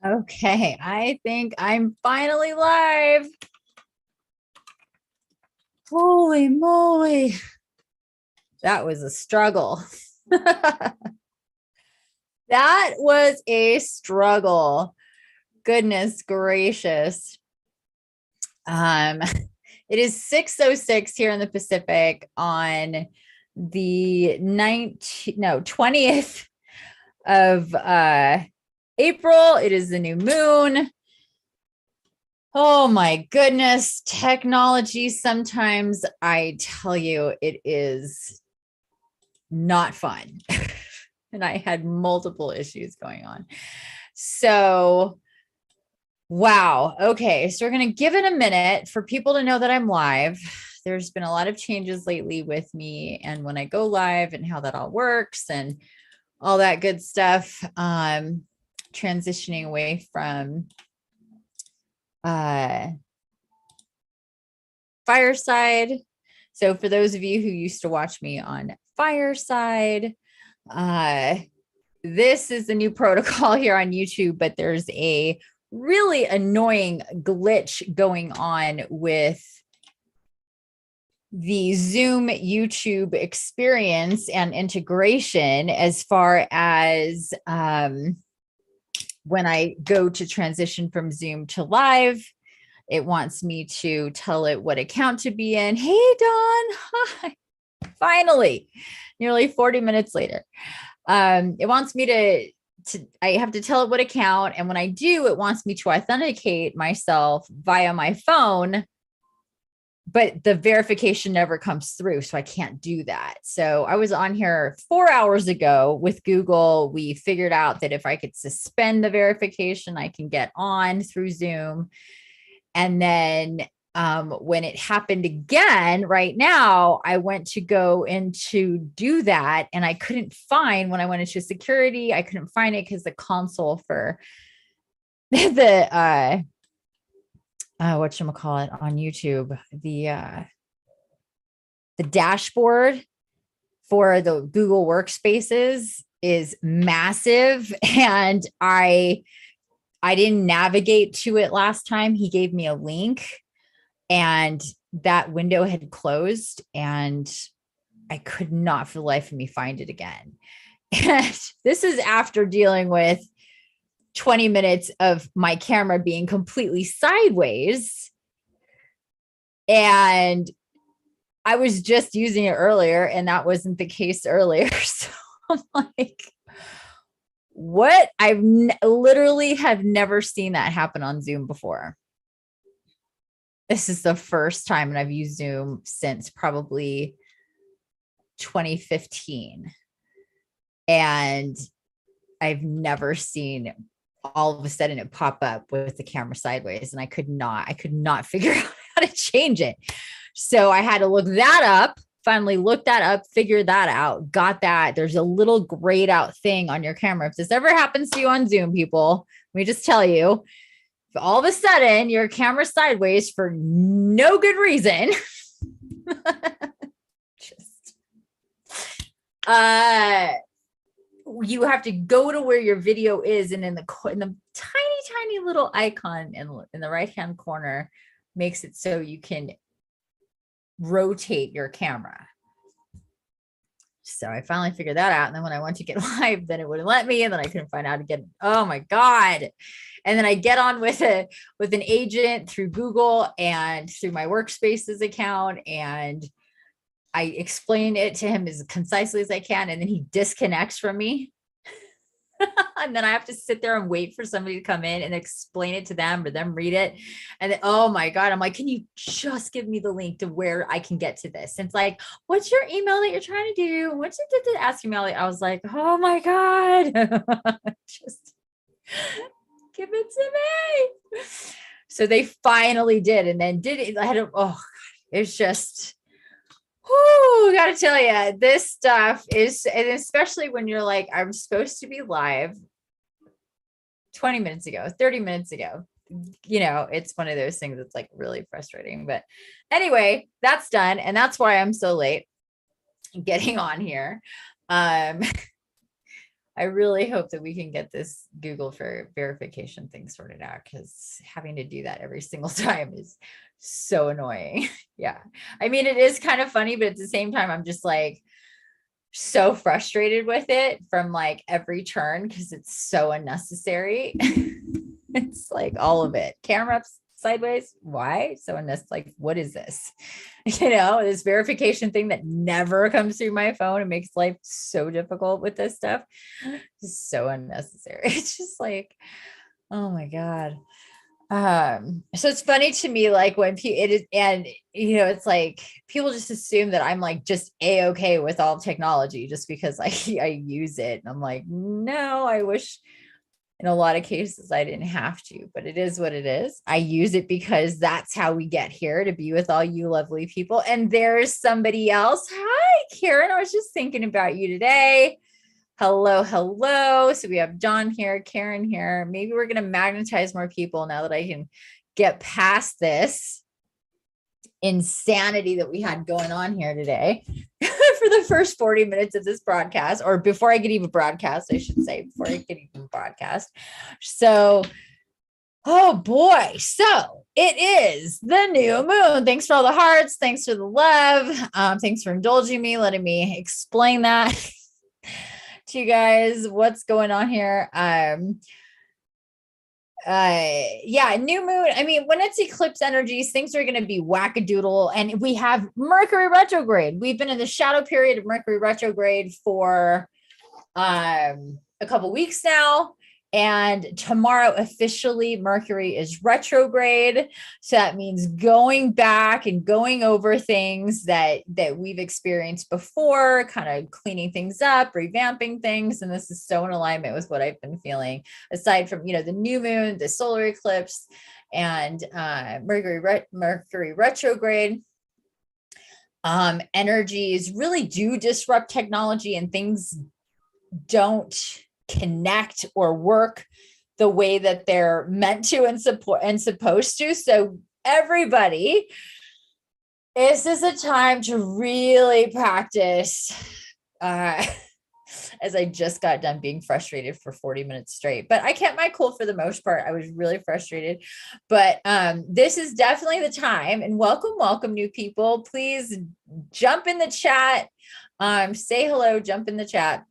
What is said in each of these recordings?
Okay, I think I'm finally live. Holy moly. That was a struggle. That was a struggle. Goodness gracious. Um, it is 6:06 here in the Pacific on the 20th of April. It is the new moon. Oh my goodness, technology. Sometimes I tell you, it is not fun. And I had multiple issues going on. So, wow. Okay. So, we're going to give it a minute for people to know that I'm live. There's been a lot of changes lately with me and when I go live and how that all works and all that good stuff. Transitioning away from Fireside. So for those of you who used to watch me on Fireside, this is the new protocol here on YouTube, but there's a really annoying glitch going on with the Zoom YouTube experience and integration as far as when I go to transition from Zoom to live. It wants me to tell it what account to be in. Hey, Dawn. Hi. Finally, nearly 40 minutes later. It wants me I have to tell it what account. And when I do, it wants me to authenticate myself via my phone, but the verification never comes through. So I can't do that. So I was on here 4 hours ago with Google. We figured out that if I could suspend the verification, I can get on through Zoom. And then when it happened again, right now, I went to go in to do that. And I couldn't find, when I went into security, I couldn't find it because the console for the, whatchamacallit on YouTube, the dashboard for the Google Workspaces is massive. And I didn't navigate to it last time. He gave me a link and that window had closed and I could not for the life of me find it again. And this is after dealing with 20 minutes of my camera being completely sideways. And I was just using it earlier and that wasn't the case earlier. So I'm like, what? Literally have never seen that happen on Zoom before. This is the first time, and I've used Zoom since probably 2015. And I've never seen all of a sudden it pop up with the camera sideways. And I could not figure out how to change it. So I had to look that up. Finally looked that up, figured that out, got that. There's a little grayed out thing on your camera. If this ever happens to you on Zoom, people, let me just tell you, if all of a sudden your camera's sideways for no good reason, you have to go to where your video is, and in the tiny little icon in the right-hand corner makes it so you can rotate your camera. So I finally figured that out. And then when I went to get live, then it wouldn't let me. And then I couldn't find out how to get, oh my God. And then I get on with an agent through Google and through my Workspaces account. And I explain it to him as concisely as I can. And then he disconnects from me. And then I have to sit there and wait for somebody to come in and explain it to them or them read it. And then, oh my God, I'm like, can you just give me the link to where I can get to this? And it's like, what's your email that you're trying to do? What's your ask email? I was like, oh my God, just give it to me. So they finally did. And then did it. I had it's just, whoo, gotta tell you, this stuff is, and especially when you're like, I'm supposed to be live 20 minutes ago, 30 minutes ago, it's one of those things that's like really frustrating. But anyway, that's done. And that's why I'm so late getting on here. I really hope that we can get this Google for verification thing sorted out, because having to do that every single time is so annoying. Yeah. I mean, it is kind of funny, but at the same time, I'm just like so frustrated with it from like every turn because it's so unnecessary. It's like all of it. Camera up sideways. Why? So unnecessary. Like, what is this? This verification thing that never comes through my phone. It makes life so difficult with this stuff. It's so unnecessary. It's just like, oh my God. So it's funny to me, like when it is, and it's like people just assume that I'm like just a-okay with all technology just because I use it. And I'm like, no, I wish in a lot of cases I didn't have to, but it is what it is. I use it because that's how we get here, to be with all you lovely people. And there's somebody else. Hi, Karen. I was just thinking about you today. Hello, hello. So we have John here, Karen here. Maybe we're going to magnetize more people now that I can get past this insanity that we had going on here today for the first 40 minutes of this broadcast, or before I could even broadcast, I should say, before I could even broadcast. So, oh boy. So it is the new moon. Thanks for all the hearts. Thanks for the love. Thanks for indulging me, letting me explain that to you guys, what's going on here. Yeah, new moon. I mean, when it's eclipse energies, things are going to be wackadoodle. And we have Mercury retrograde. We've been in the shadow period of Mercury retrograde for a couple weeks now. And tomorrow officially Mercury is retrograde. So that means going back and going over things that we've experienced before, kind of cleaning things up, revamping things. And this is so in alignment with what I've been feeling, aside from, the new moon, the solar eclipse, and Mercury retrograde. Energies really do disrupt technology, and things don't connect or work the way that they're meant to and supposed to. So everybody, this is a time to really practice, as I just got done being frustrated for 40 minutes straight, but I kept my cool for the most part. I was really frustrated, but this is definitely the time. And welcome new people. Please jump in the chat, say hello, jump in the chat.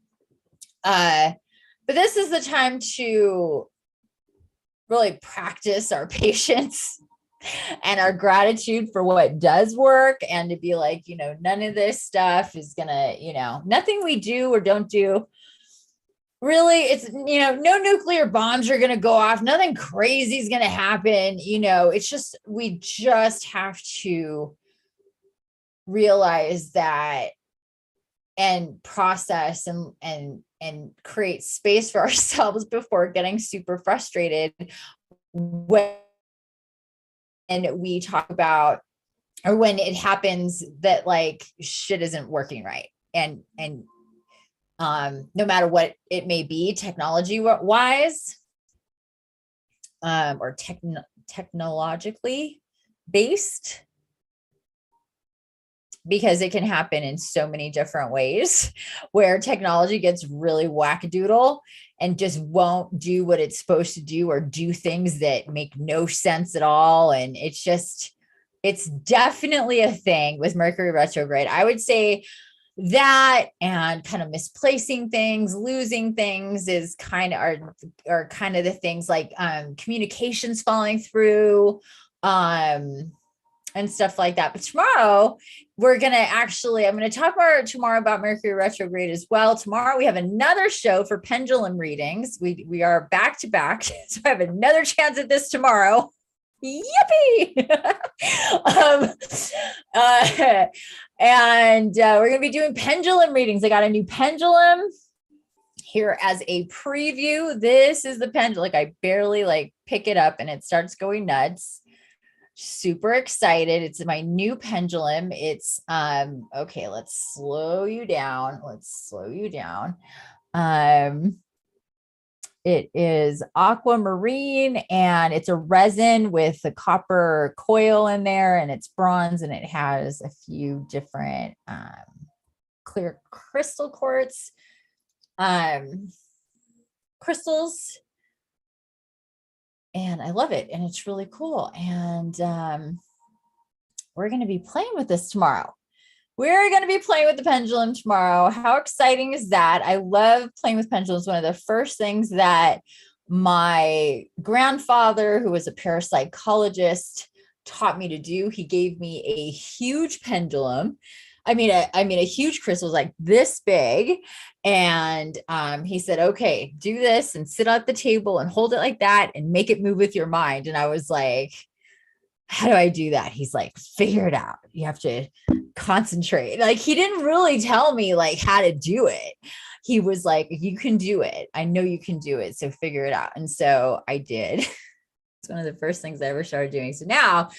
But this is the time to really practice our patience and our gratitude for what does work, and to be like, none of this stuff is gonna, nothing we do or don't do. Really, it's, no nuclear bombs are gonna go off. Nothing crazy is gonna happen. It's just, we just have to realize that and process and create space for ourselves before getting super frustrated when we talk about, or when it happens that like shit isn't working right. And no matter what it may be, technology wise, or technologically based, because it can happen in so many different ways where technology gets really wackadoodle and just won't do what it's supposed to do, or do things that make no sense at all. And it's definitely a thing with Mercury retrograde. I would say that, and kind of misplacing things, losing things is kind of are kind of the things, like communications falling through, and stuff like that. But tomorrow I'm going to talk more tomorrow about Mercury retrograde as well. Tomorrow we have another show for pendulum readings. We are back to back. So I have another chance at this tomorrow. Yippee. And we're going to be doing pendulum readings. I got a new pendulum here as a preview. This is the pendulum. Like, I barely pick it up and it starts going nuts. Super excited. It's my new pendulum. It's okay, let's slow you down. It is aquamarine, and it's a resin with a copper coil in there, and it's bronze, and it has a few different clear crystal quartz. crystals. And I love it. And it's really cool. And we're going to be playing with this tomorrow. We're going to be playing with the pendulum tomorrow. How exciting is that? I love playing with pendulums. One of the first things that my grandfather, who was a parapsychologist, taught me to do. He gave me a huge pendulum. I mean, a huge crystal, like this big. And he said, okay, do this and sit at the table and hold it like that and make it move with your mind. And I was like, how do I do that? He's like, figure it out. You have to concentrate. Like, he didn't really tell me like how to do it. He was like, you can do it. I know you can do it. So figure it out. And so I did. It's one of the first things I ever started doing. So now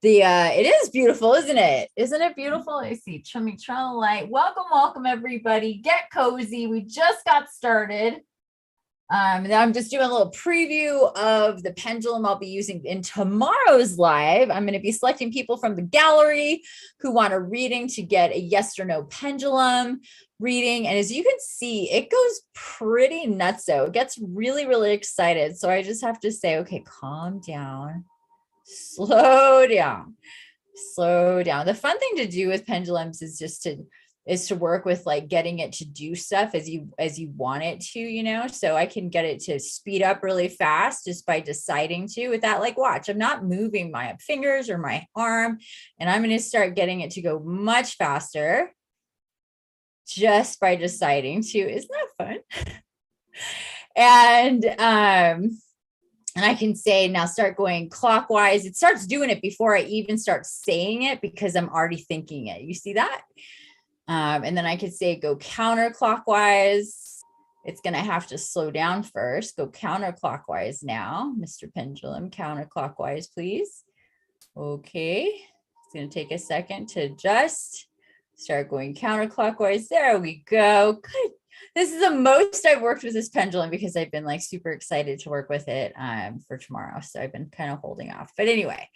it is beautiful, isn't it? Isn't it beautiful? I see. Turn the light. Welcome, everybody. Get cozy. We just got started. Now I'm just doing a little preview of the pendulum I'll be using in tomorrow's live. I'm going to be selecting people from the gallery who want a reading to get a yes or no pendulum reading. And as you can see, it goes pretty nutso. It gets really, really excited. So I just have to say, okay, calm down, slow down, slow down. The fun thing to do with pendulums is just to work with like getting it to do stuff as you want it to, you know. So I can get it to speed up really fast just by deciding to. With that, like, watch, I'm not moving my fingers or my arm, and I'm going to start getting it to go much faster just by deciding to. Isn't that fun? And I can say, now start going clockwise. It starts doing it before I even start saying it because I'm already thinking it. You see that? And then I could say, go counterclockwise. It's going to have to slow down first. Go counterclockwise now, Mr. Pendulum, counterclockwise, please. Okay. It's going to take a second to adjust. Start going counterclockwise. There we go. Good. This is the most I've worked with this pendulum because I've been like super excited to work with it for tomorrow. So I've been kind of holding off. But anyway,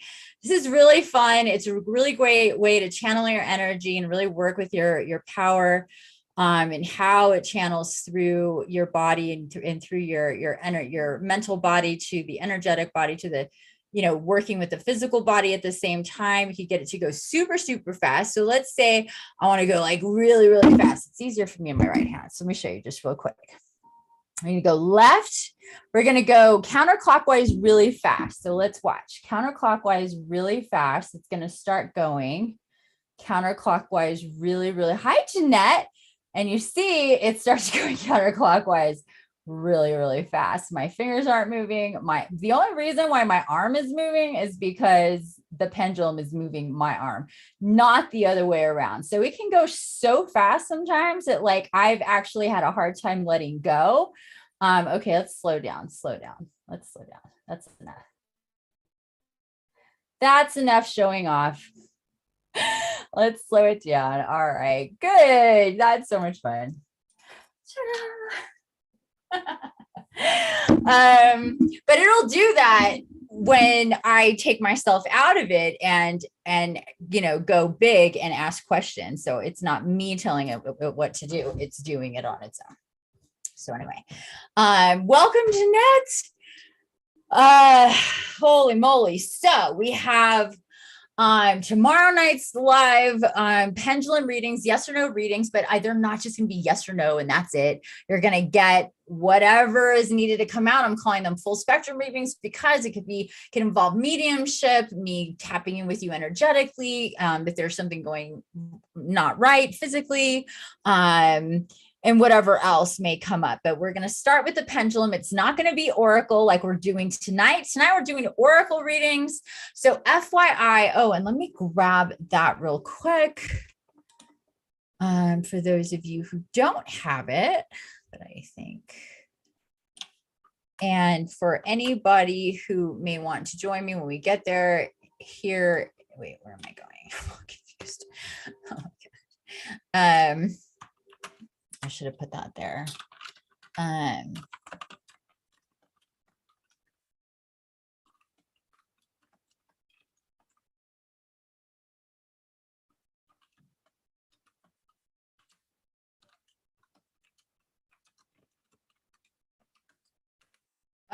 this is really fun. It's a really great way to channel your energy and really work with your power and how it channels through your body and through your mental body to the energetic body to the, you know, working with the physical body at the same time. You can get it to go super, super fast. So let's say I want to go like really, really fast. It's easier for me in my right hand. So let me show you just real quick. I'm going to go left. We're going to go counterclockwise really fast. So let's watch counterclockwise really fast. It's going to start going counterclockwise really, really high, Jeanette. And you see it starts going counterclockwise really, really fast. My fingers aren't moving. The only reason why my arm is moving is because the pendulum is moving my arm, not the other way around. So it can go so fast sometimes that like I've actually had a hard time letting go. Okay, let's slow down. Let's slow down. That's enough. That's enough showing off. Let's slow it down. All right, good. That's so much fun. But it'll do that when I take myself out of it and you know, go big and ask questions. So it's not me telling it what to do, it's doing it on its own. So anyway, welcome, Jeanette. Holy moly. So we have tomorrow night's live pendulum readings, yes or no readings, but they're not just gonna be yes or no and that's it. You're gonna get whatever is needed to come out. I'm calling them full spectrum readings because it can involve mediumship, me tapping in with you energetically, if there's something going not right physically, and whatever else may come up. But we're going to start with the pendulum. It's not going to be oracle like we're doing tonight. Tonight we're doing oracle readings. So FYI, oh, and let me grab that real quick. For those of you who don't have it, but I think, and for anybody who may want to join me when we get there here, wait, where am I going? I'm confused. Oh my God. I should have put that there.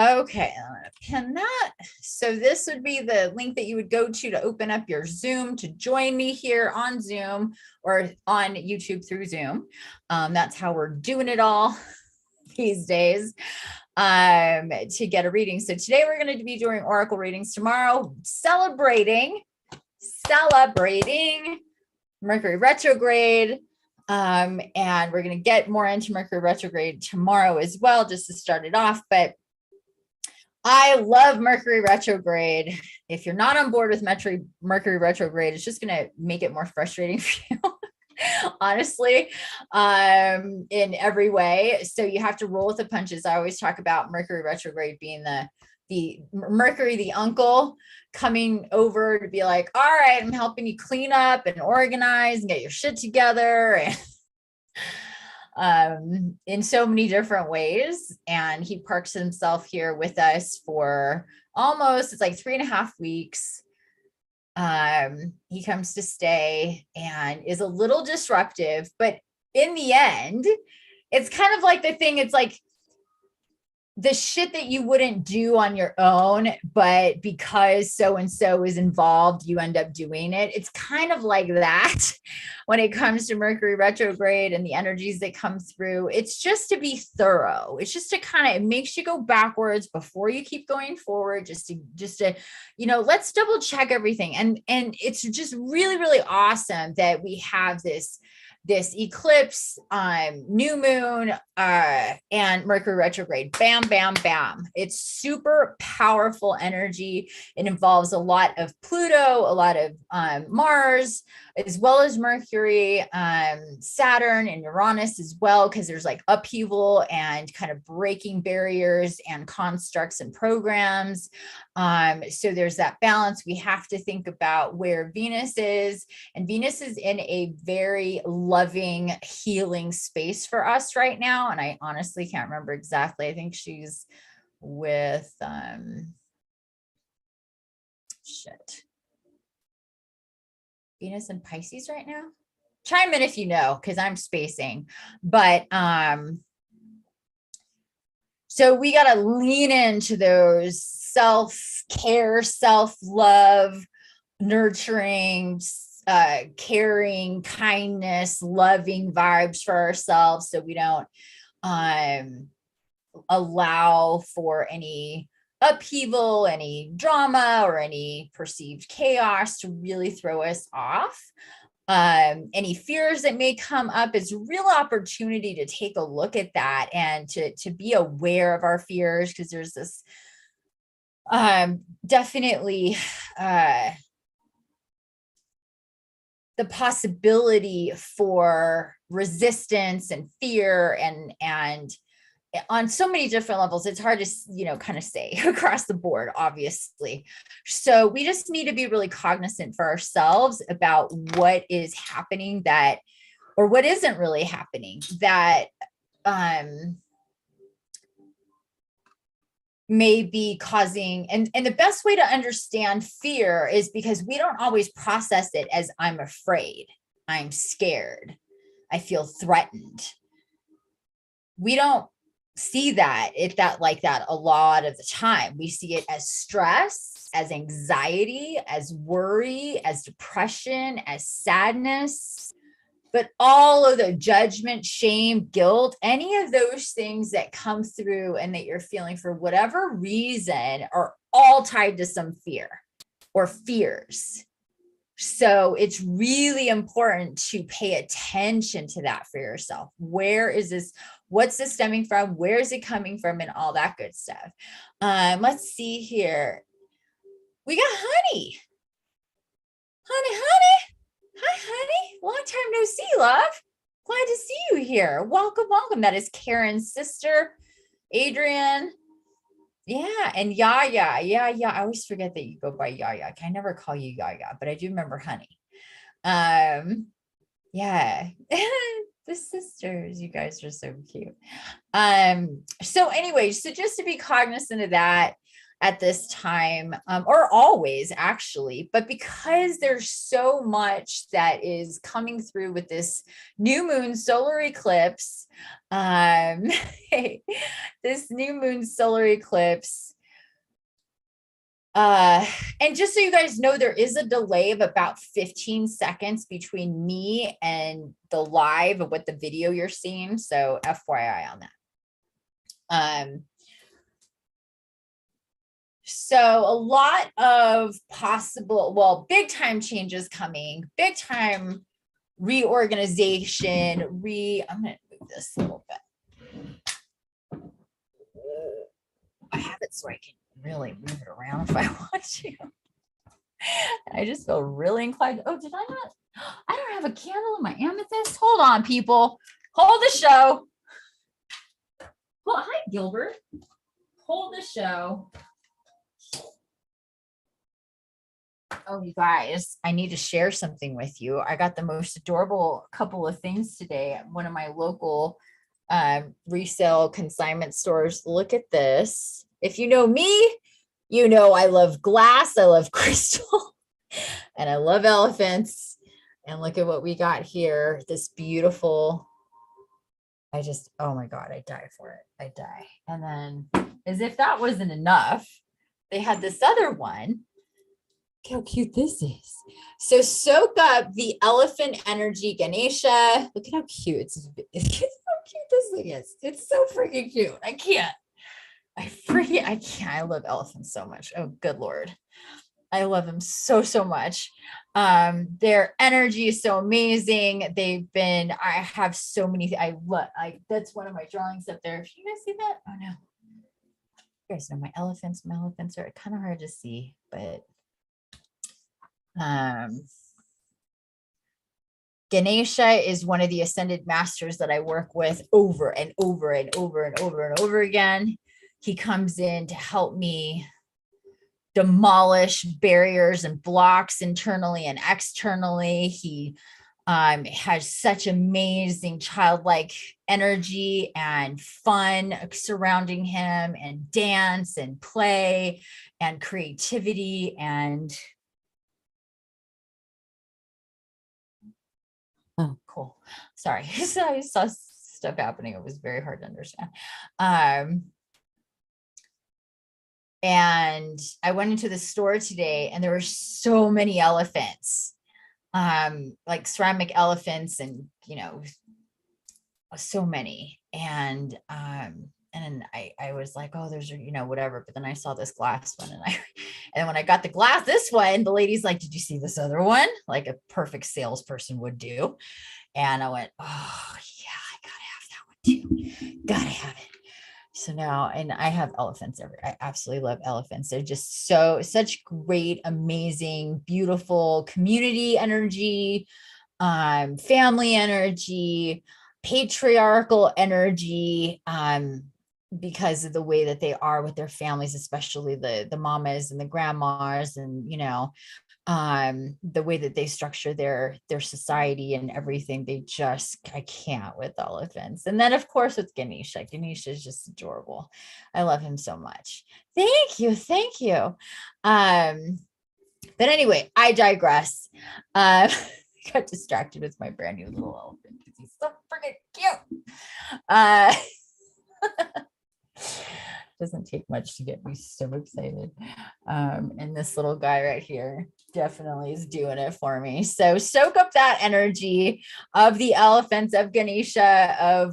Okay, I'm gonna pin that. So this would be the link that you would go to open up your Zoom to join me here on Zoom or on YouTube through Zoom. That's how we're doing it all these days to get a reading. So today we're going to be doing oracle readings. Tomorrow, celebrating Mercury retrograde. And we're going to get more into Mercury retrograde tomorrow as well, just to start it off. But I love Mercury retrograde. If you're not on board with Mercury retrograde, it's just going to make it more frustrating for you. Honestly, in every way. So you have to roll with the punches. I always talk about Mercury retrograde being the Mercury, the uncle, coming over to be like, all right, I'm helping you clean up and organize and get your shit together. In so many different ways. And he parks himself here with us for almost, it's like 3.5 weeks. He comes to stay and is a little disruptive, but in the end, it's kind of like the thing, it's like the shit that you wouldn't do on your own, but because so-and-so is involved, you end up doing it. It's kind of like that when it comes to Mercury retrograde and the energies that come through. It's just to be thorough. It's just to kind of, it makes you go backwards before you keep going forward, just to, let's double check everything. And it's just really, really awesome that we have this eclipse, new moon, and Mercury retrograde. Bam, bam, bam. It's super powerful energy. It involves a lot of Pluto, a lot of Mars, as well as Mercury, Saturn, and Uranus as well, because there's like upheaval and kind of breaking barriers and constructs and programs. So there's that balance. We have to think about where Venus is, and Venus is in a very loving, healing space for us right now. And I honestly can't remember exactly. I think she's with, Venus and Pisces right now. Chime in if you know, because I'm spacing. But so we got to lean into those self-care, self-love, nurturing, caring, kindness, loving vibes for ourselves, so we don't allow for any upheaval, any drama, or any perceived chaos to really throw us off. Any fears that may come up is a real opportunity to take a look at that and to be aware of our fears, because there's this definitely the possibility for resistance and fear and on so many different levels. It's hard to, kind of say across the board, obviously. So we just need to be really cognizant for ourselves about what is happening or what isn't really happening that may be causing, and the best way to understand fear is because we don't always process it as I'm afraid, I'm scared, I feel threatened. We don't see that like that a lot of the time. We see it as stress, as anxiety, as worry, as depression, as sadness. But all of the judgment, shame, guilt, any of those things that come through and that you're feeling for whatever reason are all tied to some fear or fears. So it's really important to pay attention to that for yourself. Where is this? What's this stemming from? Where is it coming from? And all that good stuff. Let's see here. We got Honey. Honey. Hi, honey. Long time no see, love. Glad to see you here. Welcome, welcome. That is Karen's sister, Adrian. Yeah, and Yaya. Yeah. I always forget that you go by Yaya. I never call you Yaya, but I do remember Honey. Yeah. The sisters, you guys are so cute. So anyway, so just to be cognizant of that, at this time, or always actually, but because there's so much that is coming through with this new moon solar eclipse, this new moon solar eclipse, and just so you guys know, there is a delay of about 15 seconds between me and the live of what the video you're seeing. So FYI on that. So a lot of possible, well, big time changes coming, big time reorganization, I'm going to move this a little bit. I have it so I can really move it around if I want to. I just feel really inclined. Oh, did I not? I don't have a candle in my amethyst. Hold on, people. Hold the show. Well, hi, Gilbert. Hold the show. Oh, you guys, I need to share something with you. I got the most adorable couple of things today at one of my local resale consignment stores. Look at this. If you know me, you know I love glass, I love crystal, and I love elephants. And look at what we got here. This beautiful, oh my God, I die for it. I die. And then, as if that wasn't enough, they had this other one. Look how cute this is. So soak up the elephant energy Ganesha. Look at how cute it's how cute this thing is. It's so freaking cute. I can't. I love elephants so much. Oh, good Lord. I love them so, so much. Their energy is so amazing. I have so many, that's one of my drawings up there. You guys see that? Oh no. You guys know my elephants are kind of hard to see, but Ganesha is one of the ascended masters that I work with over and over and over and over and over again. He comes in to help me demolish barriers and blocks internally and externally. He has such amazing childlike energy and fun surrounding him, and dance and play and creativity. And oh, cool. Sorry. So I saw stuff happening. It was very hard to understand. And I went into the store today and there were so many elephants, like ceramic elephants, and, so many. And I was like, oh, there's, whatever. But then I saw this glass one, and when I got this one, the lady's like, did you see this other one? Like a perfect salesperson would do. And I went, oh yeah, I gotta have that one too. Gotta have it. So now, and I have elephants I absolutely love elephants. They're just such great, amazing, beautiful community energy, family energy, patriarchal energy, because of the way that they are with their families, especially the mamas and the grandmas, and the way that they structure their society and everything. I can't with elephants. And then of course with Ganesha is just adorable. I love him so much. Thank you. But anyway, I digress. Got distracted with my brand new little elephant because he's so freaking cute. Doesn't take much to get me so excited. And this little guy right here definitely is doing it for me. So soak up that energy of the elephants, of Ganesha,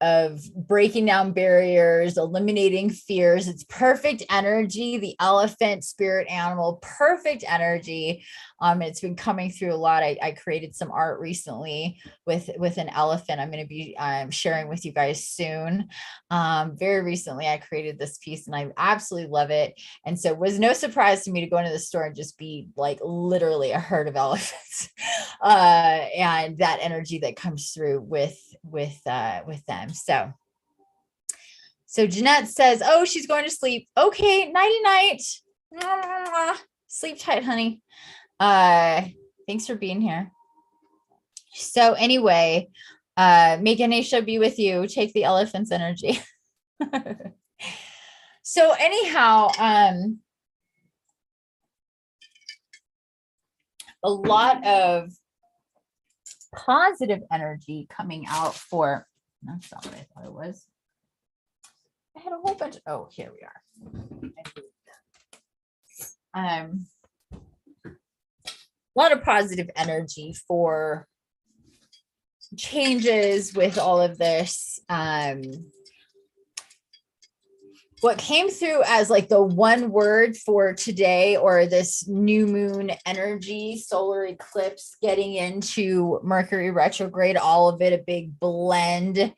of breaking down barriers, eliminating fears. It's perfect energy. The elephant spirit animal, perfect energy. It's been coming through a lot. I created some art recently with an elephant. I'm going to be sharing with you guys soon. Very recently, I created this piece and I absolutely love it. And so it was no surprise to me to go into the store and just be like literally a herd of elephants, and that energy that comes through with them. So Jeanette says, oh, she's going to sleep. Okay, nighty night. Sleep tight, honey. Thanks for being here. So anyway, may Ganesha be with you. Take the elephant's energy. So anyhow, a lot of positive energy coming out for, that's not what I thought it was. I had a whole bunch. Oh, here we are. A lot of positive energy for changes with all of this. What came through as like the one word for today, or this new moon energy, solar eclipse, getting into Mercury retrograde, all of it a big blend,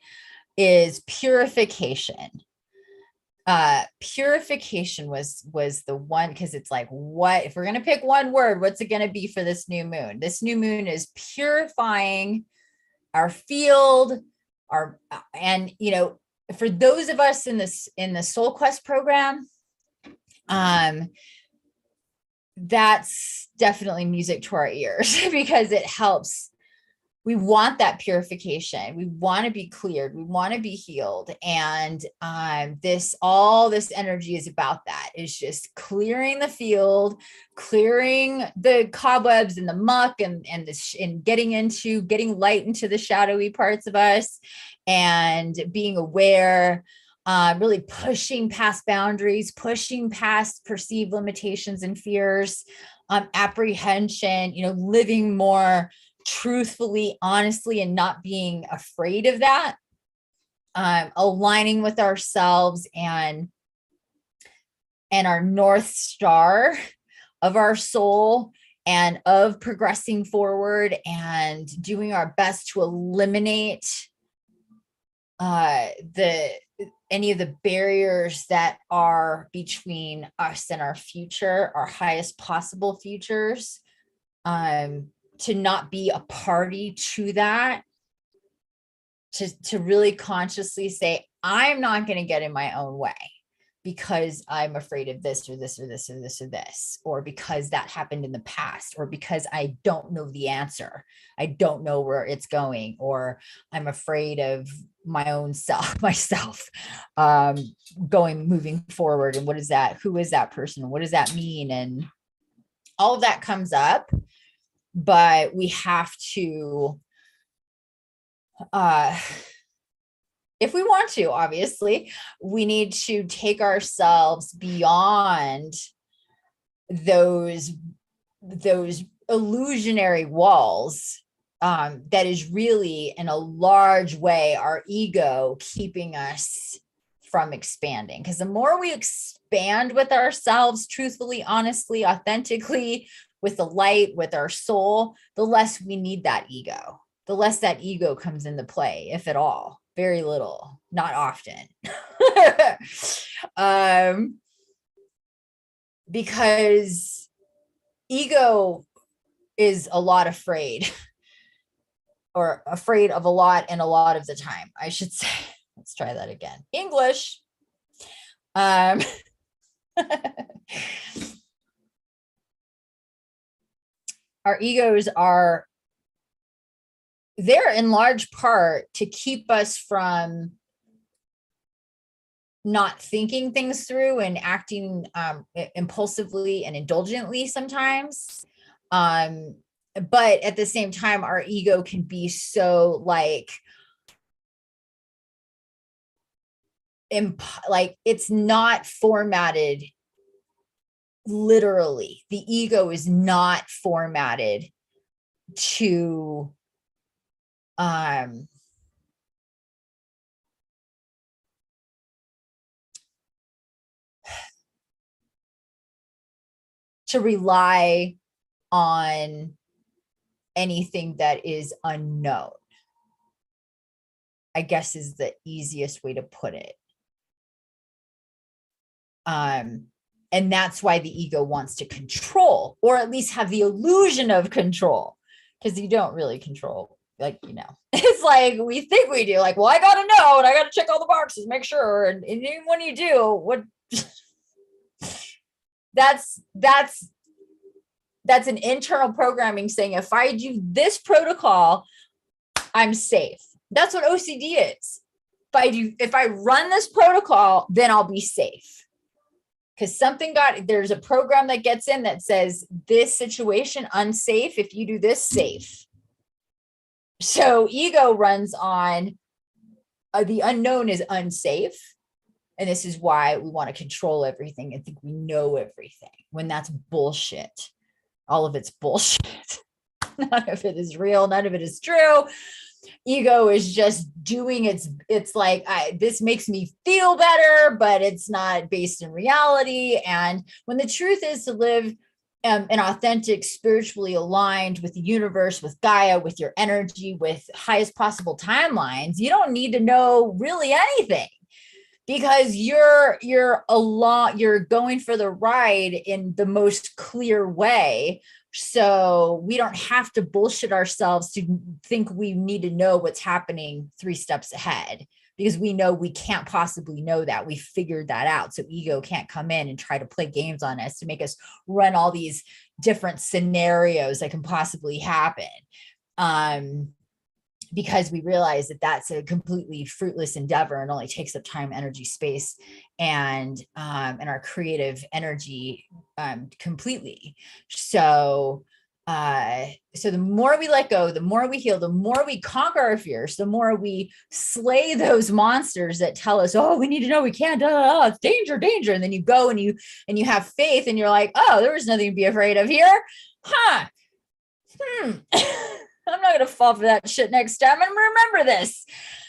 is purification. Purification was the one, because it's like, what if we're going to pick one word, what's it going to be for this new moon? This new moon is purifying our field, and for those of us in the Soul Quest program, that's definitely music to our ears because it helps. We want that purification. We want to be cleared. We want to be healed. And all this energy is about that. It's just clearing the field, clearing the cobwebs and the muck, and getting light into the shadowy parts of us, and being aware, really pushing past boundaries, pushing past perceived limitations and fears, apprehension, living more truthfully, honestly, and not being afraid of that, aligning with ourselves and our North Star of our soul, and of progressing forward and doing our best to eliminate any of the barriers that are between us and our future, our highest possible futures. To not be a party to that, to really consciously say, I'm not going to get in my own way because I'm afraid of this or this or this or this or this, or because that happened in the past, or because I don't know the answer. I don't know where it's going, or I'm afraid of my own myself, moving forward. And what is that? Who is that person? What does that mean? And all of that comes up. But we have to, if we want to, obviously, we need to take ourselves beyond those illusionary walls, that is really, in a large way, our ego keeping us from expanding. Because the more we expand with ourselves, truthfully, honestly, authentically, with the light, with our soul, the less we need that ego, the less that ego comes into play, if at all. Very little, not often. Because ego is a lot afraid, or afraid of a lot, and a lot of the time, I should say. Let's try that again. English. Our egos are there in large part to keep us from not thinking things through and acting impulsively and indulgently sometimes. But at the same time, our ego can be so like it's not formatted literally. The ego is not formatted to rely on anything that is unknown, I guess, is the easiest way to put it. And that's why the ego wants to control, or at least have the illusion of control, because you don't really control. It's like we think we do. Like, well, I gotta know, and I gotta check all the boxes, make sure. And even when you do, what? that's an internal programming saying, if I do this protocol, I'm safe. That's what OCD is. If I run this protocol, then I'll be safe. because there's a program that gets in that says this situation unsafe. If you do this, safe. So ego runs on the unknown is unsafe. And this is why we want to control everything and think we know everything, when that's bullshit. All of it's bullshit. None of it is real. None of it is true. Ego is just doing it's like, this makes me feel better, but it's not based in reality. And when the truth is to live an authentic, spiritually aligned with the universe, with Gaia, with your energy, with highest possible timelines, you don't need to know really anything, because you're going for the ride in the most clear way. So we don't have to bullshit ourselves to think we need to know what's happening 3 steps ahead, because we know we can't possibly know that. We figured that out. So ego can't come in and try to play games on us to make us run all these different scenarios that can possibly happen. Because we realize that that's a completely fruitless endeavor and only takes up time, energy, space, and our creative energy completely. So the more we let go, the more we heal, the more we conquer our fears, the more we slay those monsters that tell us, oh, we need to know, we can't, it's danger, danger. And then you go and you have faith and you're like, oh, there was nothing to be afraid of here. I'm not going to fall for that shit next time. And remember this.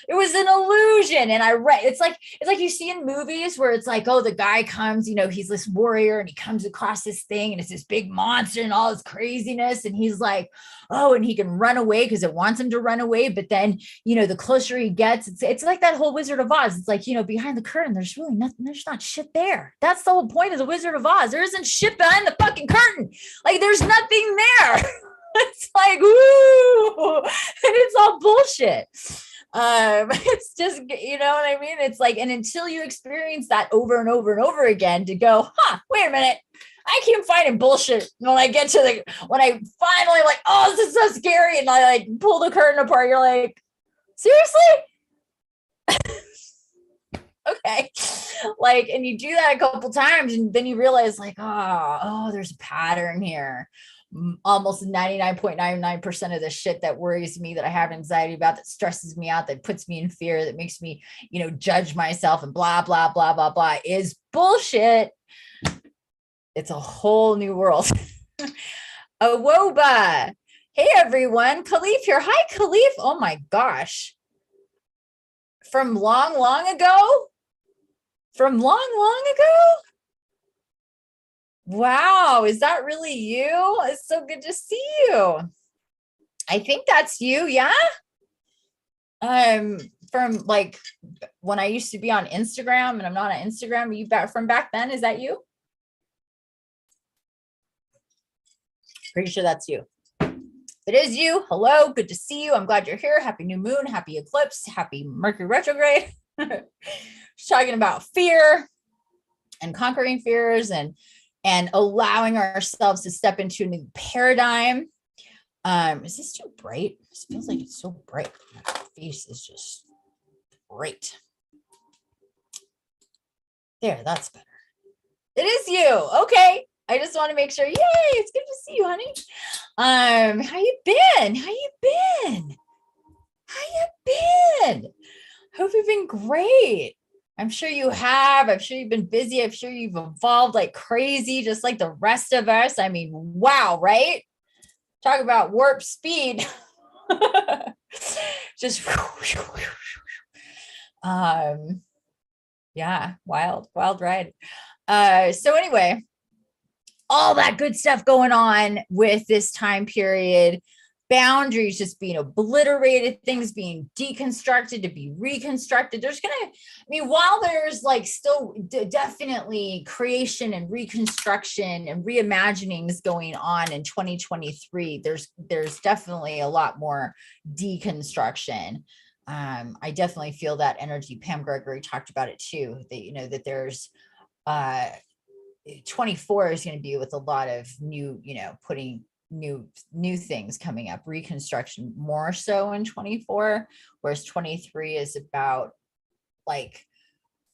It was an illusion. And it's like you see in movies where it's like, oh, the guy comes, he's this warrior and he comes across this thing and it's this big monster and all this craziness. And he's like, oh, and he can run away because it wants him to run away. But then, the closer he gets, it's like that whole Wizard of Oz. It's like, behind the curtain, there's really nothing. There's not shit there. That's the whole point of the Wizard of Oz. There isn't shit behind the fucking curtain. Like there's nothing there. It's like, woo, and it's all bullshit. It's just, you know what I mean? It's like, and until you experience that over and over and over again to go, wait a minute, I keep finding bullshit when I finally like, oh, this is so scary. And I like pull the curtain apart. You're like, seriously? Okay. Like, and you do that a couple times and then you realize like, oh, there's a pattern here. Almost 99.99% of the shit that worries me, that I have anxiety about, that stresses me out, that puts me in fear, that makes me, judge myself and blah, blah, blah, blah, blah, is bullshit. It's a whole new world. Awoba. Hey, everyone. Khalif here. Hi, Khalif. Oh, my gosh. From long, long ago? From long, long ago? Wow, is that really you? It's so good to see you. I think that's you, yeah? From like when I used to be on Instagram, and I'm not on Instagram. Are you back from back then? Is that you? Pretty sure that's you. It is you. Hello, good to see you. I'm glad you're here. Happy new moon, happy eclipse, happy Mercury retrograde. Talking about fear and conquering fears and allowing ourselves to step into a new paradigm. Is this too bright? This feels like it's so bright. My face is just bright. There, that's better. It is you. Okay. I just want to make sure. Yay, it's good to see you, honey. How you been? How you been? How you been? Hope you've been great. I'm sure you have. I'm sure you've been busy. I'm sure you've evolved like crazy, just like the rest of us. I mean, wow, right? Talk about warp speed. Just yeah, wild ride. So anyway, all that good stuff going on with this time period. Boundaries just being obliterated, things being deconstructed to be reconstructed. While there's like still definitely creation and reconstruction and reimaginings going on in 2023, there's definitely a lot more deconstruction. I definitely feel that energy. Pam Gregory talked about it too, that, that there's 24 is going to be with a lot of new, putting new things coming up, reconstruction more so in 24, whereas 23 is about like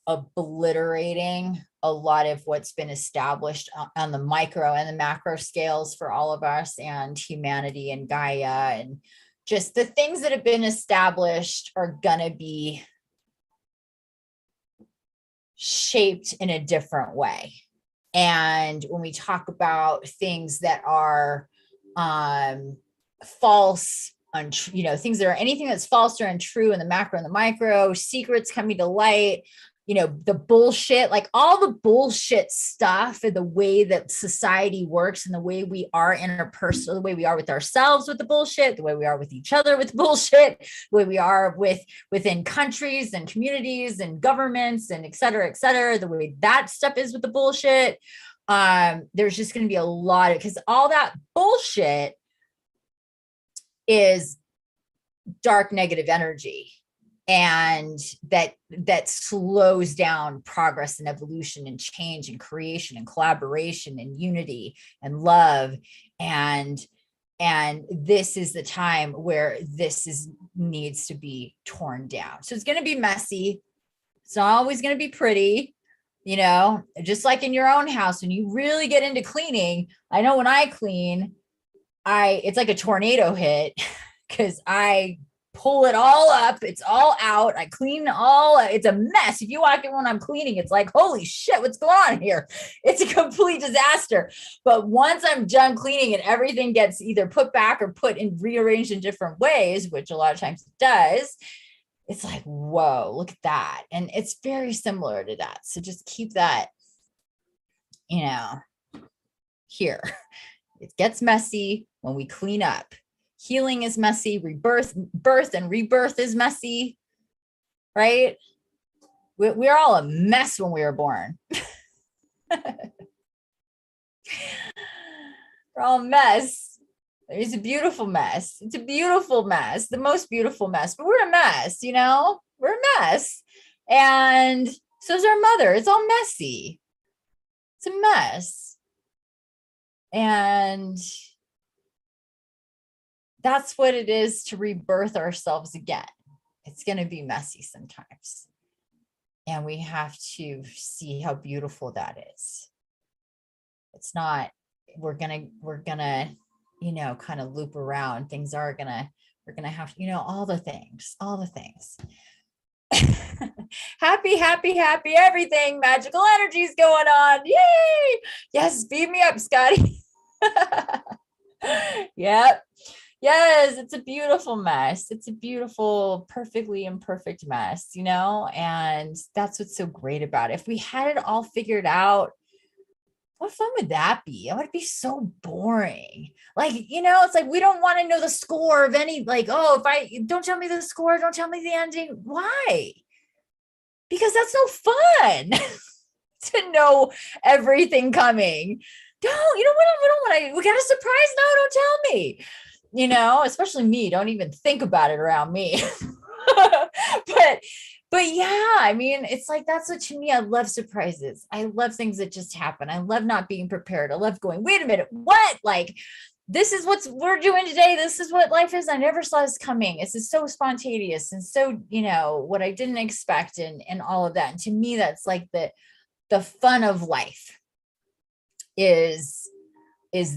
obliterating a lot of what's been established on the micro and the macro scales for all of us and humanity and Gaia, and just the things that have been established are gonna be shaped in a different way. And when we talk about things that are false, things that are anything that's false or untrue in the macro and the micro, secrets coming to light, the bullshit, like all the bullshit stuff, and the way that society works and the way we are interpersonal, the way we are with ourselves with the bullshit, the way we are with each other with bullshit, the way we are within countries and communities and governments and et cetera, the way that stuff is with the bullshit. There's just going to be a lot of, because all that bullshit is dark negative energy, and that slows down progress and evolution and change and creation and collaboration and unity and love. And this is the time where this needs to be torn down. So it's going to be messy. It's not always going to be pretty, just like in your own house, when you really get into cleaning. I know when I clean, it's like a tornado hit, because I pull it all up. It's all out. I clean it's a mess. If you walk in when I'm cleaning, it's like, holy shit, what's going on here? It's a complete disaster. But once I'm done cleaning and everything gets either put back or rearranged in different ways, which a lot of times it does, it's like, whoa, look at that. And it's very similar to that. So just keep that, here. It gets messy when we clean up. Healing is messy. Birth and rebirth is messy, right? We're all a mess when we were born. We're all a mess. It's a beautiful mess. It's a beautiful mess, the most beautiful mess, but we're a mess, we're a mess. And so is our mother. It's all messy. It's a mess. And that's what it is to rebirth ourselves again. It's going to be messy sometimes. And we have to see how beautiful that is. It's not, we're going to, kind of loop around. Things are we're going to have, all the things. Happy, everything. Magical energies going on. Yay. Yes. Beat me up, Scotty. Yep. Yes, it's a beautiful mess. It's a beautiful, perfectly imperfect mess, and that's what's so great about it. If we had it all figured out, what fun would that be? It would be so boring. Like, it's like, we don't want to know the score of any, like, don't tell me the score, don't tell me the ending. Why? Because that's no fun to know everything coming. We got a surprise. No, don't tell me. Especially me, don't even think about it around me. but yeah, I mean, it's like, that's what, to me, I love surprises. I love things that just happen. I love not being prepared. I love going, wait a minute, what? Like, this is what we're doing today. This is what life is. I never saw this coming. This is so spontaneous and so, what I didn't expect, and all of that. And to me, that's like the fun of life is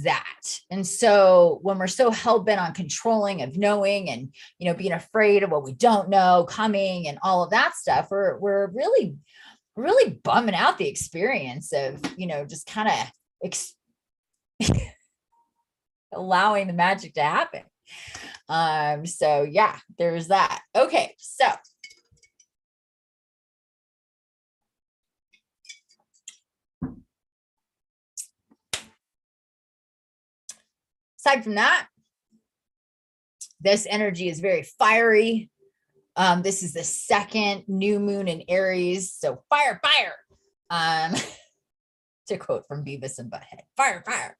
that. And so when we're so hell-bent on controlling, of knowing, and being afraid of what we don't know coming and all of that stuff, we're really bumming out the experience of just kind of allowing the magic to happen. So yeah, there's that. Okay, so aside from that, this energy is very fiery. This is the second new moon in Aries. So fire. To quote from Beavis and Butthead, fire.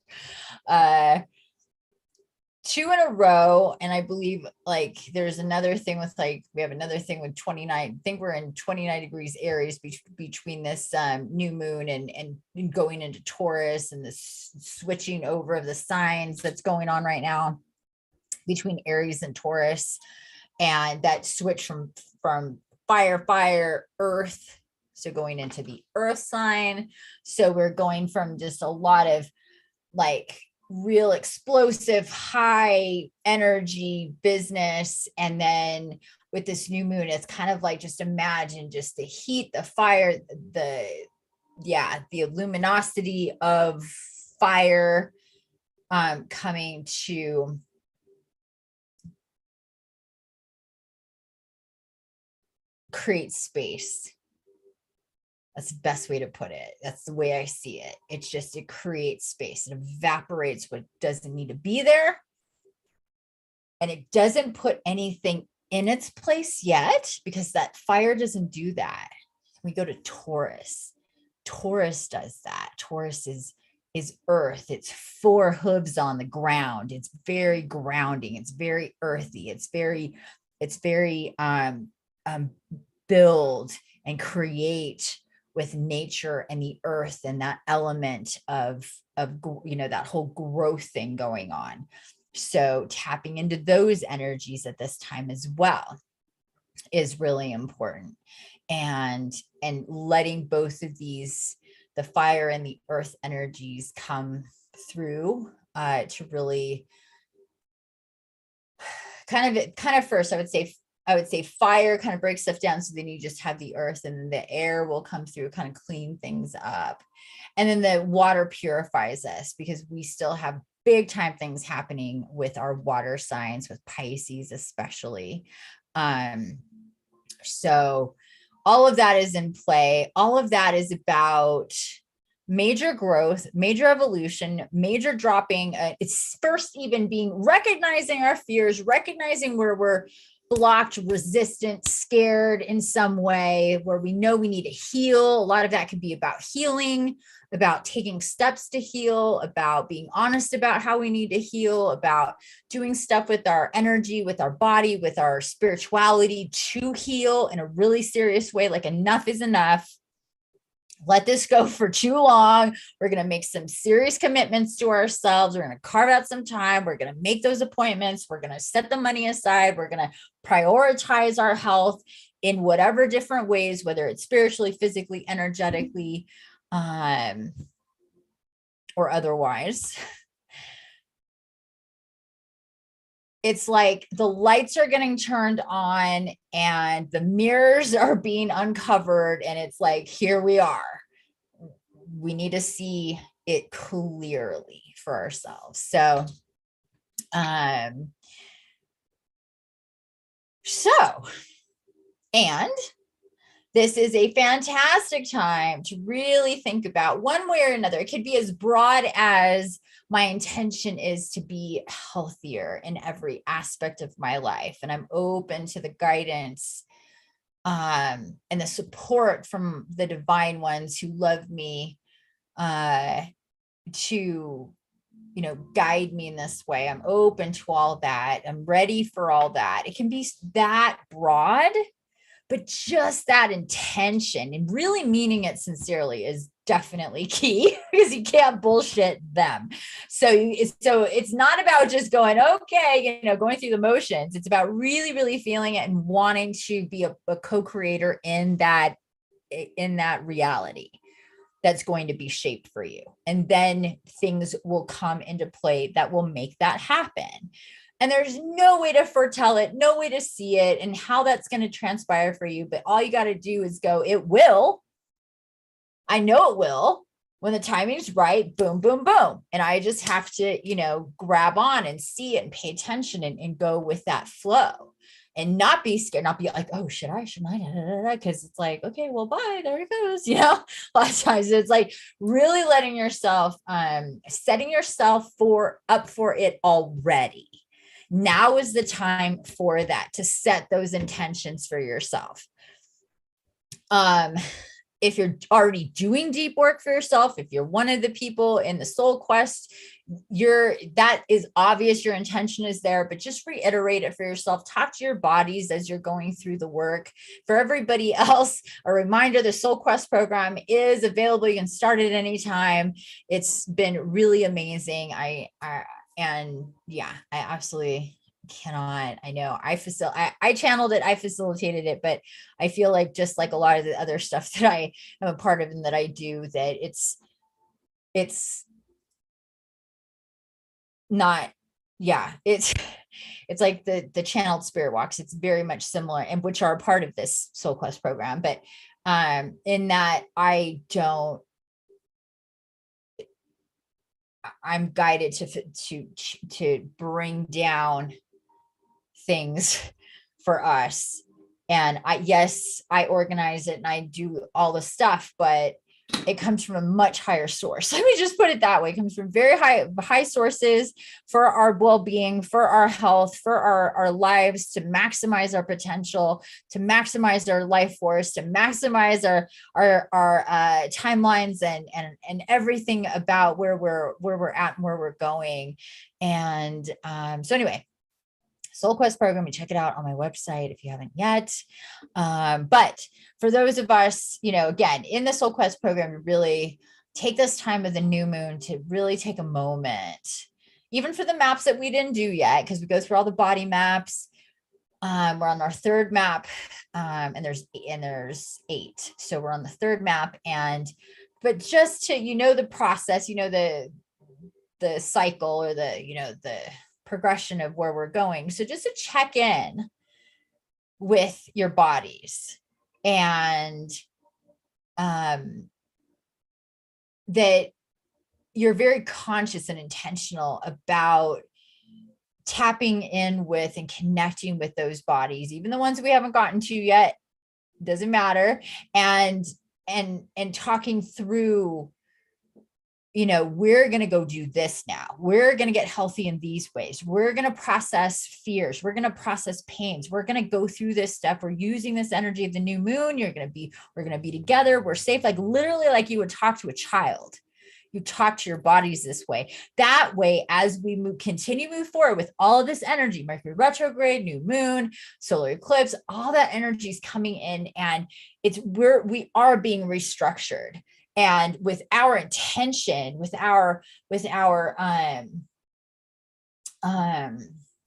2 in a row. And I believe like there's another thing with we have another thing with 29. I think we're in 29 degrees Aries between this new moon and going into Taurus, and this switching over of the signs that's going on right now between Aries and Taurus. And that switch from fire, earth, So going into the earth sign. So we're going from just a lot of like real explosive, high energy business. And then with this new moon, it's kind of like, just imagine just the heat, the fire, the luminosity of fire coming to create space. That's the best way to put it. That's the way I see it. It's just, it creates space. It evaporates what doesn't need to be there. And it doesn't put anything in its place yet, because that fire doesn't do that. We go to Taurus. Taurus does that. Taurus is earth. It's 4 hooves on the ground. It's very grounding. It's very earthy. It's very build and create with nature and the earth and that element of that whole growth thing going on. So tapping into those energies at this time as well is really important, and letting both of these, the fire and the earth energies, come through to really kind of first, I would say fire kind of breaks stuff down. So then you just have the earth, and then the air will come through, kind of clean things up. And then the water purifies us, because we still have big time things happening with our water signs, with Pisces especially. So all of that is in play. All of that is about major growth, major evolution, major dropping. It's first even recognizing our fears, recognizing where we're blocked, resistant, scared in some way, where we know we need to heal. A lot of that could be about healing, about taking steps to heal, about being honest about how we need to heal, about doing stuff with our energy, with our body, with our spirituality to heal in a really serious way. Like, enough is enough. Let this go for too long. We're going to make some serious commitments to ourselves. We're going to carve out some time. We're going to make those appointments. We're going to set the money aside. We're going to prioritize our health in whatever different ways, whether it's spiritually, physically, energetically, or otherwise. It's like the lights are getting turned on and the mirrors are being uncovered. And it's like, here we are. We need to see it clearly for ourselves. So, and this is a fantastic time to really think about, one way or another. It could be as broad as, my intention is to be healthier in every aspect of my life, and I'm open to the guidance and the support from the divine ones who love me to guide me in this way. I'm open to all that. I'm ready for all that. It can be that broad, but just that intention and really meaning it sincerely is definitely key, because you can't bullshit them. So it's not about just going, okay, going through the motions. It's about really, really feeling it and wanting to be a co-creator in that reality that's going to be shaped for you. And then things will come into play that will make that happen. And there's no way to foretell it, no way to see it and how that's going to transpire for you. But all you got to do is go, it will. I know it will. When the timing's right, boom, boom, boom. And I just have to, grab on and see it and pay attention and go with that flow and not be scared, not be like, oh, should I? Because it's like, okay, well, bye, there it goes. A lot of times it's like really letting yourself, setting yourself up for it already. Now is the time for that, to set those intentions for yourself. If you're already doing deep work for yourself, if you're one of the people in the soul quest, that is obvious, your intention is there, but just reiterate it for yourself. Talk to your bodies as you're going through the work. For everybody else, a reminder, the soul quest program is available. You can start at any time. It's been really amazing. I absolutely cannot. I know I channeled it, I facilitated it, but I feel like just like a lot of the other stuff that I am a part of and that I do, that it's not, yeah, it's like the channeled spirit walks. It's very much similar, and which are a part of this Soul Quest program. But in that I'm guided to bring down things for us. And yes, I organize it and I do all the stuff, but it comes from a much higher source. Let me just put it that way. It comes from very high sources for our well-being, for our health, for our lives, to maximize our potential, to maximize our life force, to maximize our timelines and everything about where we're at and where we're going. And so anyway, Soul Quest program, you check it out on my website if you haven't yet. But for those of us, again, in the Soul Quest program, you really take this time of the new moon to really take a moment, even for the maps that we didn't do yet, because we go through all the body maps. We're on our third map, and there's 8. So we're on the third map, but just to, the process, the cycle, or the progression of where we're going. So just to check in with your bodies, and that you're very conscious and intentional about tapping in with and connecting with those bodies, even the ones we haven't gotten to yet, doesn't matter, and talking through, we're going to go do this now. We're going to get healthy in these ways. We're going to process fears. We're going to process pains. We're going to go through this stuff. We're using this energy of the new moon. We're going to be together. We're safe. Like literally, like you would talk to a child. You talk to your bodies this way. That way, as we continue to move forward with all of this energy, Mercury retrograde, new moon, solar eclipse, all that energy is coming in, and we are being restructured. And with our intention, with our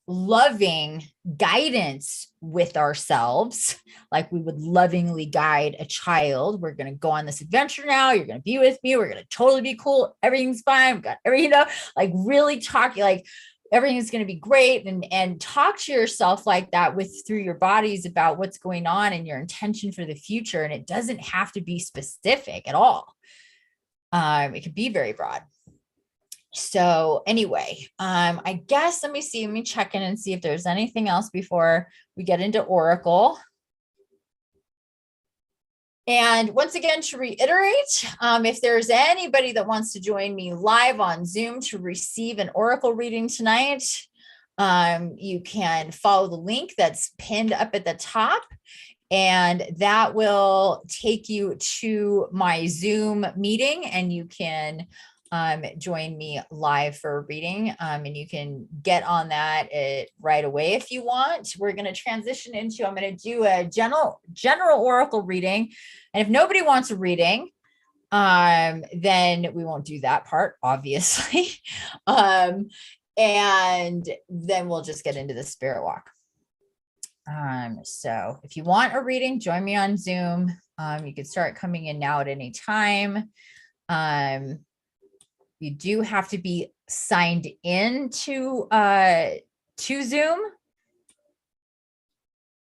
loving guidance with ourselves, like we would lovingly guide a child. We're going to go on this adventure now. You're going to be with me. We're going to totally be cool. Everything's fine. We've got everything, like really talking, like everything's going to be great, and talk to yourself like that through your bodies about what's going on and your intention for the future. And it doesn't have to be specific at all. It could be very broad. So anyway, I guess, let me check in and see if there's anything else before we get into Oracle. And once again, to reiterate, if there's anybody that wants to join me live on Zoom to receive an Oracle reading tonight, you can follow the link that's pinned up at the top, and that will take you to my Zoom meeting, and you can join me live for a reading, and you can get on that right away if you want. We're going to transition into, I'm going to do a general Oracle reading, and if nobody wants a reading, then we won't do that part, obviously. And then we'll just get into the spirit walk. So if you want a reading, join me on Zoom. You can start coming in now at any time. You do have to be signed in to Zoom.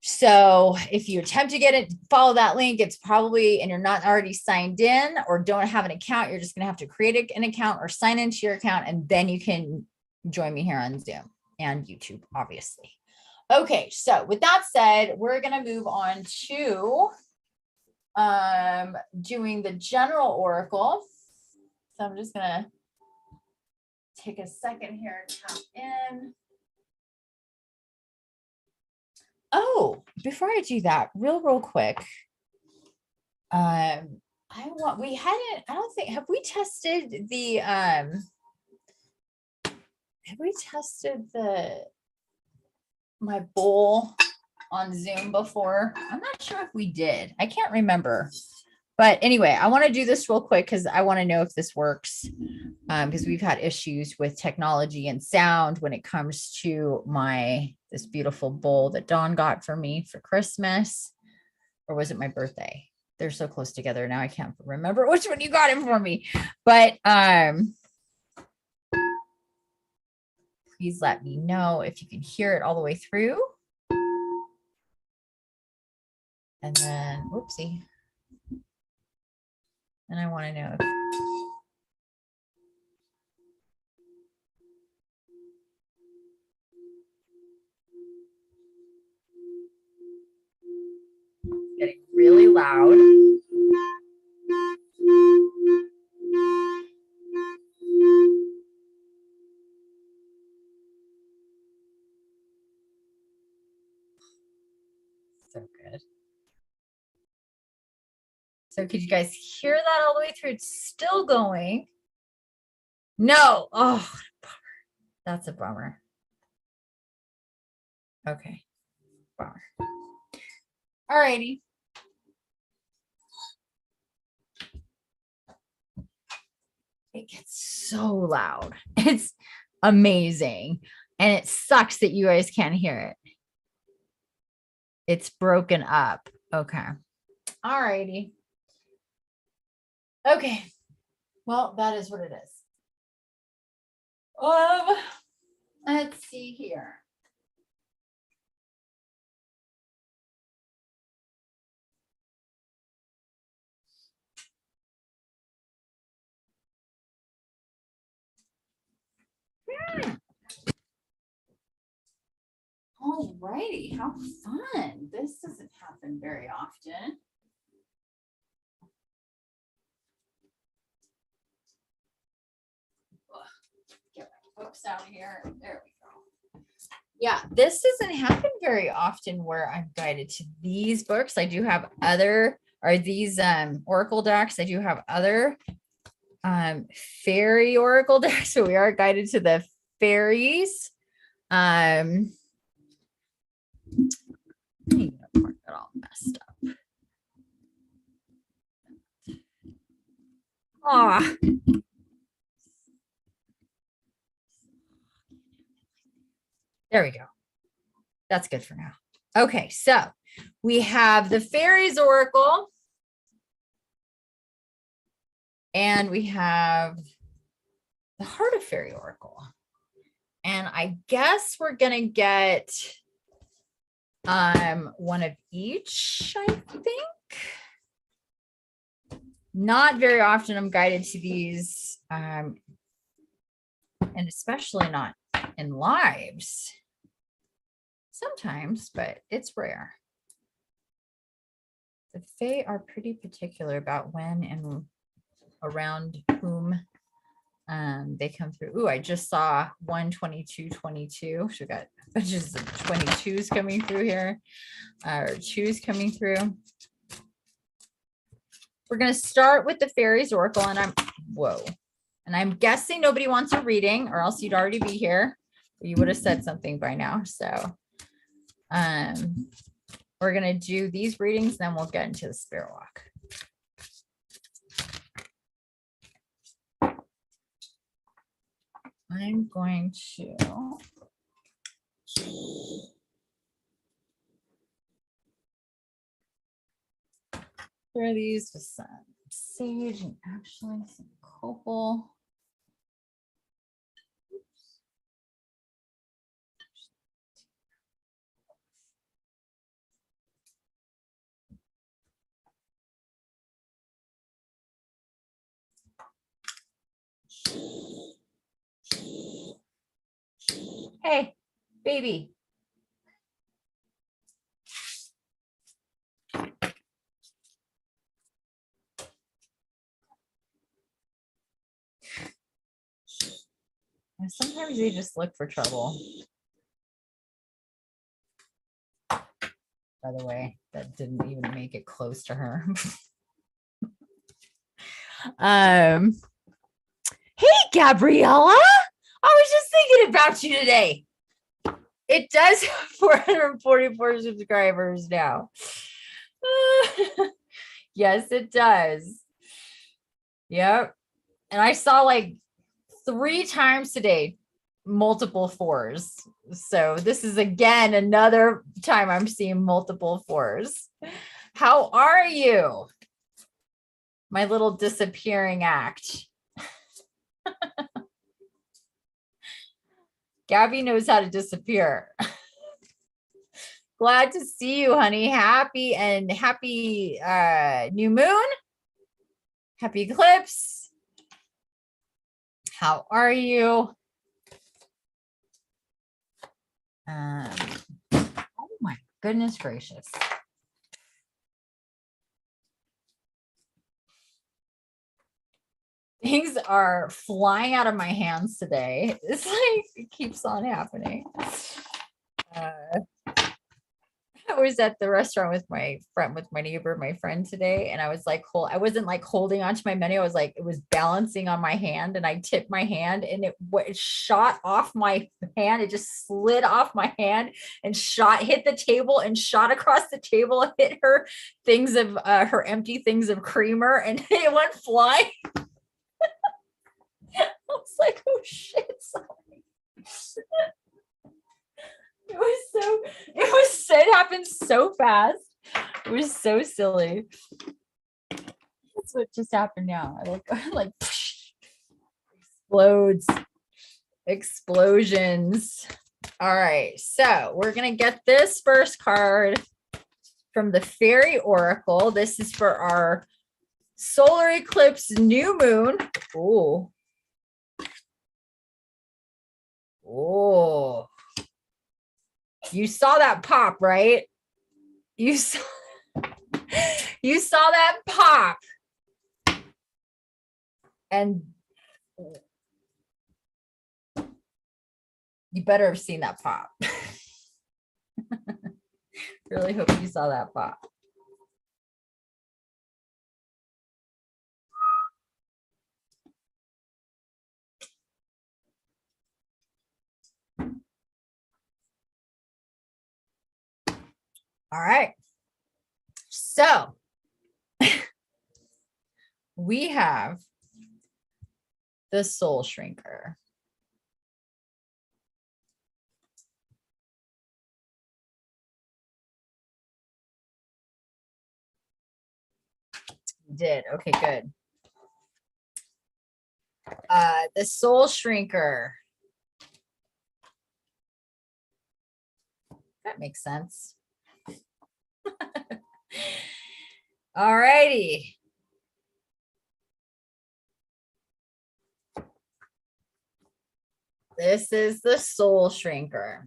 So if you attempt to get it, follow that link, it's probably, and you're not already signed in or don't have an account, you're just going to have to create an account or sign into your account, and then you can join me here on Zoom and YouTube, obviously. Okay, so with that said, we're going to move on to doing the general oracle. So I'm just going to take a second here to tap in. Oh, before I do that, real quick, have we tested my bowl on Zoom before? I'm not sure if we did. I can't remember. But anyway, I want to do this real quick because I want to know if this works. Because we've had issues with technology and sound when it comes to this beautiful bowl that Dawn got for me for Christmas. Or was it my birthday? They're so close together now I can't remember which one you got him for me. But please let me know if you can hear it all the way through. And then, whoopsie. And I want to know if it's getting really loud. So good. So could you guys hear that all the way through? It's still going. No. Oh, that's a bummer. Okay. Bummer. All righty. It gets so loud. It's amazing. And it sucks that you guys can't hear it. It's broken up. Okay. All righty. Okay. Well, that is what it is. Let's see here. All righty. How fun. This doesn't happen very often. Get my books out here. There we go. Yeah, this doesn't happen very often where I'm guided to these books. I do have other, or these oracle decks. I do have other fairy oracle decks. So we are guided to the fairies. I'm gonna mark that all messed up. Ah. There we go. That's good for now. Okay, so we have the fairies oracle. And we have the Heart of Fairy oracle. And I guess we're gonna get one of each, I think. Not very often I'm guided to these, and especially not in lives. Sometimes, but it's rare. The Fae are pretty particular about when and around whom they come through. Ooh, I just saw 12222. So we got bunches of 22s coming through here, or 2s coming through. We're going to start with the Fairies Oracle, and I'm guessing nobody wants a reading, or else you'd already be here. You would have said something by now. So we're going to do these readings, then we'll get into the Spirit Walk. I'm going to share these with some sage and actually some copal. Hey, baby. And sometimes they just look for trouble. By the way, that didn't even make it close to her. Hey, Gabriella. I was just thinking about you today. It does have 444 subscribers now. Yes, it does. Yep. And I saw like 3 times today multiple fours. So this is again another time I'm seeing multiple fours. How are you? My little disappearing act. Gabby knows how to disappear. Glad to see you, honey. Happy new moon. Happy eclipse. How are you? Oh my goodness gracious. Things are flying out of my hands today. It's like it keeps on happening. I was at the restaurant with my neighbor, my friend today, and I was like, I wasn't like holding onto my menu. I was like, it was balancing on my hand, and I tipped my hand, and it shot off my hand. It just slid off my hand and hit the table and shot across the table, hit her her empty things of creamer, and it went flying. I was like, oh shit, sorry. It happened so fast. It was so silly. That's what just happened now. Like explosions. All right, so we're gonna get this first card from the Fairy Oracle. This is for our solar eclipse new moon. Oh, you saw that pop, right? You saw that pop. And you better have seen that pop. Really hope you saw that pop. All right. So we have the Soul Shrinker. You did. Okay, good. The Soul Shrinker. That makes sense. All righty. This is the Soul Shrinker.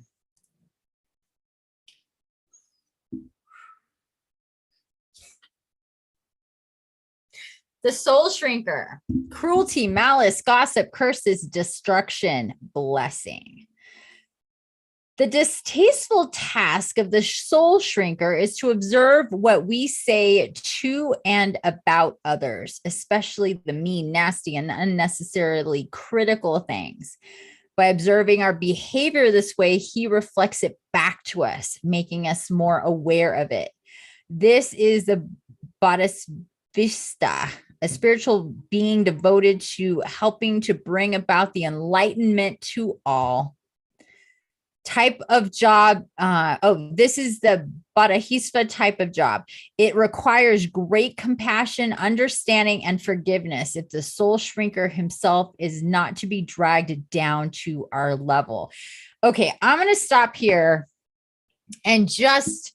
The Soul Shrinker. Cruelty, malice, gossip, curses, destruction, blessing. The distasteful task of the Soul Shrinker is to observe what we say to and about others, especially the mean, nasty, and unnecessarily critical things. By observing our behavior this way, he reflects it back to us, making us more aware of it. This is the Bodhisattva, a spiritual being devoted to helping to bring about the enlightenment to all. Type of job. This is the Bodhisattva type of job. It requires great compassion, understanding, and forgiveness if the Soul Shrinker himself is not to be dragged down to our level. Okay, I'm going to stop here and just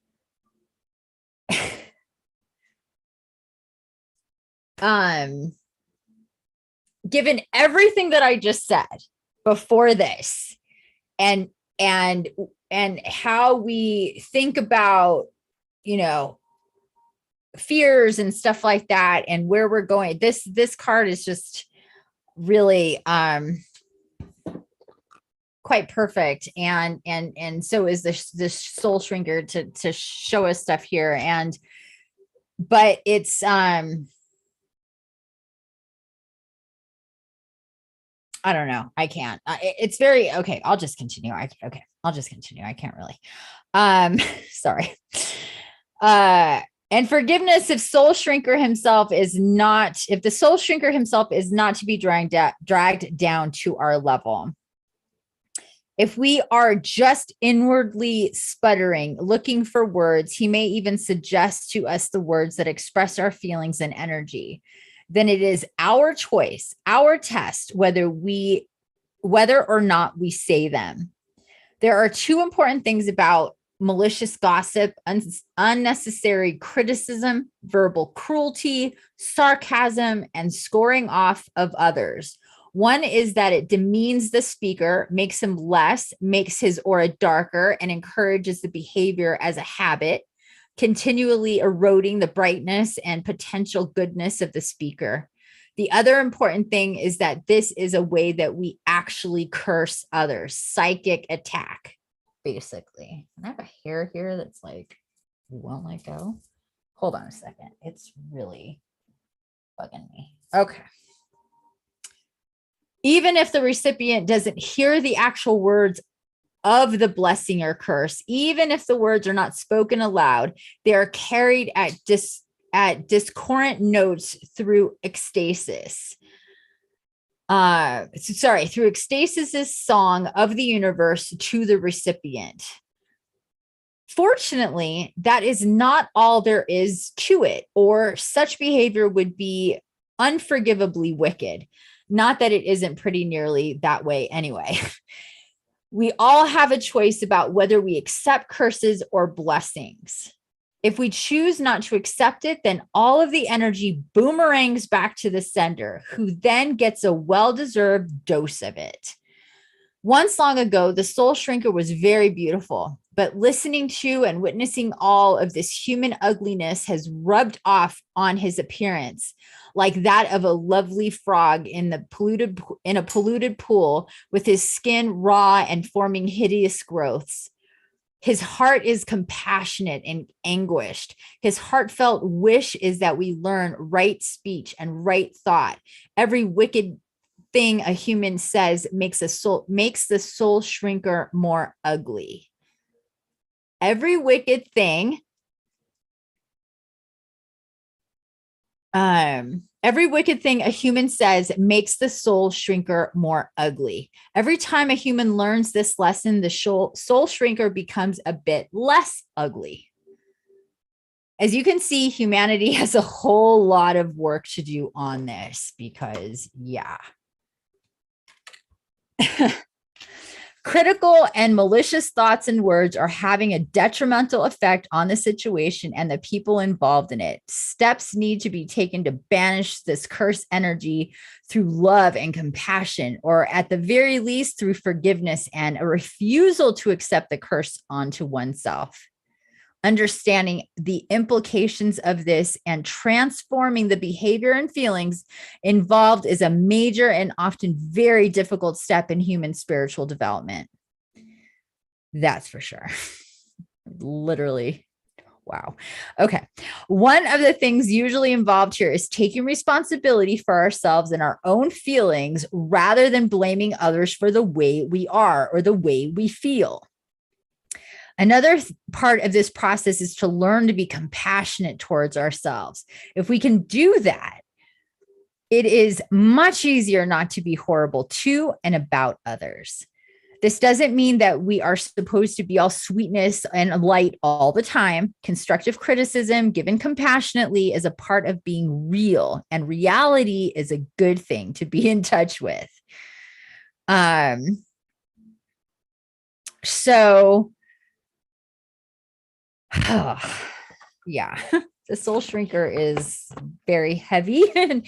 given everything that I just said before this, and how we think about, fears and stuff like that, and where we're going, this card is just really quite perfect, and so is this Soul Shrinker to show us stuff here, but it's I don't know. I can't. It's very okay. I'll just continue. I'll just continue. I can't really. Sorry. And forgiveness if soul shrinker himself is not, if the soul shrinker himself is not to be dragged down to our level. If we are just inwardly sputtering, looking for words, he may even suggest to us the words that express our feelings and energy. Then it is our choice, our test, whether or not we say them. There are two important things about malicious gossip, unnecessary criticism, verbal cruelty, sarcasm, and scoring off of others. One is that it demeans the speaker, makes him less, makes his aura darker, and encourages the behavior as a habit, continually eroding the brightness and potential goodness of the speaker. The other important thing is that this is a way that we actually curse others, psychic attack, basically. And I have a hair here that's like, won't let go. Hold on a second. It's really bugging me. Okay. Even if the recipient doesn't hear the actual words of the blessing or curse, even if the words are not spoken aloud, they are carried at discordant notes through ecstasis. Through ecstasis' song of the universe to the recipient. Fortunately, that is not all there is to it, or such behavior would be unforgivably wicked. Not that it isn't pretty nearly that way anyway. We all have a choice about whether we accept curses or blessings. If we choose not to accept it, then all of the energy boomerangs back to the sender, who then gets a well-deserved dose of it. Once long ago, the soul shrinker was very beautiful, but listening to and witnessing all of this human ugliness has rubbed off on his appearance, like that of a lovely frog in a polluted pool, with his skin raw and forming hideous growths. His heart is compassionate and anguished. His heartfelt wish is that we learn right speech and right thought. Every wicked thing a human says makes the soul shrinker more ugly. Every wicked thing a human says makes the soul shrinker more ugly. Every time a human learns this lesson, the soul shrinker becomes a bit less ugly. As you can see, humanity has a whole lot of work to do on this because, yeah. Critical and malicious thoughts and words are having a detrimental effect on the situation and the people involved in it. Steps need to be taken to banish this cursed energy through love and compassion, or at the very least through forgiveness and a refusal to accept the curse onto oneself. Understanding the implications of this and transforming the behavior and feelings involved is a major and often very difficult step in human spiritual development. That's for sure. Literally. Wow. Okay. One of the things usually involved here is taking responsibility for ourselves and our own feelings rather than blaming others for the way we are or the way we feel. Another part of this process is to learn to be compassionate towards ourselves. If we can do that, it is much easier not to be horrible to and about others. This doesn't mean that we are supposed to be all sweetness and light all the time. Constructive criticism given compassionately is a part of being real, and reality is a good thing to be in touch with. Yeah, the soul shrinker is very heavy. And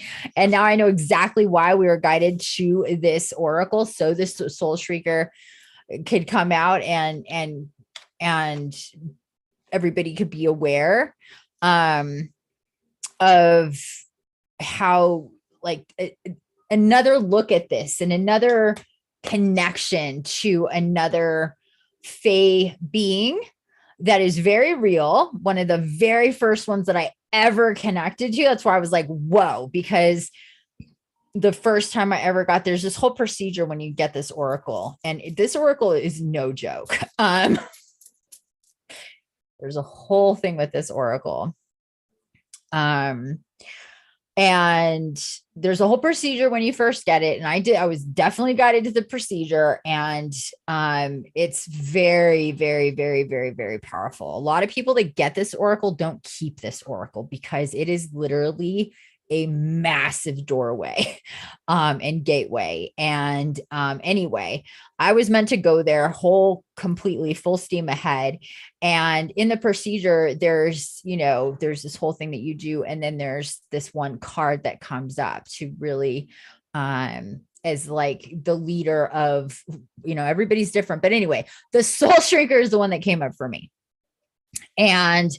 now I know exactly why we were guided to this oracle. So this soul shrinker could come out and everybody could be aware of how, like, another look at this and another connection to another Fae being that is very real. One of the very first ones that I ever connected to. That's why I was like, whoa, because the first time I ever got, there's this whole procedure when you get this oracle, and this oracle is no joke. There's a whole thing with this oracle. Um, and there's a whole procedure when you first get it. And I was definitely guided to the procedure. And it's very, very, very, very, very powerful. A lot of people that get this oracle don't keep this oracle because it is literally a massive doorway and gateway. And anyway, I was meant to go there whole completely full steam ahead. And in the procedure, there's this whole thing that you do. And then there's this one card that comes up to really as like the leader of, everybody's different. But anyway, the soul shrinker is the one that came up for me. And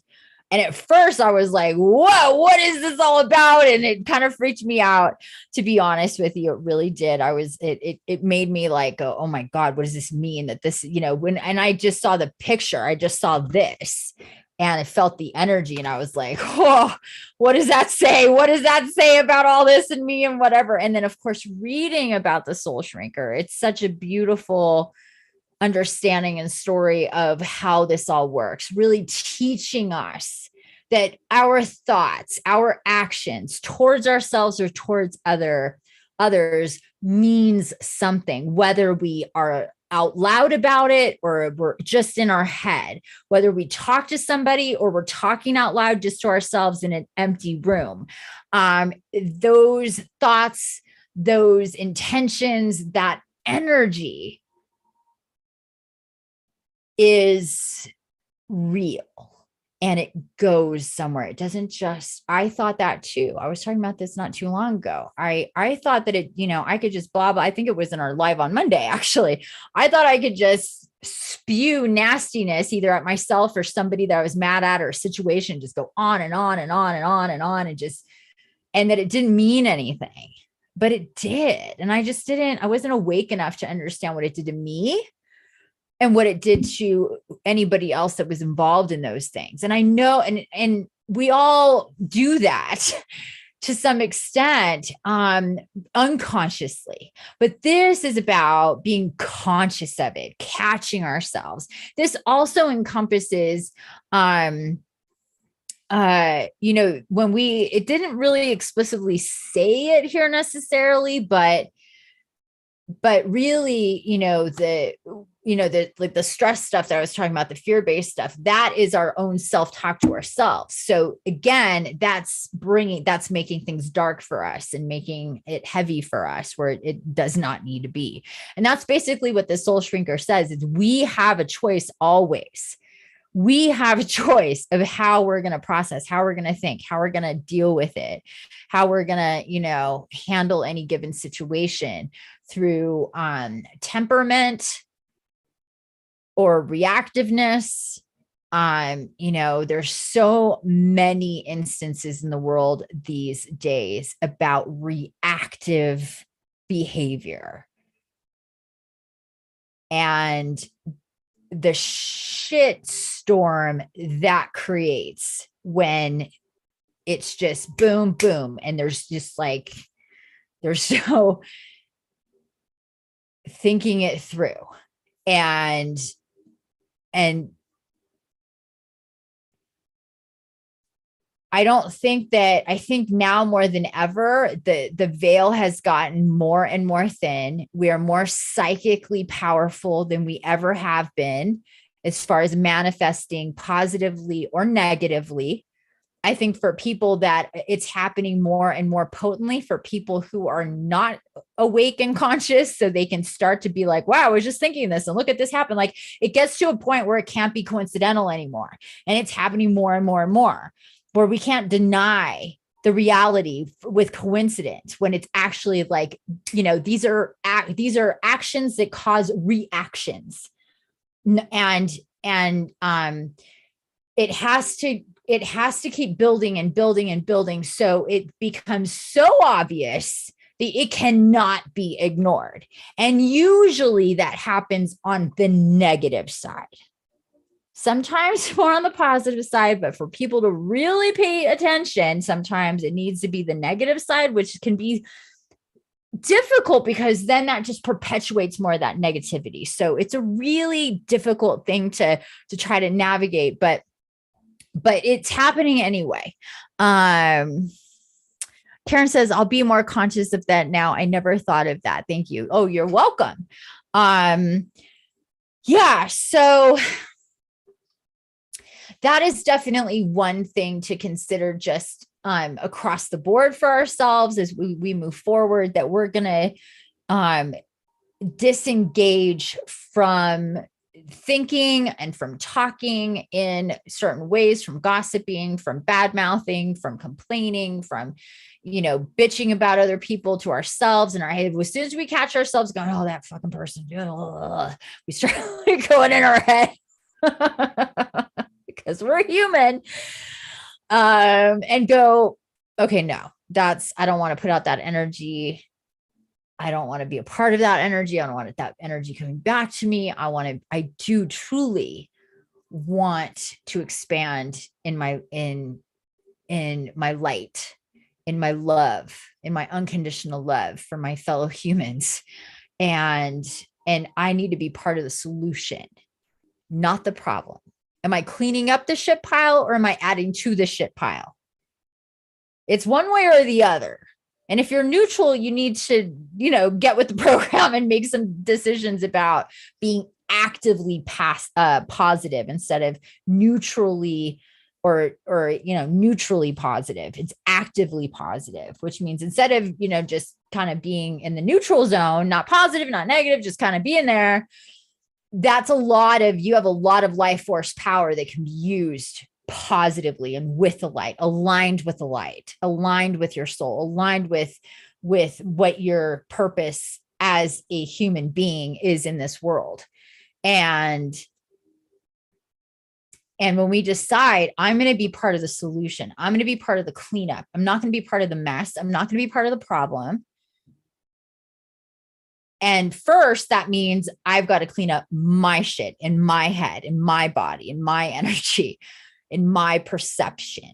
at first I was like, whoa, what is this all about? And it kind of freaked me out, to be honest with you. It really did. It made me like, oh my God, what does this mean? That this, and I just saw the picture, I just saw this and I felt the energy and I was like, oh, what does that say? What does that say about all this and me and whatever? And then of course, reading about the soul shrinker, it's such a beautiful understanding and story of how this all works, really teaching us that our thoughts, our actions towards ourselves or towards others means something, whether we are out loud about it or we're just in our head, whether we talk to somebody or we're talking out loud just to ourselves in an empty room. Those thoughts, those intentions, that energy is real and it goes somewhere. It doesn't just, I thought that too. I was talking about this not too long ago. I thought that it, I could just blah, blah. I think it was in our live on Monday, actually. I thought I could just spew nastiness either at myself or somebody that I was mad at or a situation, just go on and on and on and on and on and that it didn't mean anything, but it did. And I wasn't awake enough to understand what it did to me and what it did to anybody else that was involved in those things. And I know, and we all do that to some extent, unconsciously, but this is about being conscious of it, catching ourselves. This also encompasses, when it didn't really explicitly say it here necessarily, but really, the stress stuff that I was talking about, the fear-based stuff, that is our own self-talk to ourselves. So again, that's making things dark for us and making it heavy for us where it does not need to be. And that's basically what the soul shrinker says, is we have a choice always. We have a choice of how we're going to process, how we're going to think, how we're going to deal with it, how we're going to, handle any given situation through temperament or reactiveness. There's so many instances in the world these days about reactive behavior and the shit storm that creates when it's just boom, boom. And there's no thinking it through. And I think now more than ever, the veil has gotten more and more thin. We are more psychically powerful than we ever have been as far as manifesting positively or negatively. I think for people that it's happening more and more potently for people who are not awake and conscious, so they can start to be like, wow, I was just thinking this and look at this happen. Like it gets to a point where it can't be coincidental anymore. And it's happening more and more and more, where we can't deny the reality with coincidence when it's actually like, these are actions that cause reactions. And it has to keep building and building and building. So it becomes so obvious that it cannot be ignored. And usually that happens on the negative side. Sometimes more on the positive side, but for people to really pay attention, sometimes it needs to be the negative side, which can be difficult because then that just perpetuates more of that negativity. So it's a really difficult thing to try to navigate. But but it's happening anyway. Karen says, I'll be more conscious of that now. I never thought of that. Thank you. Oh, you're welcome. Yeah, so that is definitely one thing to consider just across the board for ourselves as we move forward, that we're going to disengage from thinking and from talking in certain ways, from gossiping, from bad mouthing, from complaining, from, bitching about other people to ourselves in our head. As soon as we catch ourselves going, oh, that fucking person, we start going in our head because we're human, and go, okay, no, I don't want to put out that energy. I don't want to be a part of that energy. I don't want that energy coming back to me. I do truly want to expand in my light, in my love, in my unconditional love for my fellow humans. And I need to be part of the solution, not the problem. Am I cleaning up the shit pile or am I adding to the shit pile? It's one way or the other. And if you're neutral, you need to, get with the program and make some decisions about being actively positive instead of neutrally or neutrally positive. It's actively positive, which means instead of, just kind of being in the neutral zone, not positive, not negative, just kind of being there. You have a lot of life force power that can be used positively and with the light, aligned with the light, aligned with your soul, aligned with what your purpose as a human being is in this world. And when we decide, I'm going to be part of the solution, I'm going to be part of the cleanup, I'm not going to be part of the mess, I'm not going to be part of the problem. And first, that means I've got to clean up my shit in my head, in my body, in my energy, in my perception,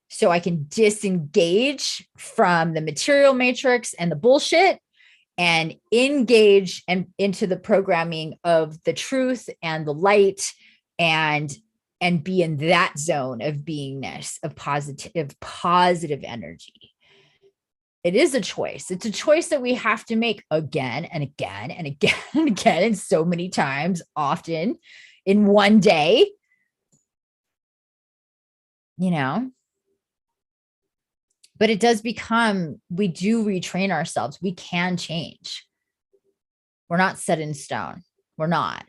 so I can disengage from the material matrix and the bullshit and engage and into the programming of the truth and the light, and be in that zone of beingness, of positive energy. It is a choice. It's a choice that we have to make again and again and again and again, and so many times, often in one day, but it does become, we do retrain ourselves. We can change. We're not set in stone. We're not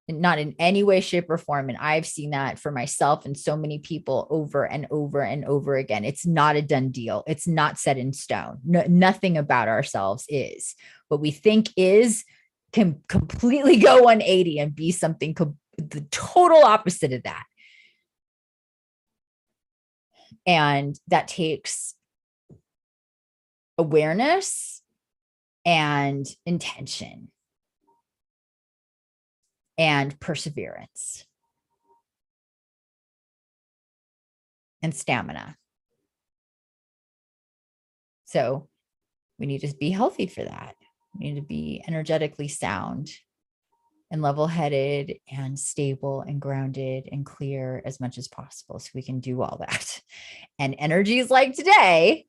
in any way, shape, or form. And I've seen that for myself and so many people over and over and over again. It's not a done deal. It's not set in stone. Nothing about ourselves is. What we think is can completely go 180 and be something the total opposite of that. And that takes awareness and intention and perseverance and stamina. So we need to be healthy for that. We need to be energetically sound and level-headed and stable and grounded and clear as much as possible, so we can do all that. And energies like today,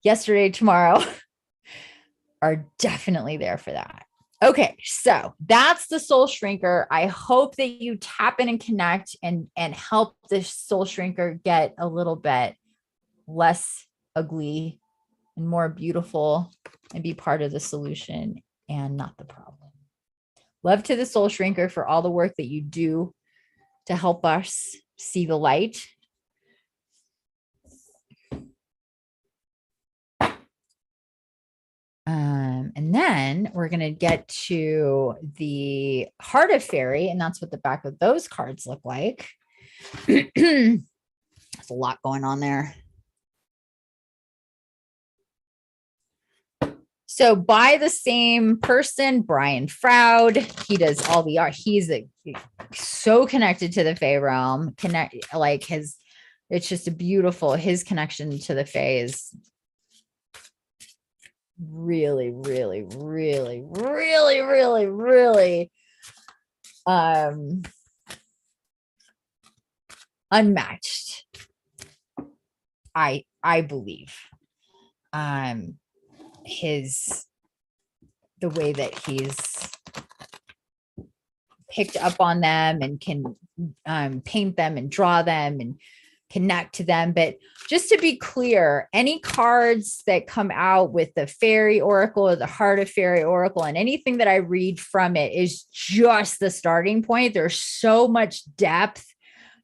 yesterday, tomorrow are definitely there for that. Okay, so that's the soul shrinker. I hope that you tap in and connect and help the soul shrinker get a little bit less ugly and more beautiful, and be part of the solution and not the problem. Love to the soul shrinker for all the work that you do to help us see the light. And then we're going to get to the Heart of Fairy, and that's what the back of those cards look like. There's a lot going on there. So by the same person, Brian Froud, he does all the art. He's so connected to the Fae realm. It's just a beautiful, his connection to the Fae is really, really, really, really, really, really unmatched. I believe. The way that he's picked up on them and can paint them and draw them and connect to them. But just to be clear, any cards that come out with the fairy oracle or the heart of fairy oracle and anything that I read from it is just the starting point. There's so much depth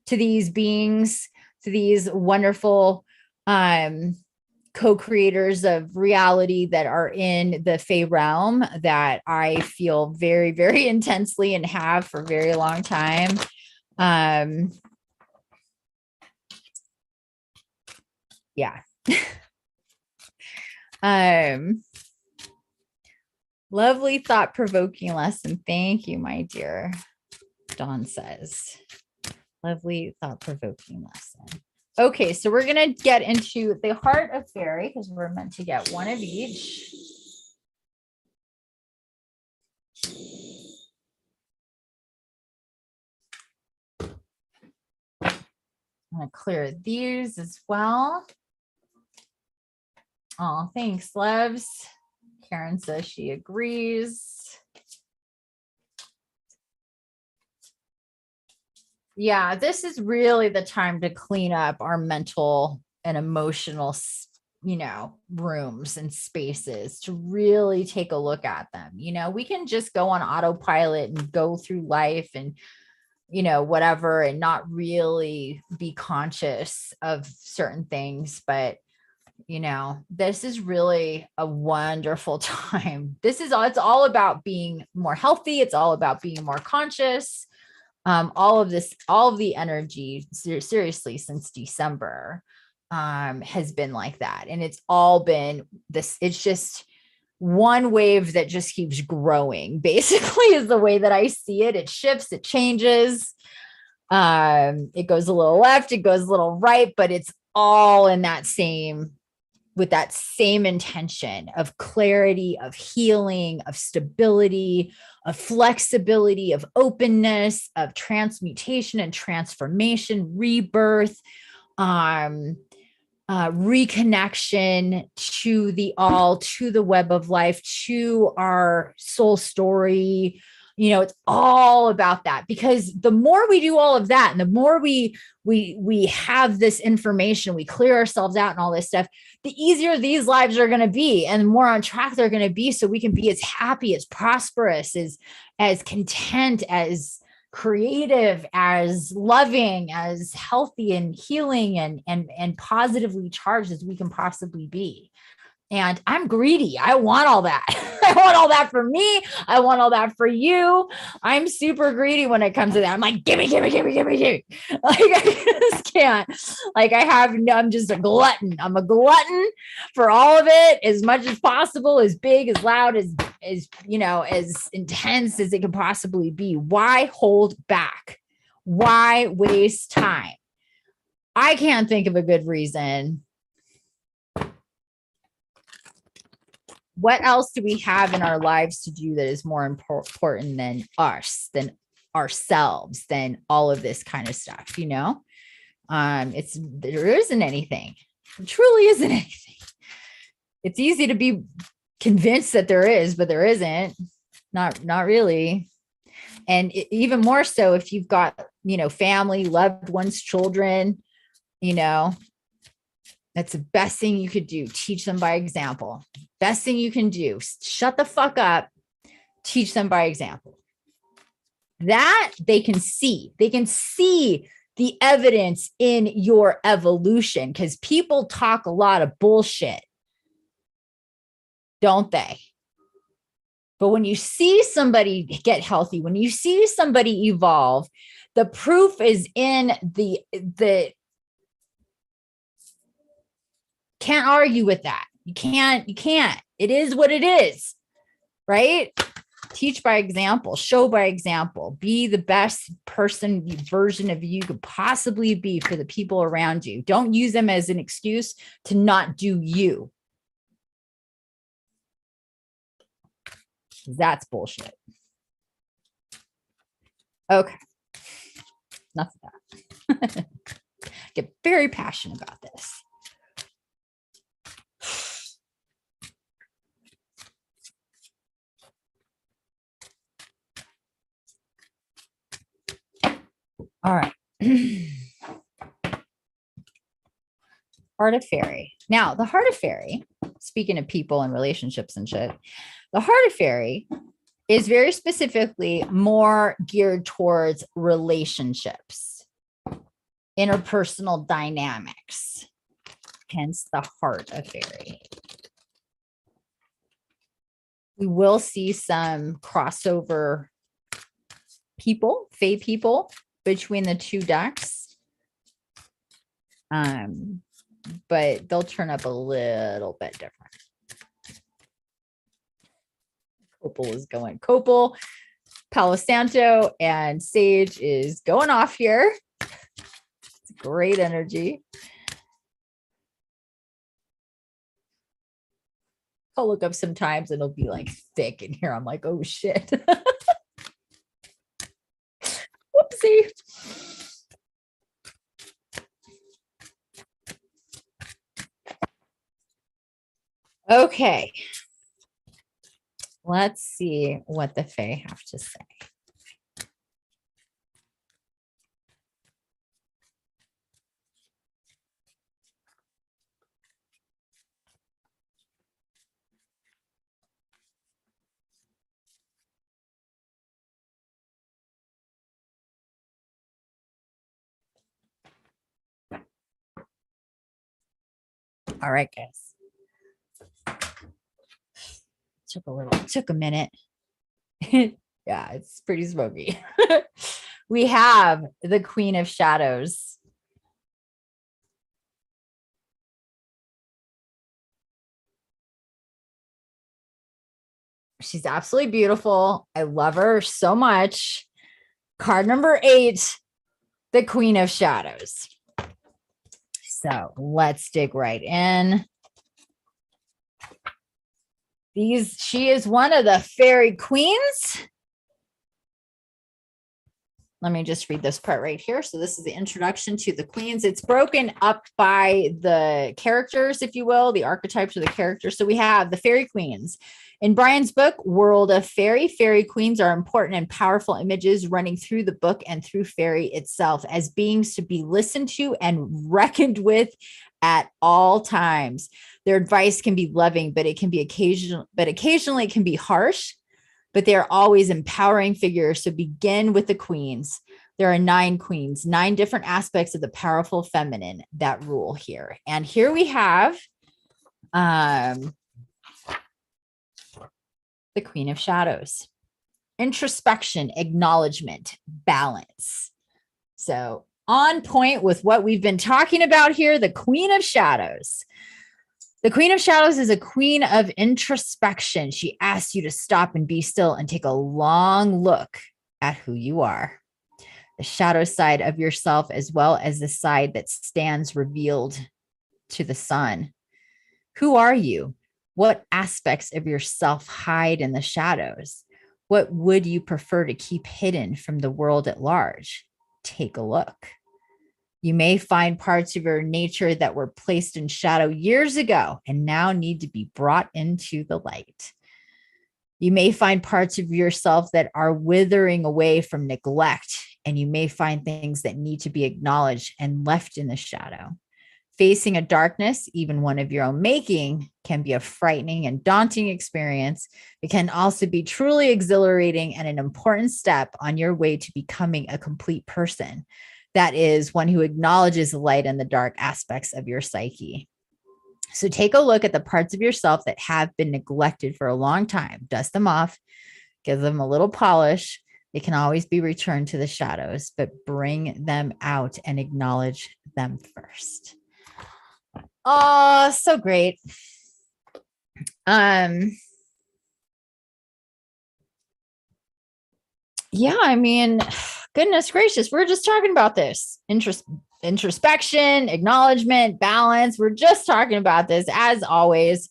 to these beings, to these wonderful co-creators of reality that are in the Fae realm that I feel very, very intensely and have for a very long time. Yeah. Lovely thought-provoking lesson. Thank you, my dear. Dawn says. Lovely thought-provoking lesson. Okay, so we're going to get into the heart of fairy because we're meant to get one of each. I'm going to clear these as well. Oh, thanks, loves. Karen says she agrees. Yeah, this is really the time to clean up our mental and emotional, rooms and spaces, to really take a look at them. We can just go on autopilot and go through life and, whatever, and not really be conscious of certain things. But, this is really a wonderful time. It's all about being more healthy. It's all about being more conscious. All of the energy, seriously, since December, has been like that. And it's all been this, it's just one wave that just keeps growing, basically, is the way that I see it. It shifts, it changes. It goes a little left, it goes a little right, but it's all in with that same intention of clarity, of healing, of stability, of flexibility, of openness, of transmutation and transformation, rebirth, reconnection to the all, to the web of life, to our soul story. It's all about that, because the more we do all of that, and the more we have this information, we clear ourselves out and all this stuff, the easier these lives are going to be, and the more on track they're going to be, so we can be as happy, as prosperous, as content, as creative, as loving, as healthy and healing and positively charged as we can possibly be. And I'm greedy. I want all that. I want all that for me. I want all that for you. I'm super greedy when it comes to that. I'm like, give me. Like, I just can't. Like, I'm just a glutton. I'm a glutton for all of it, as much as possible, as big, as loud, as intense as it can possibly be. Why hold back? Why waste time? I can't think of a good reason. What else do we have in our lives to do that is more important than us, than ourselves, than all of this kind of stuff? There isn't anything. There truly isn't anything. It's easy to be convinced that there is, but there isn't. Not really. And even more so if you've got, family, loved ones, children, that's the best thing you could do. Teach them by example. Best thing you can do. Shut the fuck up. Teach them by example. That they can see. They can see the evidence in your evolution, because people talk a lot of bullshit, don't they? But when you see somebody get healthy, when you see somebody evolve, the proof is in the can't argue with that. You can't. It is what it is, right? Teach by example, show by example, be the best version of you could possibly be for the people around you. Don't use them as an excuse to not do you. That's bullshit. Okay. Enough of that. get very passionate about this. All right. Heart of Fairy. Now, the Heart of Fairy, speaking of people and relationships and shit, the Heart of Fairy is very specifically more geared towards relationships, interpersonal dynamics, hence the Heart of Fairy. We will see some crossover people, fae people, between the two decks. But they'll turn up a little bit different. Copal is going. Copal, Palo Santo, and Sage is going off here. It's great energy. I'll look up sometimes and it'll be like thick in here. I'm like, oh shit. Whoopsie. Okay. Let's see what the Fae have to say. All right, guys. Took a minute. Yeah, it's pretty smoky. We have the Queen of Shadows. She's absolutely beautiful. I love her so much. Card number 8, the Queen of Shadows. So let's dig right in. She is one of the fairy queens. Let me just read this part right here. So this is the introduction to the queens. It's broken up by the characters, if you will, the archetypes of the characters. So we have the fairy queens. In Brian's book, World of Fairy, fairy queens are important and powerful images running through the book and through fairy itself as beings to be listened to and reckoned with at all times. Their advice can be loving, but occasionally it can be harsh. But they are always empowering figures. So begin with the queens. There are 9 queens, 9 different aspects of the powerful feminine that rule here. And here we have the Queen of Shadows. Introspection, acknowledgement, balance. So on point with what we've been talking about here, the Queen of Shadows. The Queen of Shadows is a queen of introspection. She asks you to stop and be still and take a long look at who you are. The shadow side of yourself, as well as the side that stands revealed to the sun. Who are you? What aspects of yourself hide in the shadows? What would you prefer to keep hidden from the world at large? Take a look. You may find parts of your nature that were placed in shadow years ago and now need to be brought into the light. You may find parts of yourself that are withering away from neglect, and you may find things that need to be acknowledged and left in the shadow. Facing a darkness, even one of your own making, can be a frightening and daunting experience. It can also be truly exhilarating and an important step on your way to becoming a complete person. That is, one who acknowledges the light and the dark aspects of your psyche. So take a look at the parts of yourself that have been neglected for a long time. Dust them off, give them a little polish. They can always be returned to the shadows, but bring them out and acknowledge them first. Oh, so great. Yeah, I mean, goodness gracious, we're just talking about this. Introspection, acknowledgement, balance. We're just talking about this as always.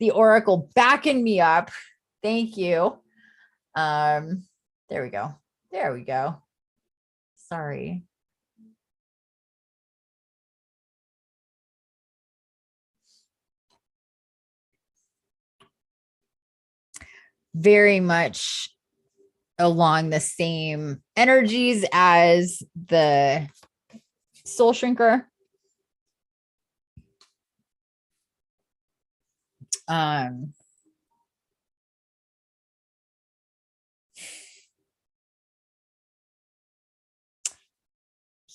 The Oracle backing me up. Thank you. There we go. There we go. Sorry. very much along the same energies as the soul shrinker.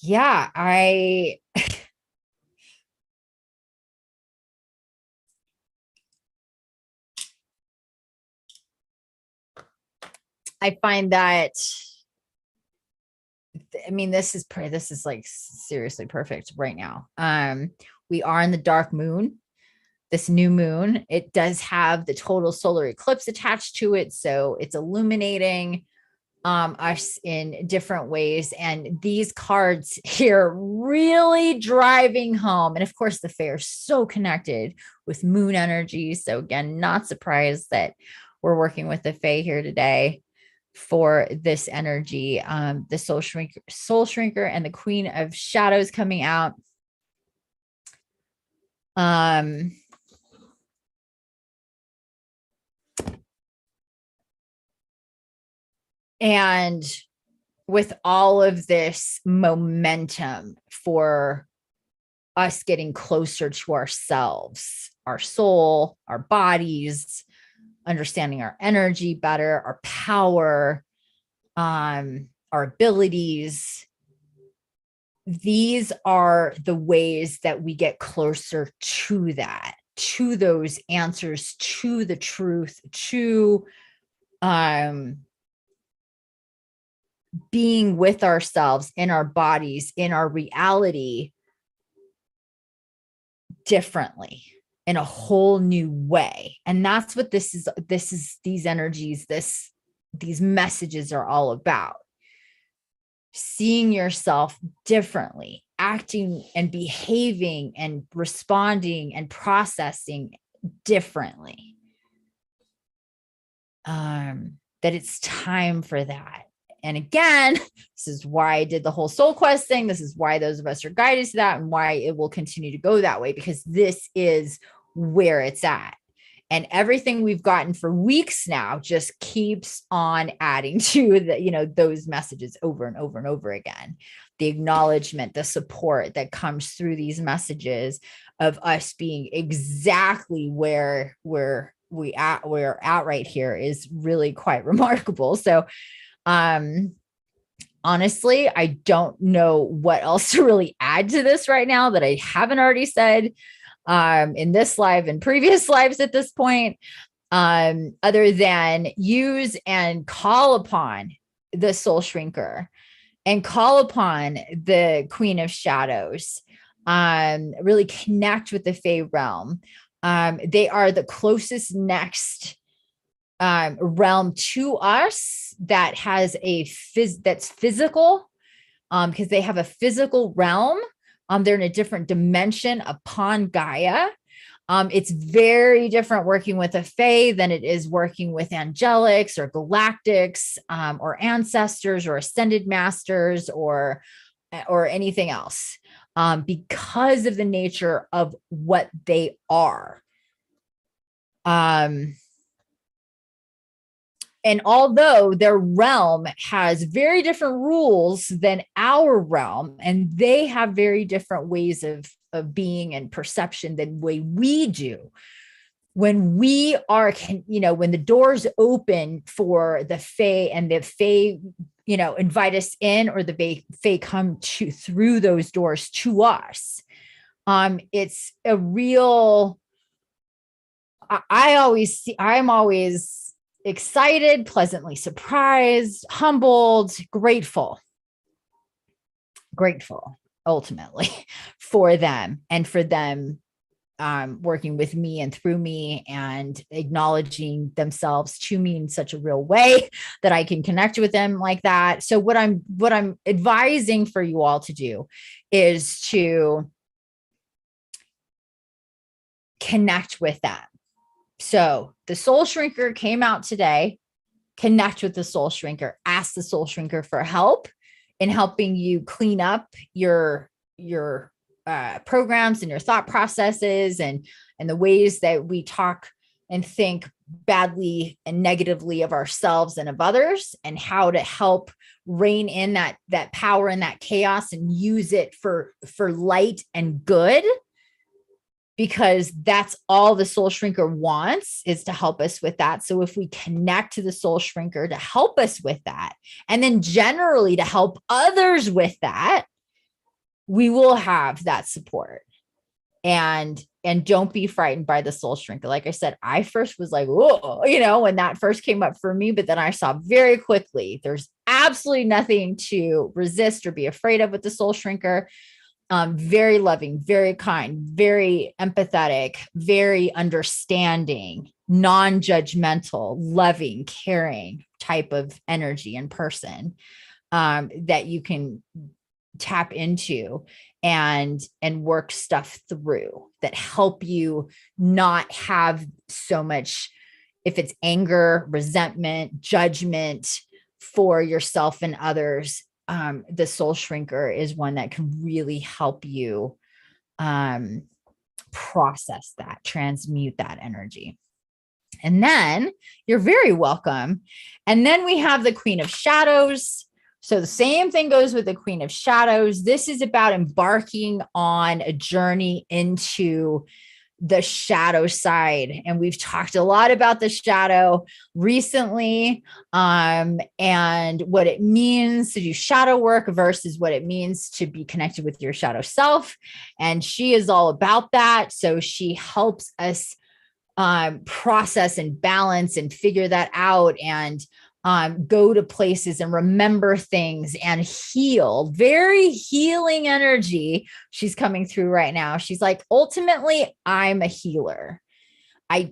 Yeah, I find that, I mean, this is like seriously perfect right now. We are in the dark moon, this new moon. It does have the total solar eclipse attached to it, so it's illuminating us in different ways. And these cards here really driving home. And of course, the fair is so connected with moon energy. So again, not surprised that we're working with the Fae here today for this energy. The soul shrinker and the Queen of Shadows coming out. And with all of this momentum for us getting closer to ourselves, our soul, our bodies, understanding our energy better, our power, our abilities. These are the ways that we get closer to that, to those answers, to the truth, to being with ourselves, in our bodies, in our reality differently, in a whole new way. And that's what this is these energies, these messages are all about. Seeing yourself differently, acting and behaving and responding and processing differently. That it's time for that. And again, this is why I did the whole soul quest thing. This is why those of us are guided to that, and why it will continue to go that way, because this is where it's at. And everything we've gotten for weeks now just keeps on adding to the, those messages over and over and over again. The acknowledgement, the support that comes through these messages of us being exactly where we're at right here is really quite remarkable. So honestly, I don't know what else to really add to this right now that I haven't already said in this live and previous lives at this point, other than use and call upon the soul shrinker and call upon the Queen of Shadows, really connect with the Fae realm. They are the closest next realm to us that has that's physical, because they have a physical realm. They're in a different dimension upon Gaia. It's very different working with a Fae than it is working with angelics or galactics, or ancestors or ascended masters or anything else, because of the nature of what they are. And although their realm has very different rules than our realm, and they have very different ways of being and perception than the way we do, when we are, when the doors open for the Fae and the Fae, invite us in, or the Fae come through those doors to us, it's a real, I'm always excited, pleasantly surprised, humbled, grateful ultimately for them, and for them working with me and through me, and acknowledging themselves to me in such a real way that I can connect with them like that. So what I'm advising for you all to do is to connect with them. So the soul shrinker came out today. Connect with the soul shrinker. Ask the soul shrinker for help in helping you clean up your programs and your thought processes, and the ways that we talk and think badly and negatively of ourselves and of others, and how to help rein in that power and that chaos and use it for light and good, because that's all the soul shrinker wants, is to help us with that. So if we connect to the soul shrinker to help us with that, and then generally to help others with that, we will have that support. And don't be frightened by the soul shrinker. Like I said, I first was like, whoa, when that first came up for me, but then I saw very quickly, there's absolutely nothing to resist or be afraid of with the soul shrinker. Very loving, very kind, very empathetic, very understanding, non-judgmental, loving, caring type of energy and person, that you can tap into and work stuff through, that help you not have so much, if it's anger, resentment, judgment for yourself and others. The soul shrinker is one that can really help you process that, transmute that energy. And then you're very welcome. And then we have the Queen of Shadows. So the same thing goes with the Queen of Shadows. This is about embarking on a journey into the shadow side. And we've talked a lot about the shadow recently, and what it means to do shadow work versus what it means to be connected with your shadow self. And she is all about that. So she helps us process and balance and figure that out, and go to places and remember things and heal. Very healing energy she's coming through right now. She's like, ultimately, I'm a healer. I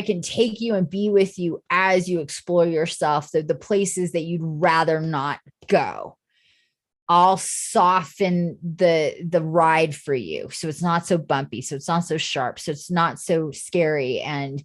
can take you and be with you as you explore yourself, the places that you'd rather not go. I'll soften the ride for you, so it's not so bumpy, so it's not so sharp, so it's not so scary, and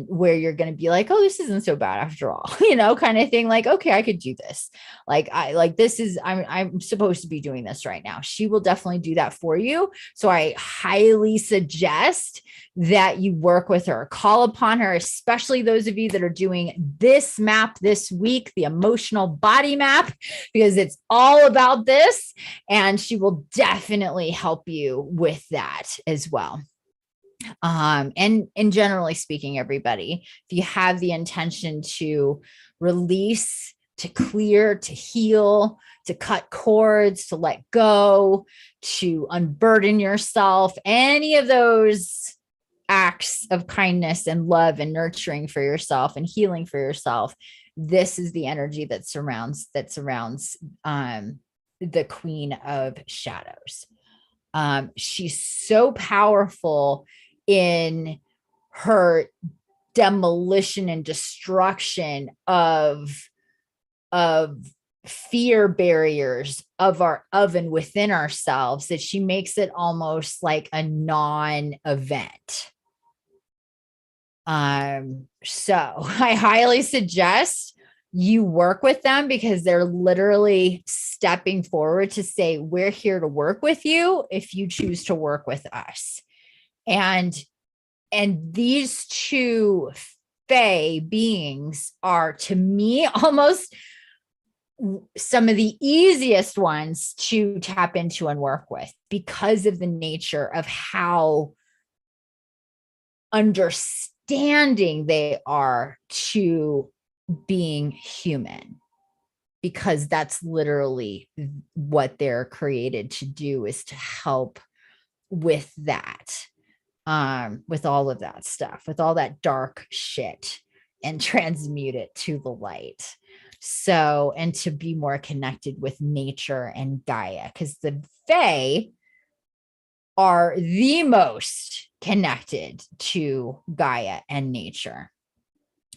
where you're going to be like, oh, this isn't so bad after all, kind of thing. Like, okay, I could do this. I'm supposed to be doing this right now. She will definitely do that for you. So I highly suggest that you work with her, call upon her, especially those of you that are doing this map this week, the emotional body map, because it's all about this, and she will definitely help you with that as well. And generally speaking, everybody, if you have the intention to release, to clear, to heal, to cut cords, to let go, to unburden yourself, any of those acts of kindness and love and nurturing for yourself and healing for yourself, this is the energy that surrounds the Queen of Shadows. She's so powerful in her demolition and destruction of fear barriers of and within ourselves, that she makes it almost like a non-event. So I highly suggest you work with them, because they're literally stepping forward to say, we're here to work with you if you choose to work with us. And these two fae beings are, to me, almost some of the easiest ones to tap into and work with, because of the nature of how understanding they are to being human, because that's literally what they're created to do, is to help with that, with all of that stuff, with all that dark shit, and transmute it to the light. So, and to be more connected with nature and Gaia, because the Fae are the most connected to Gaia and nature.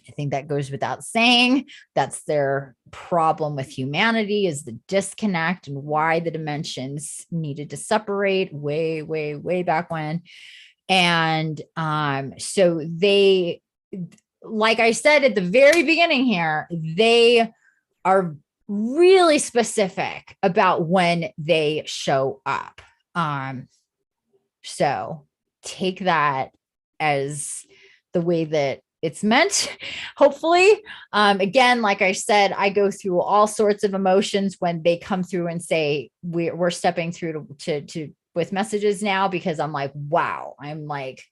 I think that goes without saying. That's their problem with humanity, is the disconnect, and why the dimensions needed to separate way, way, way back when. And so they, like I said at the very beginning here, they are really specific about when they show up. So take that as the way that it's meant, hopefully. Again, like I said, I go through all sorts of emotions when they come through and say we're stepping through to with messages now, because I'm like, wow, I'm like,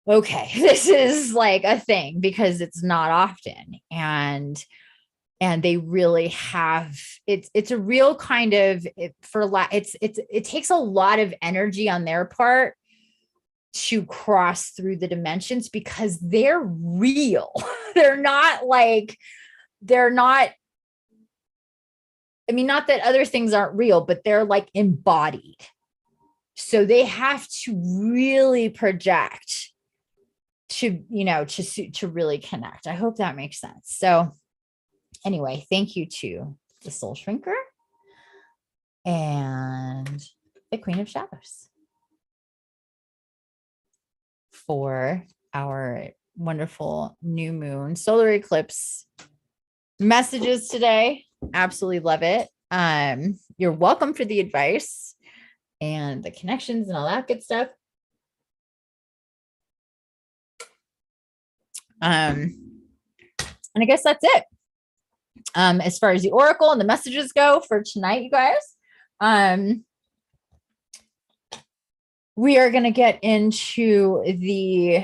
okay, this is like a thing, because it's not often. And they really have, it's a real kind of, it takes a lot of energy on their part to cross through the dimensions, because they're real. they're not like they're not I mean, not that other things aren't real, but they're like embodied. So they have to really project to, to really connect. I hope that makes sense. So anyway, thank you to the Soul Shrinker and the Queen of Shadows for our wonderful new moon solar eclipse messages today. Absolutely love it. You're welcome for the advice and the connections and all that good stuff. And I guess that's it. As far as the oracle and the messages go for tonight, you guys, we are going to get into the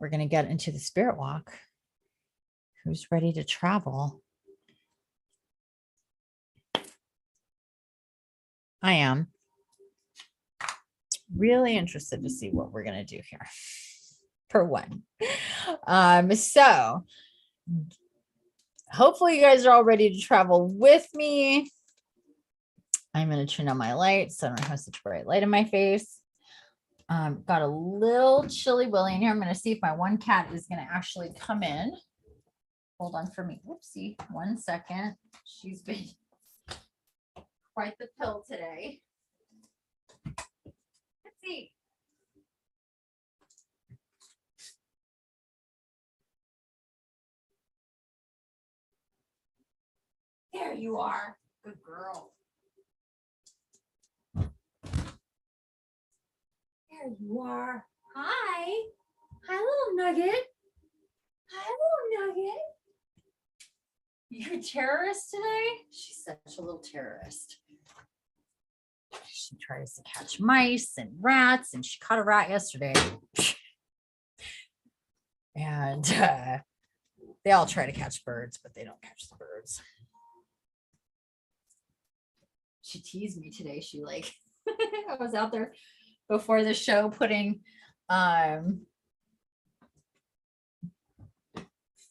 we're going to get into the spirit walk. Who's ready to travel? I am really interested to see what we're going to do here for one. So hopefully you guys are all ready to travel with me. I'm going to turn on my light so I don't have such bright light in my face. Got a little chilly willy in here. I'm going to see if my one cat is going to actually come in. Hold on for me. Whoopsie. 1 second. She's been quite the pill today. Let's see. There you are. Good girl. There you are. Hi. Hi, little nugget. Hi, little nugget. You're a terrorist today? She's such a little terrorist. She tries to catch mice and rats, and she caught a rat yesterday. And they all try to catch birds, but they don't catch the birds. She teased me today. She like, I was out there before the show putting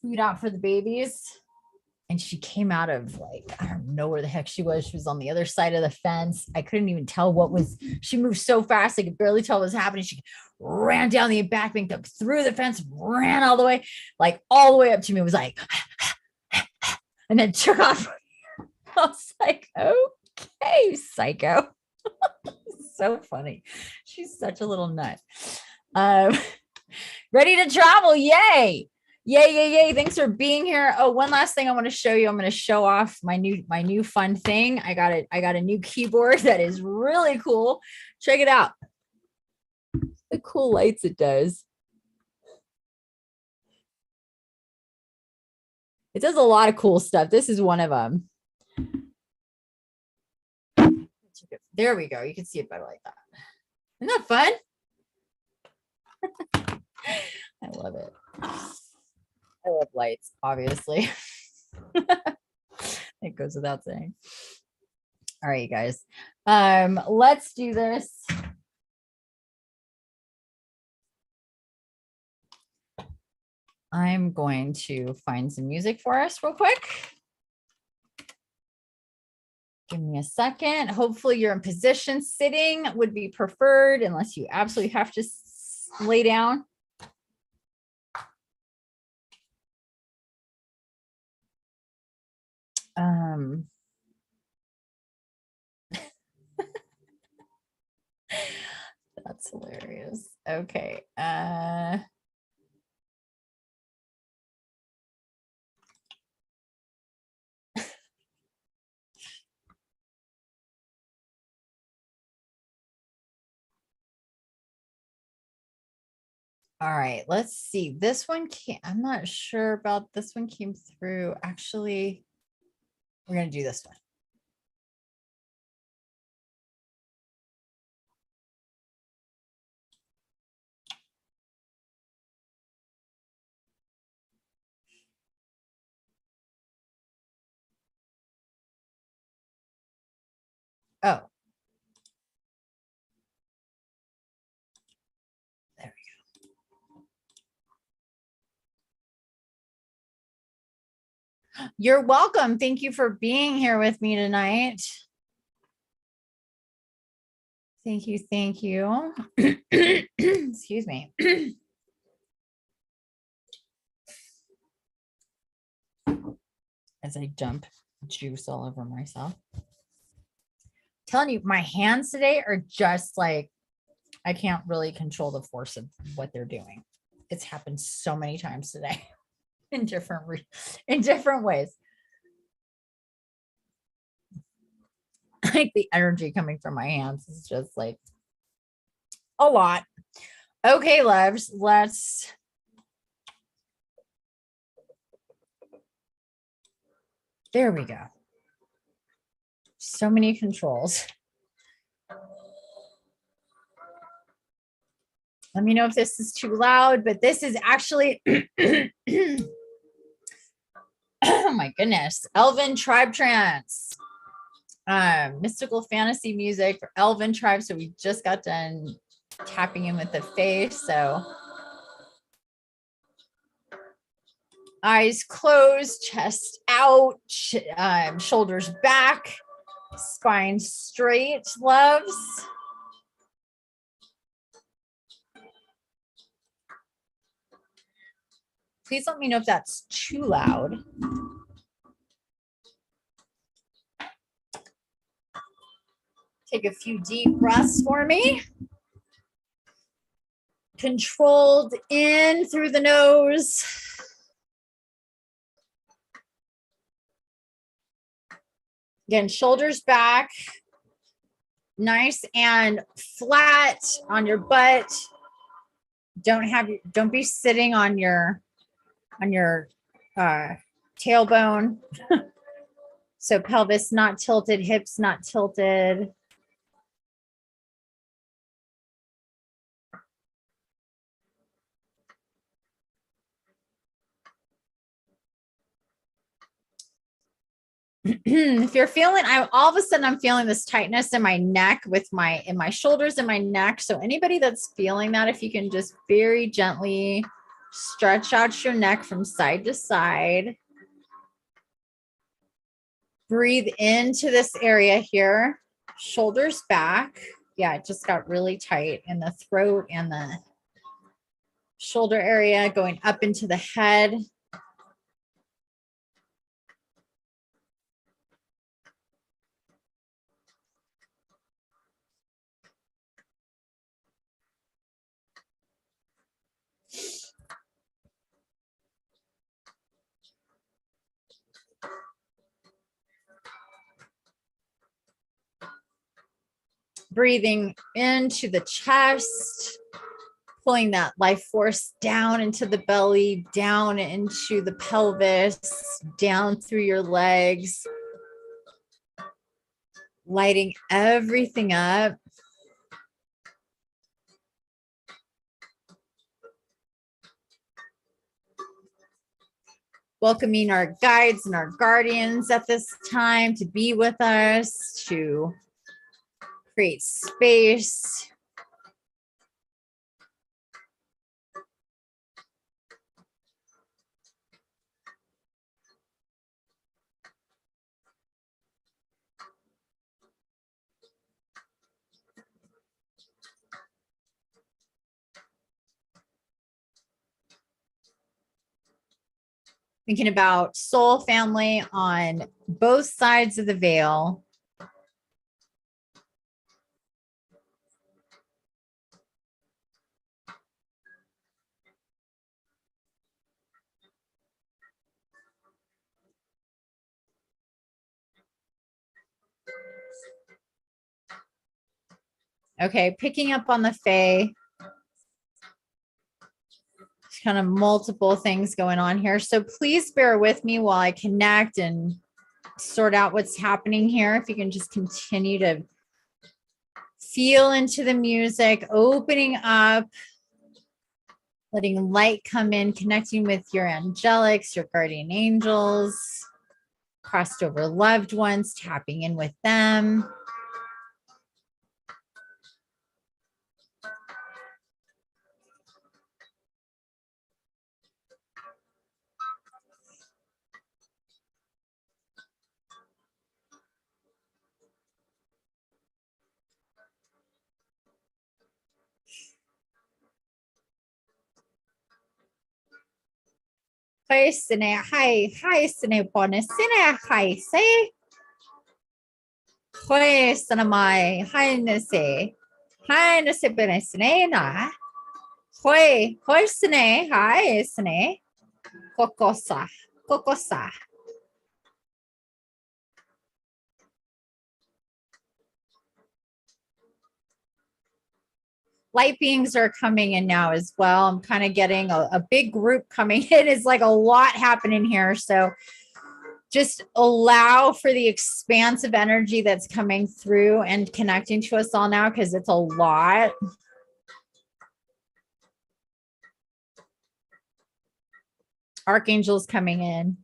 food out for the babies. And she came out of like, I don't know where the heck she was. She was on the other side of the fence. I couldn't even tell what was, she moved so fast, I could barely tell what was happening. She ran down the embankment, up through the fence, ran all the way, like all the way up to me. It was like, and then took off. I was like, okay, psycho. So funny. She's such a little nut. Ready to travel. Yay. Yay. Thanks for being here. Oh, one last thing I want to show you. I'm going to show off my new fun thing. I got a new keyboard that is really cool. Check it out. The cool lights it does. It does a lot of cool stuff. This is one of them. There we go. You can see it better like that. Isn't that fun? I love it. I love lights, obviously. It goes without saying. All right, you guys. Let's do this. I'm going to find some music for us real quick. Give me a second. Hopefully you're in position. Sitting would be preferred unless you absolutely have to lay down. That's hilarious. Okay. All right, let's see. This one came, I'm not sure about this one came through. Actually, we're going to do this one. Oh, there we go. You're welcome. Thank you for being here with me tonight. Thank you. Thank you. Excuse me. As I dump juice all over myself. Telling you, my hands today are just like, I can't really control the force of what they're doing. It's happened so many times today in different ways. Like the energy coming from my hands is just like a lot. Okay, loves, let's there we go. So many controls. Let me know if this is too loud, but this is actually oh my goodness, Elven Tribe Trance. Mystical fantasy music for Elven Tribe. So we just got done tapping in with the face. So eyes closed, chest out, shoulders back, spine straight, loves. Please let me know if that's too loud. Take a few deep breaths for me. Controlled in through the nose. Again, shoulders back. Nice and flat on your butt. Don't be sitting on your tailbone. So pelvis not tilted, hips not tilted. If you're feeling, all of a sudden I'm feeling this tightness in my neck with in my shoulders and my neck. So anybody that's feeling that, if you can just very gently stretch out your neck from side to side. Breathe into this area here, shoulders back. Yeah, it just got really tight in the throat and the shoulder area, going up into the head. Breathing into the chest, pulling that life force down into the belly, down into the pelvis, down through your legs, lighting everything up. Welcoming our guides and our guardians at this time to be with us, to create space. Thinking about soul family on both sides of the veil. Okay, picking up on the Fae. kind of multiple things going on here. So please bear with me while I connect and sort out what's happening here. If you can just continue to feel into the music, opening up, letting light come in, connecting with your angelics, your guardian angels, crossed over loved ones, tapping in with them. Hi, Sine. Hi, Sine. Bonne Sine. Hi, say. Hi, Sinamai. Hi, Nese. Hi, Nese. Bene Sine. Na. Hi, Sine. Hi, Sine. Kokosa. Kokosa. Light beings are coming in now as well. I'm kind of getting a big group coming in. It's like a lot happening here. So just allow for the expansive energy that's coming through and connecting to us all now, because it's a lot. Archangels coming in.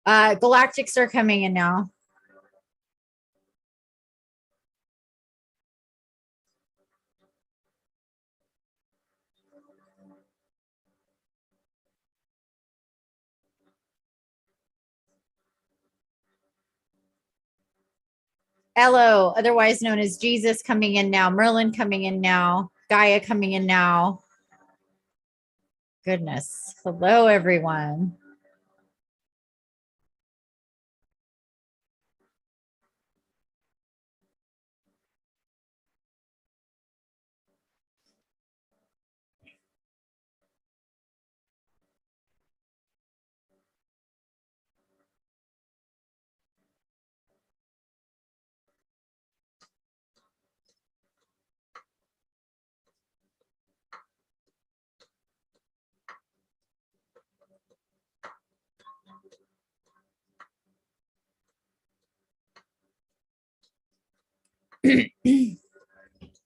Galactics are coming in now. Elo, otherwise known as Jesus, coming in now. Merlin coming in now. Gaia coming in now. Goodness. Hello, everyone.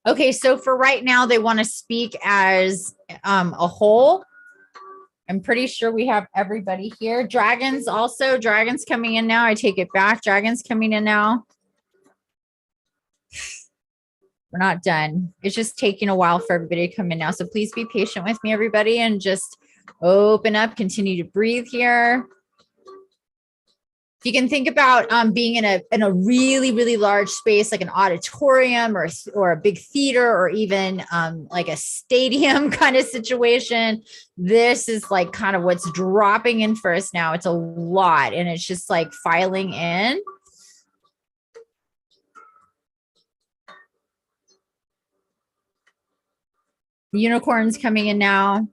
Okay, so for right now, they want to speak as a whole. I'm pretty sure we have everybody here. Dragons also. Dragons coming in now. I take it back. Dragons coming in now. We're not done. It's just taking a while for everybody to come in now. So please be patient with me, everybody, and just open up. Continue to breathe here. If you can think about being in a really large space, like an auditorium or a big theater, or even like a stadium kind of situation, this is like kind of what's dropping in for us now. It's a lot, and it's just like filing in. The unicorns coming in now.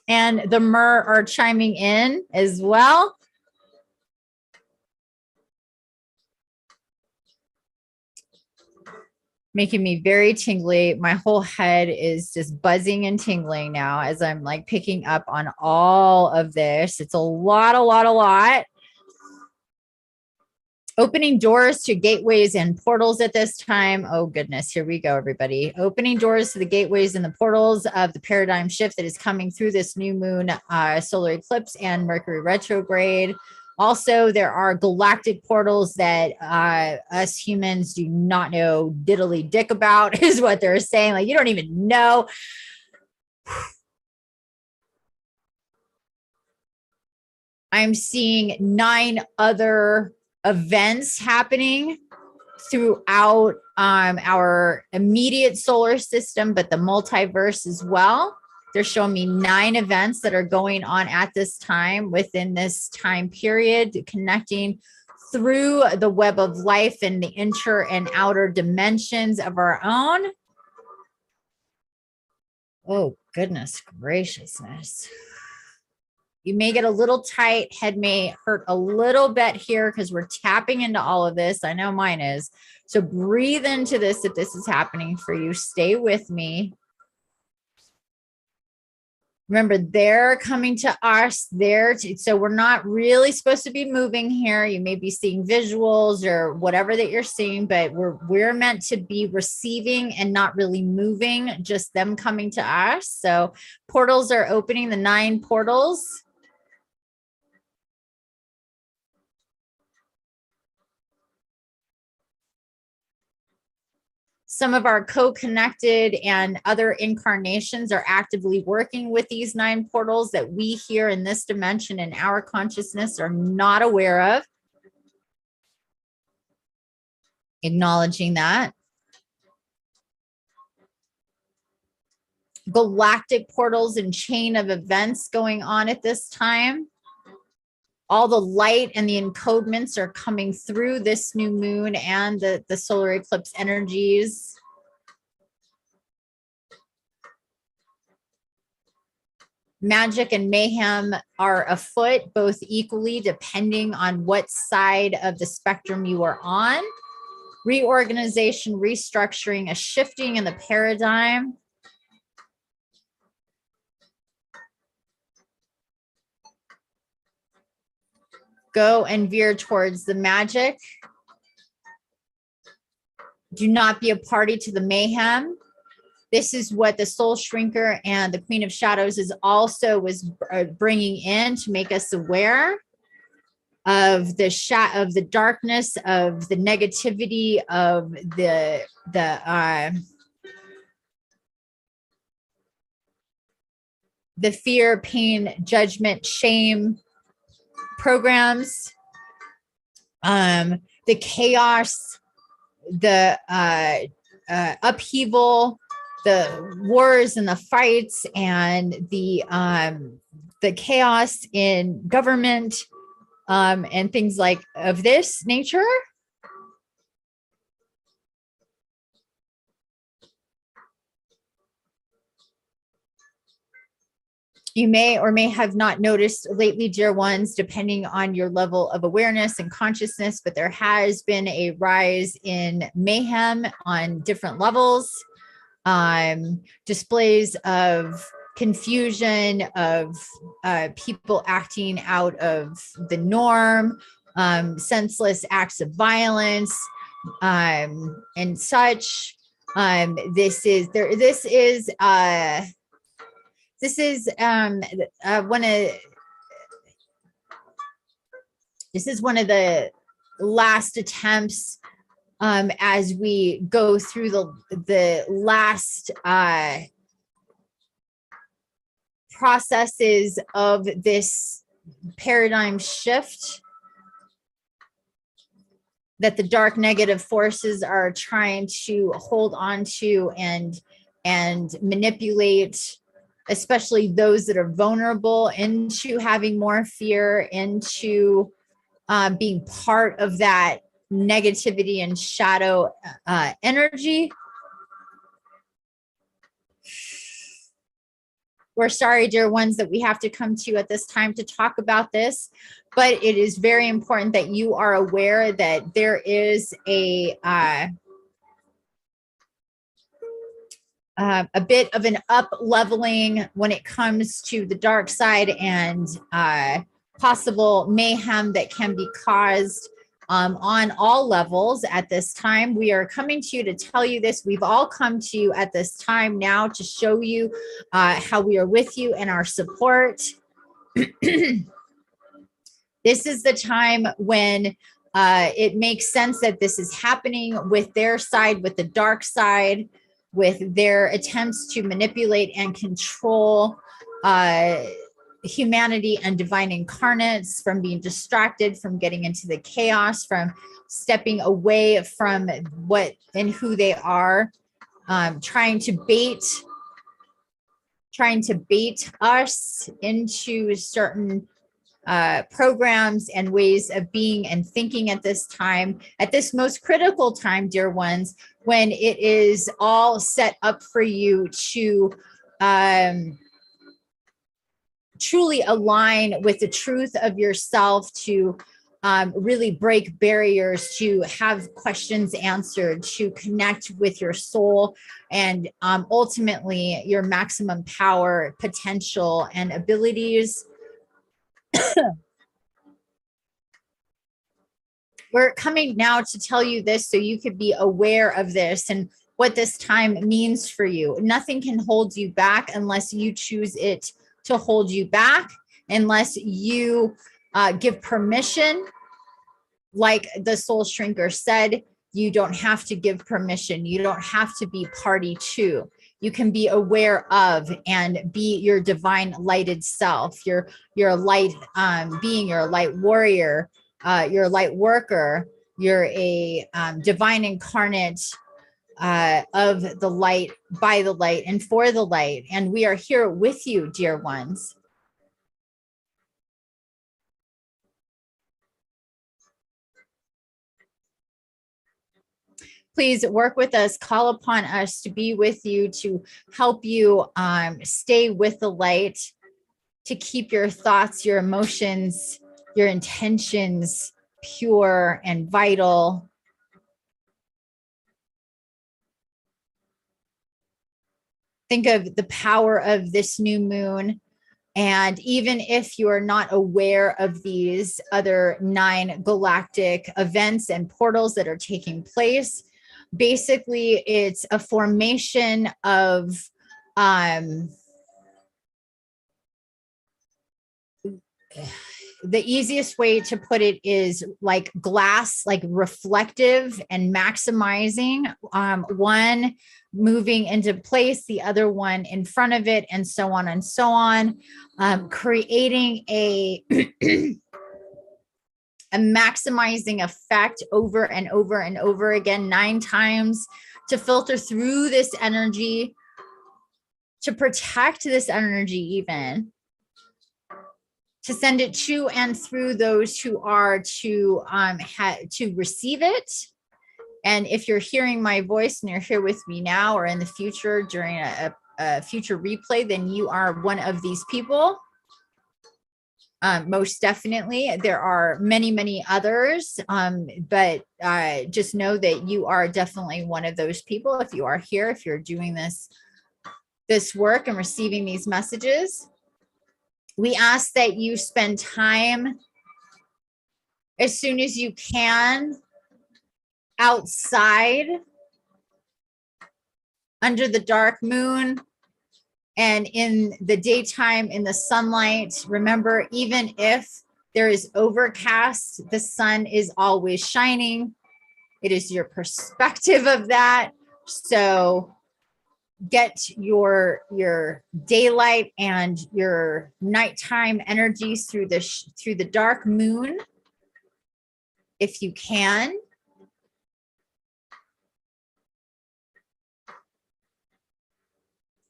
And the Mer are chiming in as well. Making me very tingly. My whole head is just buzzing and tingling now as I'm like picking up on all of this. It's a lot. Opening doors to gateways and portals at this time. Oh, goodness. Here we go, everybody. Opening doors to the gateways and the portals of the paradigm shift that is coming through this new moon, solar eclipse, and Mercury retrograde. Also, there are galactic portals that us humans do not know diddly dick about, is what they're saying. Like, you don't even know. I'm seeing 9 other events happening throughout our immediate solar system, but the multiverse as well. They're showing me 9 events that are going on at this time within this time period, connecting through the web of life and the inter and outer dimensions of our own. Oh, goodness graciousness. You may get a little tight. Head may hurt a little bit here because we're tapping into all of this. I know mine is. So breathe into this if this is happening for you. Stay with me. Remember, they're coming to us. So we're not really supposed to be moving here. You may be seeing visuals or whatever that you're seeing, but we're meant to be receiving and not really moving, just them coming to us. So portals are opening, the 9 portals. Some of our co-connected and other incarnations are actively working with these 9 portals that we here in this dimension in our consciousness are not aware of. Acknowledging that. Galactic portals and chain of events going on at this time. All the light and the encodements are coming through this new moon and the solar eclipse energies. Magic and mayhem are afoot, both equally, depending on what side of the spectrum you are on. Reorganization, restructuring, a shifting in the paradigm. Go and veer towards the magic. Do not be a party to the mayhem. This is what the Soul Shrinker and the Queen of Shadows is also was bringing in to make us aware of the darkness, of the negativity, of the fear, pain, judgment, shame programs, the chaos, the upheaval, the wars and the fights, and the chaos in government, and things like of this nature. You may or may have not noticed lately, dear ones, depending on your level of awareness and consciousness, but there has been a rise in mayhem on different levels, displays of confusion, of people acting out of the norm, senseless acts of violence, and such. This is one of the last attempts as we go through the last processes of this paradigm shift that the dark negative forces are trying to hold on to and manipulate, especially those that are vulnerable, into having more fear, into being part of that negativity and shadow energy. We're sorry, dear ones, that we have to come to you at this time to talk about this, but it is very important that you are aware that there is a bit of an up-leveling when it comes to the dark side and possible mayhem that can be caused on all levels at this time. We are coming to you to tell you this. We've all come to you at this time now to show you how we are with you and our support. This is the time when it makes sense that this is happening with their side, with the dark side, with their attempts to manipulate and control humanity and divine incarnates, from being distracted, from getting into the chaos, from stepping away from what and who they are, trying to bait us into certain programs and ways of being and thinking at this time, at this most critical time, dear ones, when it is all set up for you to truly align with the truth of yourself, to really break barriers, to have questions answered, to connect with your soul, and ultimately your maximum power, potential, and abilities. We're coming now to tell you this so you could be aware of this and what this time means for you. Nothing can hold you back unless you choose it to hold you back, unless you give permission. Like the soul shrinker said, you don't have to give permission. You don't have to be party to. You can be aware of and be your divine lighted self, your light being, your light warrior, your light worker. You're a divine incarnate of the light, by the light, and for the light. And we are here with you, dear ones. Please work with us, call upon us to be with you, to help you stay with the light, to keep your thoughts, your emotions, your intentions pure and vital. Think of the power of this new moon. And even if you are not aware of these other 9 galactic events and portals that are taking place, basically it's a formation of the easiest way to put it is like glass, like reflective and maximizing, one moving into place, the other one in front of it, and so on and so on, creating a a maximizing effect over and over and over again, 9 times, to filter through this energy, to protect this energy, even to send it to and through those who are to to receive it. And if you're hearing my voice and you're here with me now or in the future during a future replay, then you are one of these people. Most definitely. There are many, many others, but just know that you are definitely one of those people. If you are here, if you're doing this work and receiving these messages, we ask that you spend time as soon as you can outside under the dark moon and in the daytime in the sunlight. Remember, even if there is overcast, the sun is always shining. It is your perspective of that. So get your daylight and your nighttime energies through the dark moon if you can.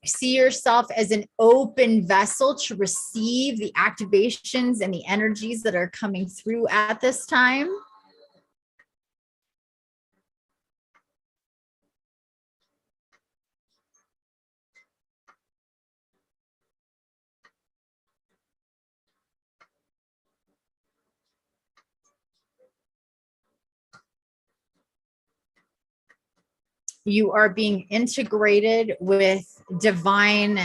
See yourself as an open vessel to receive the activations and the energies that are coming through at this time. You are being integrated with divine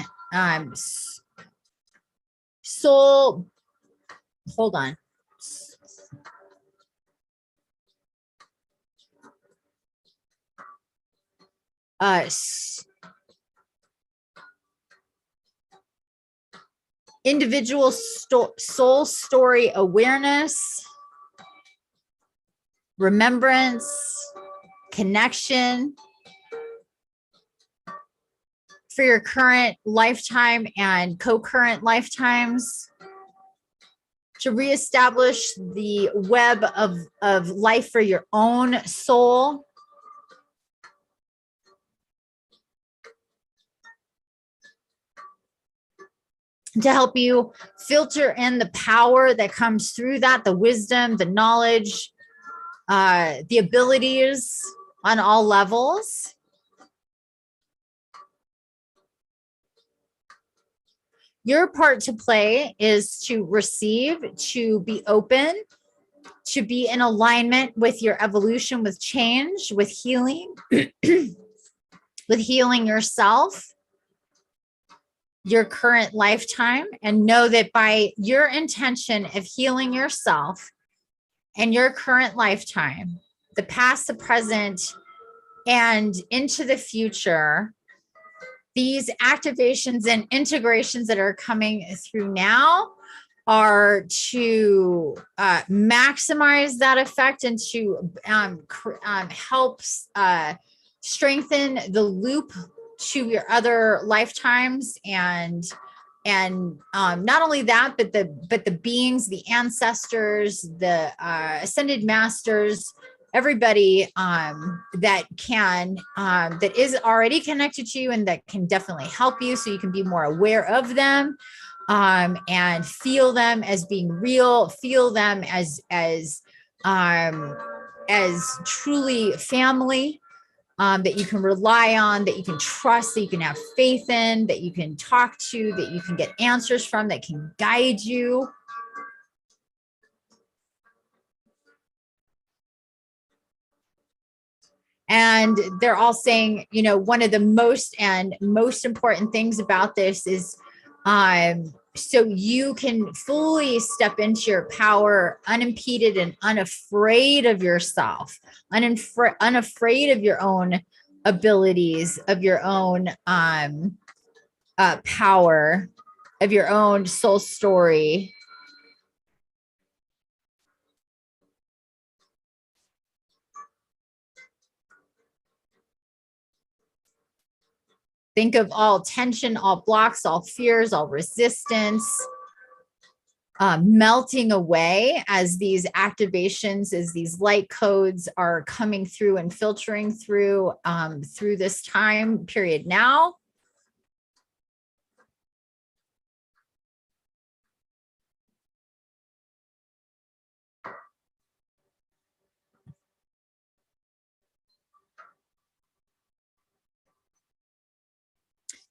soul. Hold on. Individual soul story awareness, remembrance, connection for your current lifetime and co-current lifetimes. to reestablish the web of life for your own soul. To help you filter in the power that comes through that, the wisdom, the knowledge, the abilities on all levels. Your part to play is to receive, to be open, to be in alignment with your evolution, with change, with healing, with healing yourself, your current lifetime, and know that by your intention of healing yourself and your current lifetime, the past, the present, and into the future, these activations and integrations that are coming through now are to maximize that effect and to help strengthen the loop to your other lifetimes, and not only that, but the beings, the ancestors, the ascended masters, everybody that is already connected to you and that can definitely help you, so you can be more aware of them, and feel them as being real, feel them as truly family, that you can rely on, that you can trust, that you can have faith in, that you can talk to, that you can get answers from, that can guide you. And they're all saying, you know, one of the most important things about this is so you can fully step into your power, unimpeded and unafraid of yourself, unafraid of your own abilities, of your own power, of your own soul story. Think of all tension, all blocks, all fears, all resistance, melting away as these activations, as these light codes are coming through and filtering through this time period now.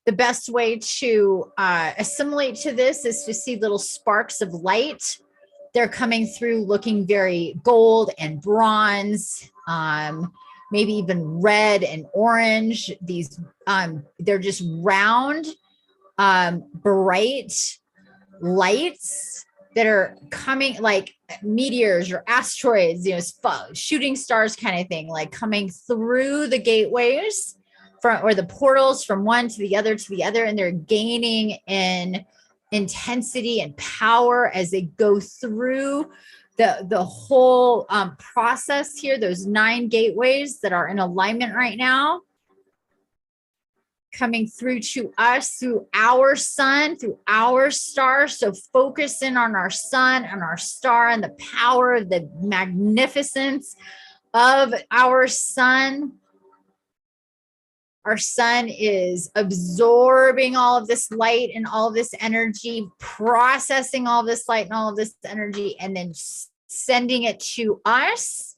The best way to assimilate to this is to see little sparks of light. They're coming through looking very gold and bronze, maybe even red and orange. These, they're just round, bright lights that are coming like meteors or asteroids, you know, shooting stars kind of thing, like coming through the gateways or the portals from one to the other to the other, and they're gaining in intensity and power as they go through the whole process here. Those 9 gateways that are in alignment right now, coming through to us, through our sun, through our star. So focus in on our sun and our star and the power of the magnificence of our sun. Our sun is absorbing all of this light and all of this energy, processing all this light and all of this energy, and then sending it to us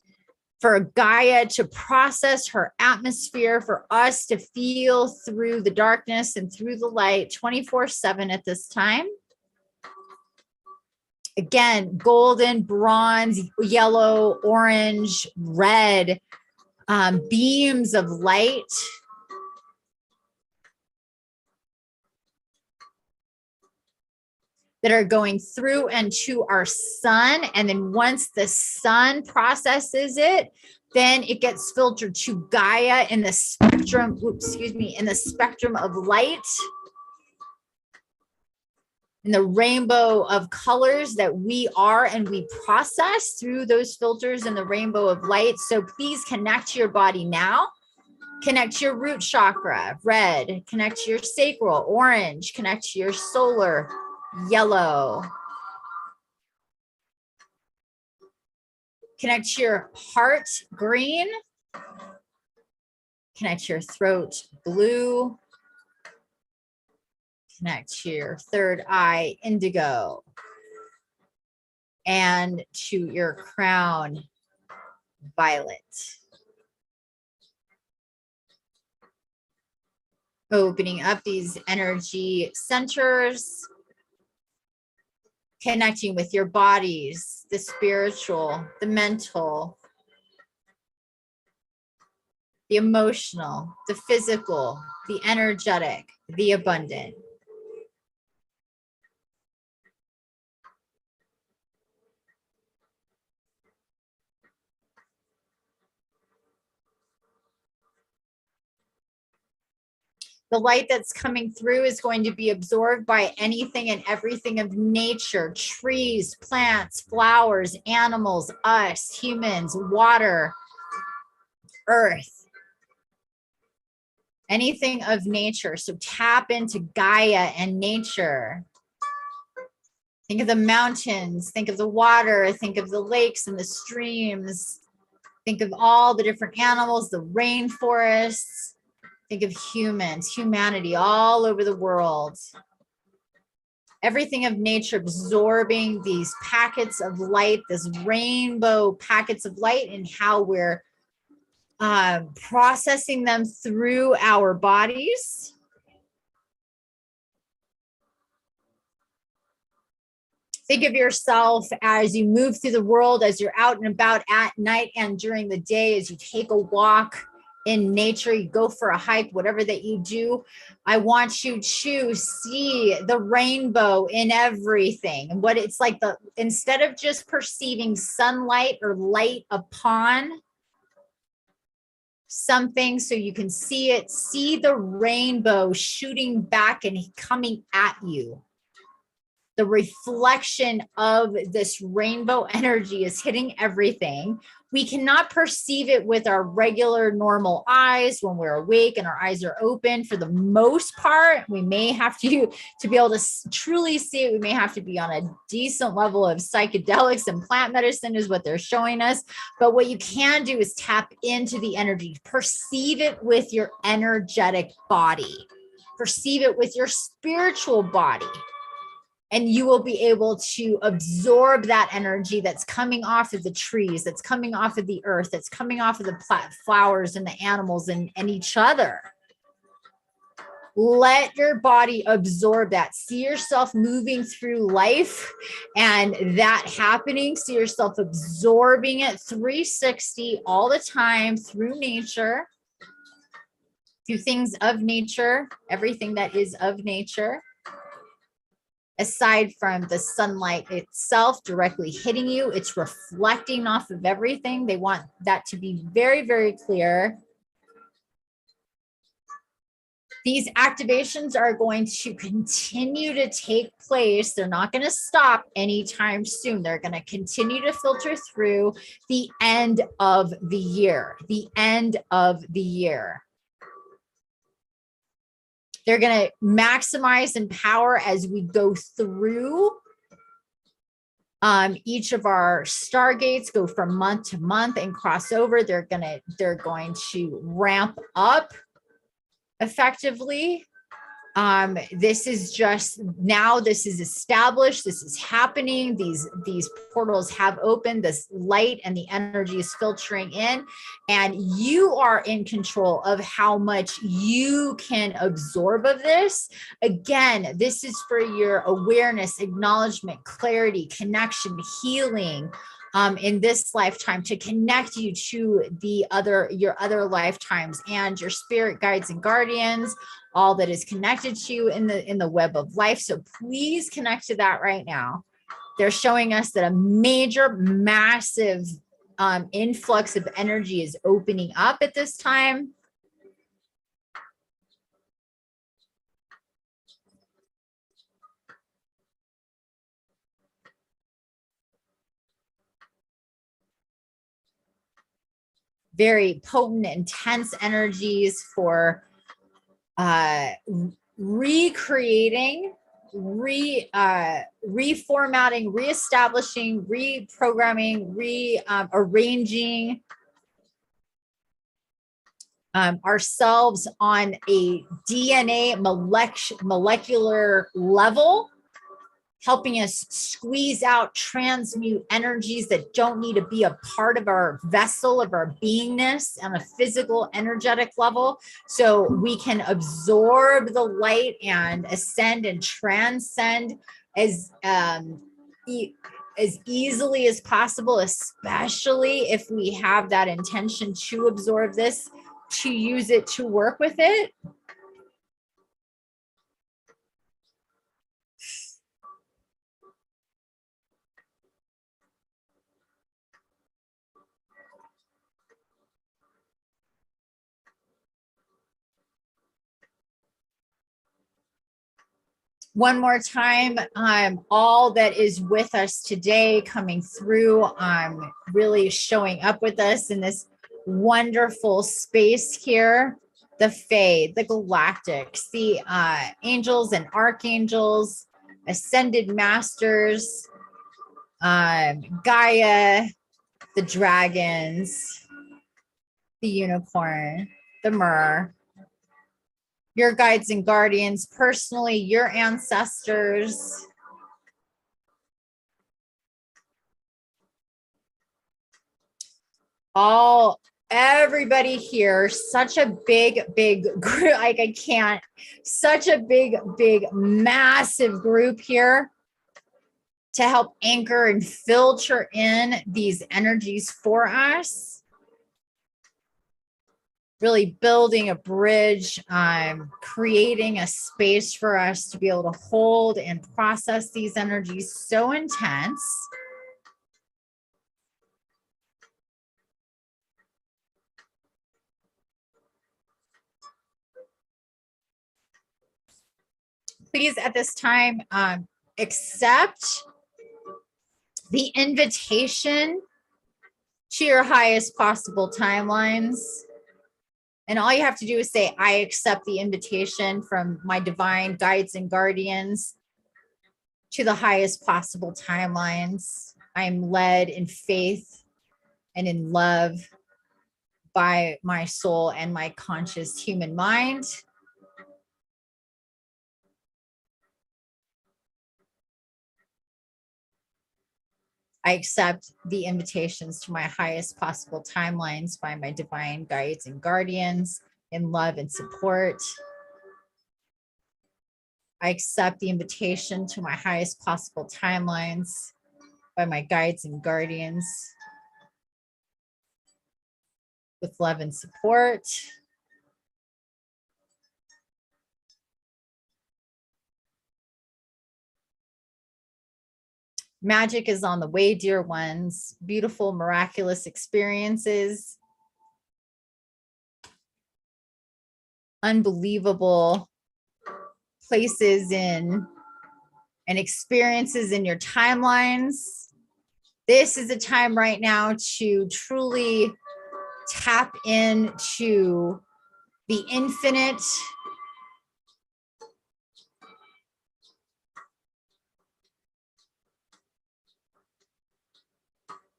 for Gaia to process her atmosphere, for us to feel through the darkness and through the light 24/7 at this time. Again, golden, bronze, yellow, orange, red, beams of light that are going through and to our sun. And then once the sun processes it, then it gets filtered to Gaia in the spectrum, in the spectrum of light, in the rainbow of colors that we are and we process through those filters in the rainbow of light. So please connect to your body now. Connect to your root chakra, red. Connect to your sacral, orange. Connect to your solar, yellow. Connect to your heart, green. Connect to your throat, blue. Connect to your third eye, indigo. And to your crown, violet. Opening up these energy centers, connecting with your bodies, the spiritual, the mental, the emotional, the physical, the energetic, the abundant. The light that's coming through is going to be absorbed by anything and everything of nature, trees, plants, flowers, animals, us, humans, water, earth, anything of nature. So tap into Gaia and nature. Think of the mountains, think of the water, think of the lakes and the streams. Think of all the different animals, the rainforests. Think of humans, humanity all over the world. Everything of nature absorbing these packets of light, this rainbow packets of light, and how we're processing them through our bodies. Think of yourself as you move through the world, as you're out and about at night and during the day, as you take a walk in nature, you go for a hike, whatever that you do. I want you to see the rainbow in everything. And what it's like, instead of just perceiving sunlight or light upon something so you can see it, see the rainbow shooting back and coming at you. The reflection of this rainbow energy is hitting everything. We cannot perceive it with our regular normal eyes when we're awake and our eyes are open. For the most part, we may have to be able to truly see it. We may have to be on a decent level of psychedelics and plant medicine is what they're showing us. But what you can do is tap into the energy, perceive it with your energetic body, perceive it with your spiritual body. And you will be able to absorb that energy that's coming off of the trees, that's coming off of the earth, that's coming off of the flowers and the animals and each other. Let your body absorb that. See yourself moving through life and that happening. See yourself absorbing it 360 all the time through nature, through things of nature, everything that is of nature. Aside from the sunlight itself directly hitting you, it's reflecting off of everything. They want that to be very, very clear. These activations are going to continue to take place. They're not going to stop anytime soon. They're going to continue to filter through the end of the year, the end of the year. They're going to maximize and power as we go through each of our stargates, go from month to month and cross over. They're going to ramp up effectively. This is just now, this is established, this is happening, these portals have opened, this light and the energy is filtering in, and you are in control of how much you can absorb of this. Again, this is for your awareness, acknowledgement, clarity, connection, healing, in this lifetime, to connect you to your other lifetimes and your spirit guides and guardians, all that is connected to you in the web of life. So please connect to that right now. They're showing us that a major, massive influx of energy is opening up at this time. Very potent, intense energies for recreating reformatting, reestablishing, reprogramming, arranging ourselves on a DNA molecular level, helping us squeeze out, transmute energies that don't need to be a part of our vessel, of our beingness on a physical, energetic level, so we can absorb the light and ascend and transcend as easily as possible, especially if we have that intention to absorb this, to use it, to work with it. One more time, all that is with us today, coming through, really showing up with us in this wonderful space here. The Fae, the Galactics, the angels and archangels, ascended masters, Gaia, the dragons, the unicorn, the Mer, your guides and guardians, personally, your ancestors, everybody here, such a big group, like I can't, such a big massive group here to help anchor and filter in these energies for us. Really building a bridge, creating a space for us to be able to hold and process these energies so intense. Please, at this time, accept the invitation to your highest possible timelines. And all you have to do is say, I accept the invitation from my divine guides and guardians to the highest possible timelines. I'm led in faith and in love by my soul and my conscious human mind. I accept the invitations to my highest possible timelines by my divine guides and guardians in love and support. I accept the invitation to my highest possible timelines by my guides and guardians with love and support. Magic is on the way, dear ones. Beautiful, miraculous experiences. Unbelievable places in and experiences in your timelines. This is a time right now to truly tap into the infinite,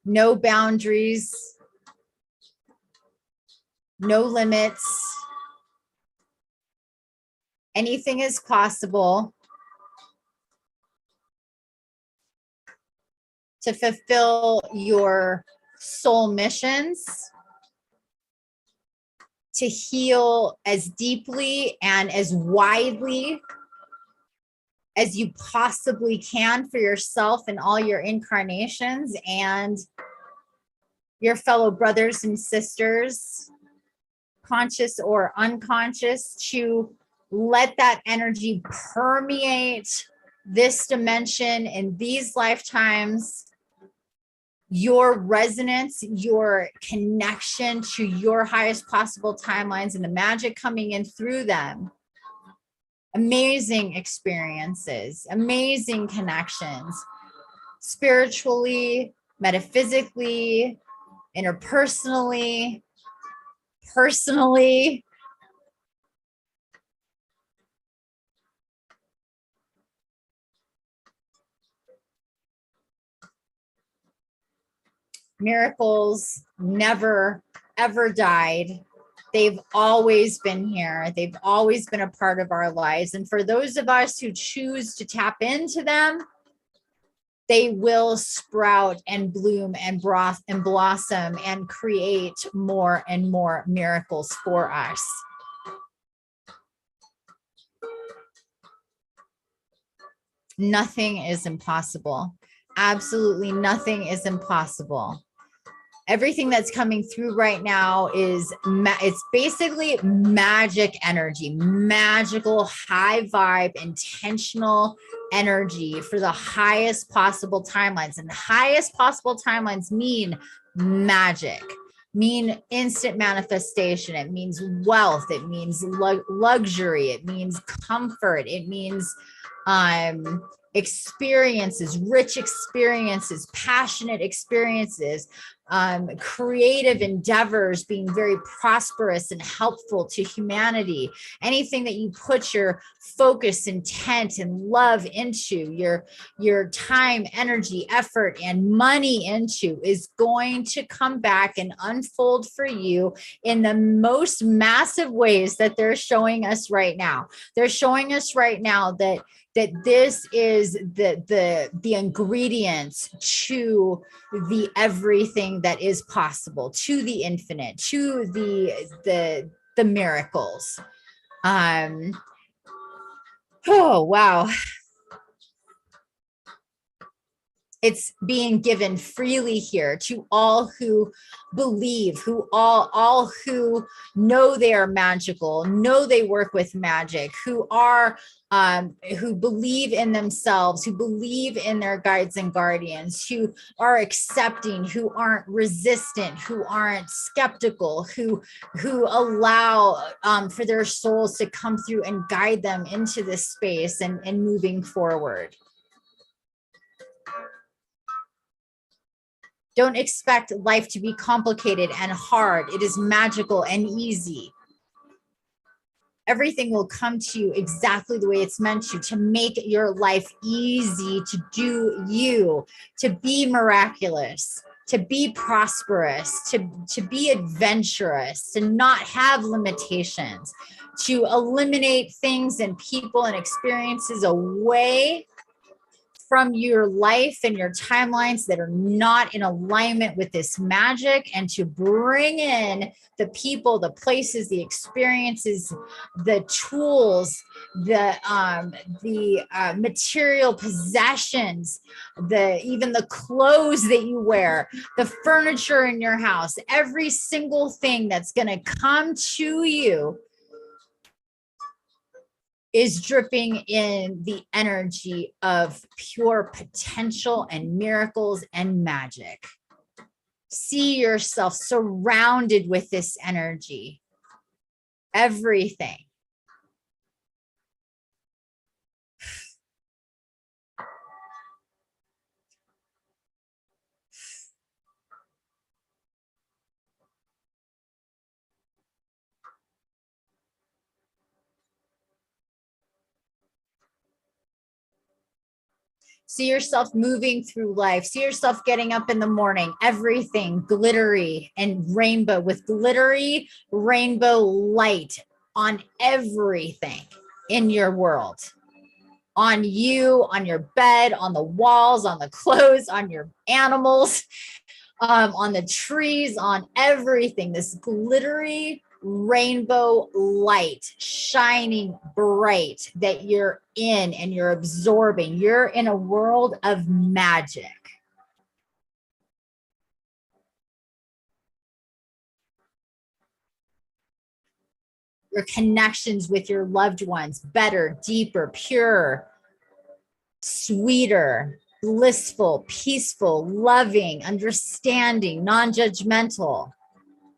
no boundaries, no limits. Anything is possible to fulfill your soul missions, to heal as deeply and as widely as you possibly can for yourself and all your incarnations and your fellow brothers and sisters, conscious or unconscious, to let that energy permeate this dimension in these lifetimes. Your resonance, your connection to your highest possible timelines and the magic coming in through them. Amazing experiences, amazing connections, spiritually, metaphysically, interpersonally, personally. Miracles never, ever died. They've always been here. They've always been a part of our lives. And for those of us who choose to tap into them, they will sprout and bloom and blossom and create more and more miracles for us. Nothing is impossible. Absolutely nothing is impossible. Everything that's coming through right now is it's basically magic energy, magical, high vibe, intentional energy for the highest possible timelines. And the highest possible timelines mean magic, mean instant manifestation. It means wealth. It means luxury. It means comfort. It means experiences, rich experiences, passionate experiences, creative endeavors, being very prosperous and helpful to humanity. Anything that you put your focus, intent, and love into, your time, energy, effort, and money into is going to come back and unfold for you in the most massive ways that they're showing us right now. They're showing us right now that this is the ingredients to the everything that is possible, to the infinite, to the miracles. Oh wow. It's being given freely here to all who believe, who all who know they are magical, know they work with magic, who are who believe in themselves, who believe in their guides and guardians, who are accepting, who aren't resistant, who aren't skeptical, who allow for their souls to come through and guide them into this space and moving forward. Don't expect life to be complicated and hard. It is magical and easy. Everything will come to you exactly the way it's meant to make your life easy, to do you, to be miraculous, to be prosperous, to be adventurous, to not have limitations, to eliminate things and people and experiences away from your life and your timelines that are not in alignment with this magic, and to bring in the people, the places, the experiences, the tools, the material possessions, even the clothes that you wear, the furniture in your house, every single thing that's going to come to you is dripping in the energy of pure potential and miracles and magic. See yourself surrounded with this energy. Everything. See yourself moving through life. See yourself getting up in the morning, everything glittery and rainbow, with glittery rainbow light on everything in your world. On you, on your bed, on the walls, on the clothes, on your animals, on the trees, on everything. This glittery rainbow light shining bright that you're in and you're absorbing. You're in a world of magic. Your connections with your loved ones, better, deeper, pure, sweeter, blissful, peaceful, loving, understanding, non-judgmental.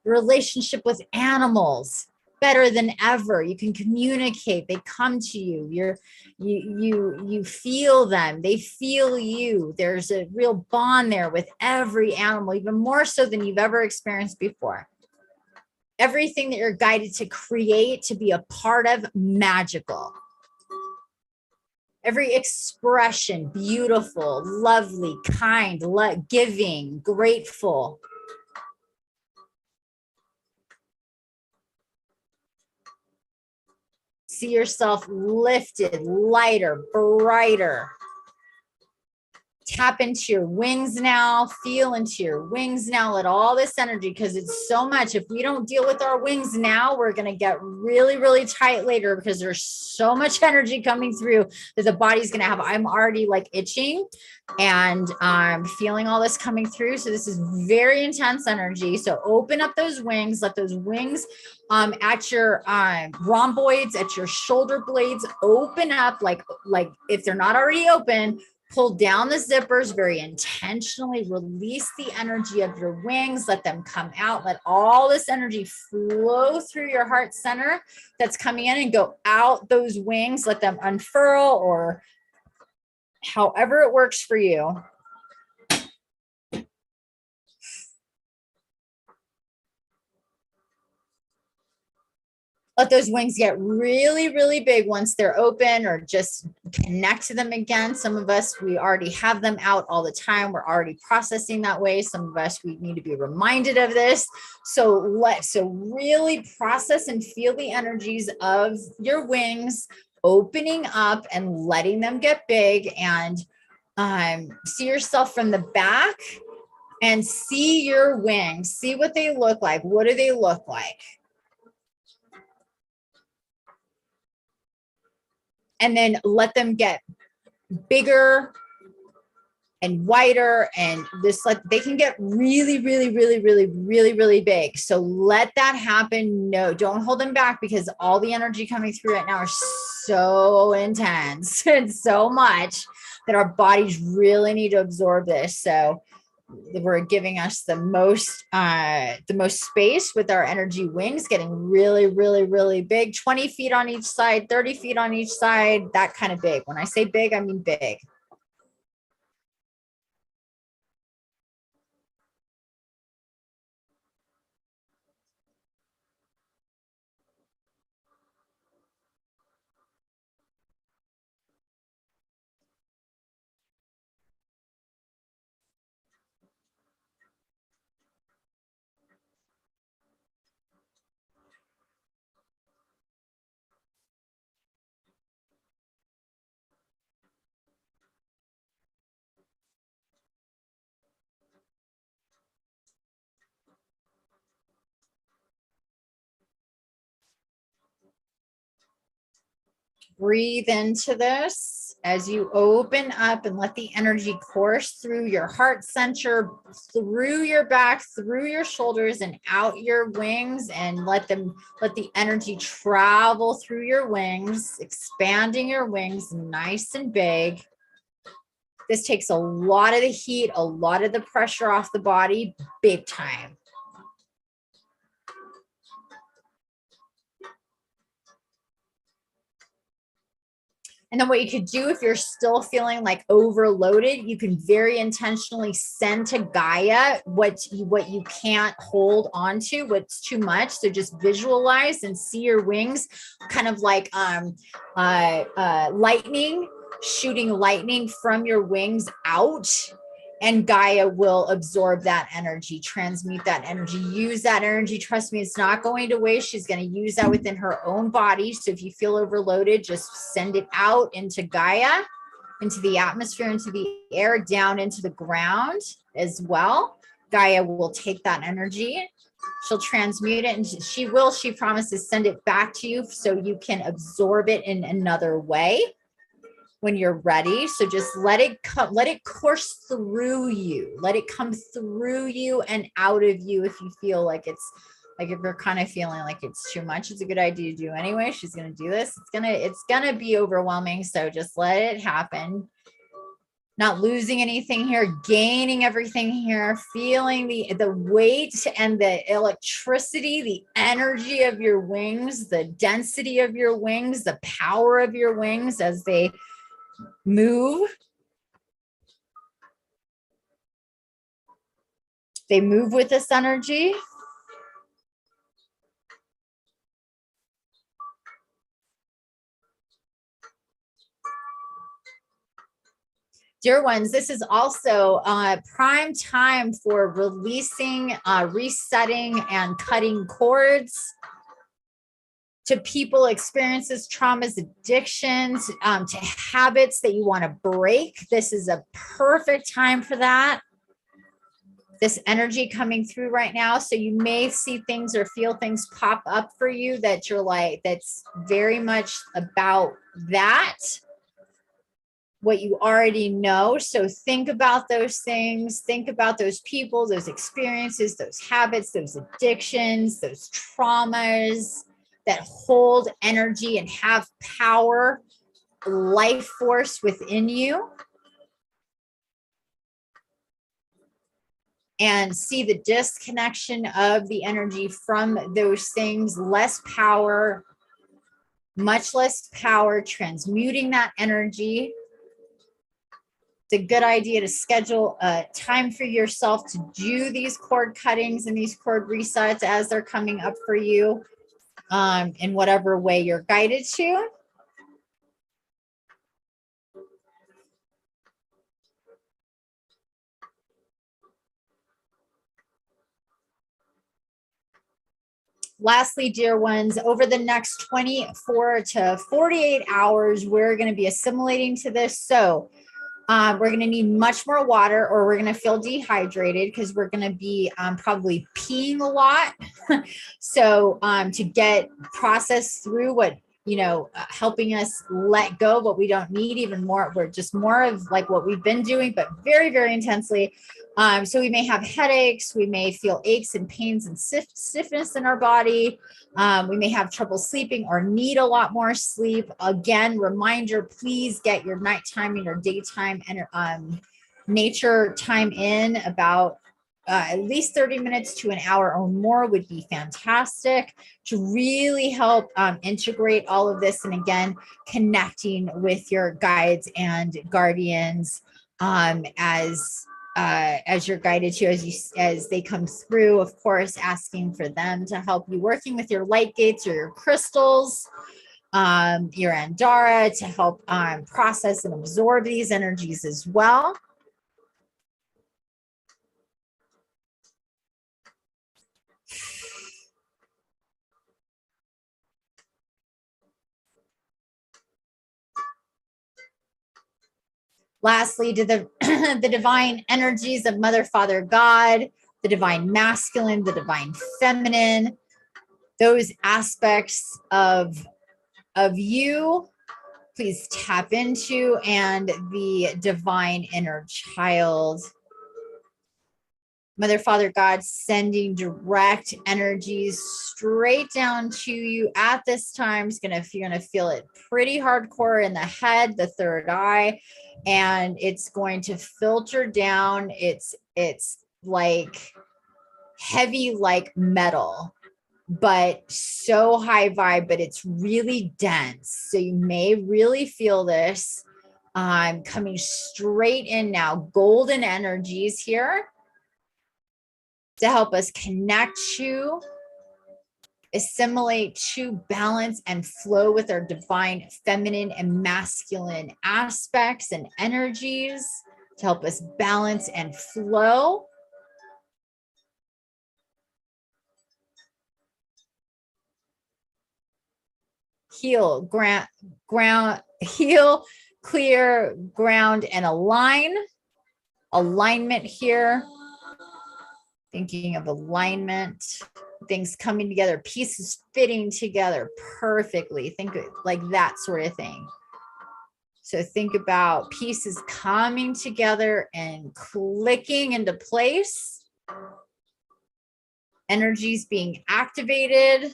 Relationship with animals, better than ever. You can communicate. They come to you. You feel them. They feel you. There's a real bond there with every animal, even more so than you've ever experienced before. Everything that you're guided to create, to be a part of, magical. Every expression, beautiful, lovely, kind, giving, grateful. See yourself lifted, lighter, brighter. Tap into your wings now, feel into your wings now, let all this energy, because it's so much. If we don't deal with our wings now, we're going to get really, really tight later, because there's so much energy coming through that the body's going to have. I'm already like itching and I'm feeling all this coming through. So this is very intense energy. So open up those wings, let those wings at your rhomboids, at your shoulder blades, open up like if they're not already open. Pull down the zippers very intentionally, release the energy of your wings, let them come out, let all this energy flow through your heart center that's coming in and go out those wings, let them unfurl or however it works for you. Let those wings get really, really big once they're open, or just connect to them again. Some of us, we already have them out all the time. We're already processing that way. Some of us, we need to be reminded of this. So really process and feel the energies of your wings opening up and letting them get big, and see yourself from the back and see your wings. See what they look like. What do they look like? And then let them get bigger and wider, and this, like, they can get really, really, really, really, really, really big. So let that happen. No, don't hold them back, because all the energy coming through right now are so intense and so much that our bodies really need to absorb this. So we're giving us the most space with our energy wings, getting really, really, really big, 20 feet on each side, 30 feet on each side, that kind of big. When I say big, I mean big. Breathe into this as you open up and let the energy course through your heart center, through your back, through your shoulders, and out your wings, and let the energy travel through your wings, expanding your wings nice and big. This takes a lot of the heat, a lot of the pressure off the body, big time. And then what you could do, if you're still feeling like overloaded, you can very intentionally send to Gaia what you can't hold on to, what's too much. So just visualize and see your wings kind of like lightning, shooting lightning from your wings out. And Gaia will absorb that energy, transmute that energy, use that energy. Trust me, it's not going to waste. She's going to use that within her own body. So if you feel overloaded, just send it out into Gaia, into the atmosphere, into the air, down into the ground as well. Gaia will take that energy. She'll transmute it, and she promises, send it back to you so you can absorb it in another way when you're ready. So just let it course through you, let it come through you and out of you. If you feel like it's like, if you're kind of feeling like it's too much, it's a good idea to do anyway. She's going to do this. It's gonna be overwhelming. So just let it happen. Not losing anything here, gaining everything here, feeling the weight and the electricity, the energy of your wings, the density of your wings, the power of your wings as they move. They move with this energy. Dear ones, this is also prime time for releasing, resetting, and cutting cords to people, experiences, traumas, addictions, to habits that you want to break. This is a perfect time for that. This energy coming through right now. So you may see things or feel things pop up for you that you're like, that's very much about that, what you already know. So think about those things, think about those people, those experiences, those habits, those addictions, those traumas that hold energy and have power, life force within you. And see the disconnection of the energy from those things, less power, much less power, transmuting that energy. It's a good idea to schedule a time for yourself to do these cord cuttings and these cord resets as they're coming up for you, in whatever way you're guided to. Lastly, dear ones, over the next 24 to 48 hours, we're going to be assimilating to this. So we're going to need much more water, or we're going to feel dehydrated because we're going to be probably peeing a lot. So to get processed through what, helping us let go what we don't need even more. We're just more of like what we've been doing, but very, very intensely. So we may have headaches. We may feel aches and pains and stiffness in our body. We may have trouble sleeping or need a lot more sleep. Again, reminder, please get your nighttime and your daytime and nature time in. About at least 30 minutes to an hour or more would be fantastic to really help integrate all of this. And again, connecting with your guides and guardians as you're guided to, as they come through. Of course, asking for them to help you, working with your light gates or your crystals, your Andara, to help process and absorb these energies as well. Lastly, to the the divine energies of Mother, Father, God, the divine masculine, the divine feminine, those aspects of you, please tap into, and the divine inner child. Mother, Father, God, sending direct energies straight down to you at this time. You're gonna feel it pretty hardcore in the head, the third eye, and it's going to filter down. It's like heavy, like metal, but so high vibe, but it's really dense. So you may really feel this coming straight in now. Golden energies here to help us connect to, assimilate to, balance and flow with our divine feminine and masculine aspects and energies, to help us balance and flow. Heal, heal, clear, ground, and align. Alignment here. Thinking of alignment, things coming together, pieces fitting together perfectly. Think like that sort of thing. So think about pieces coming together and clicking into place. Energies being activated.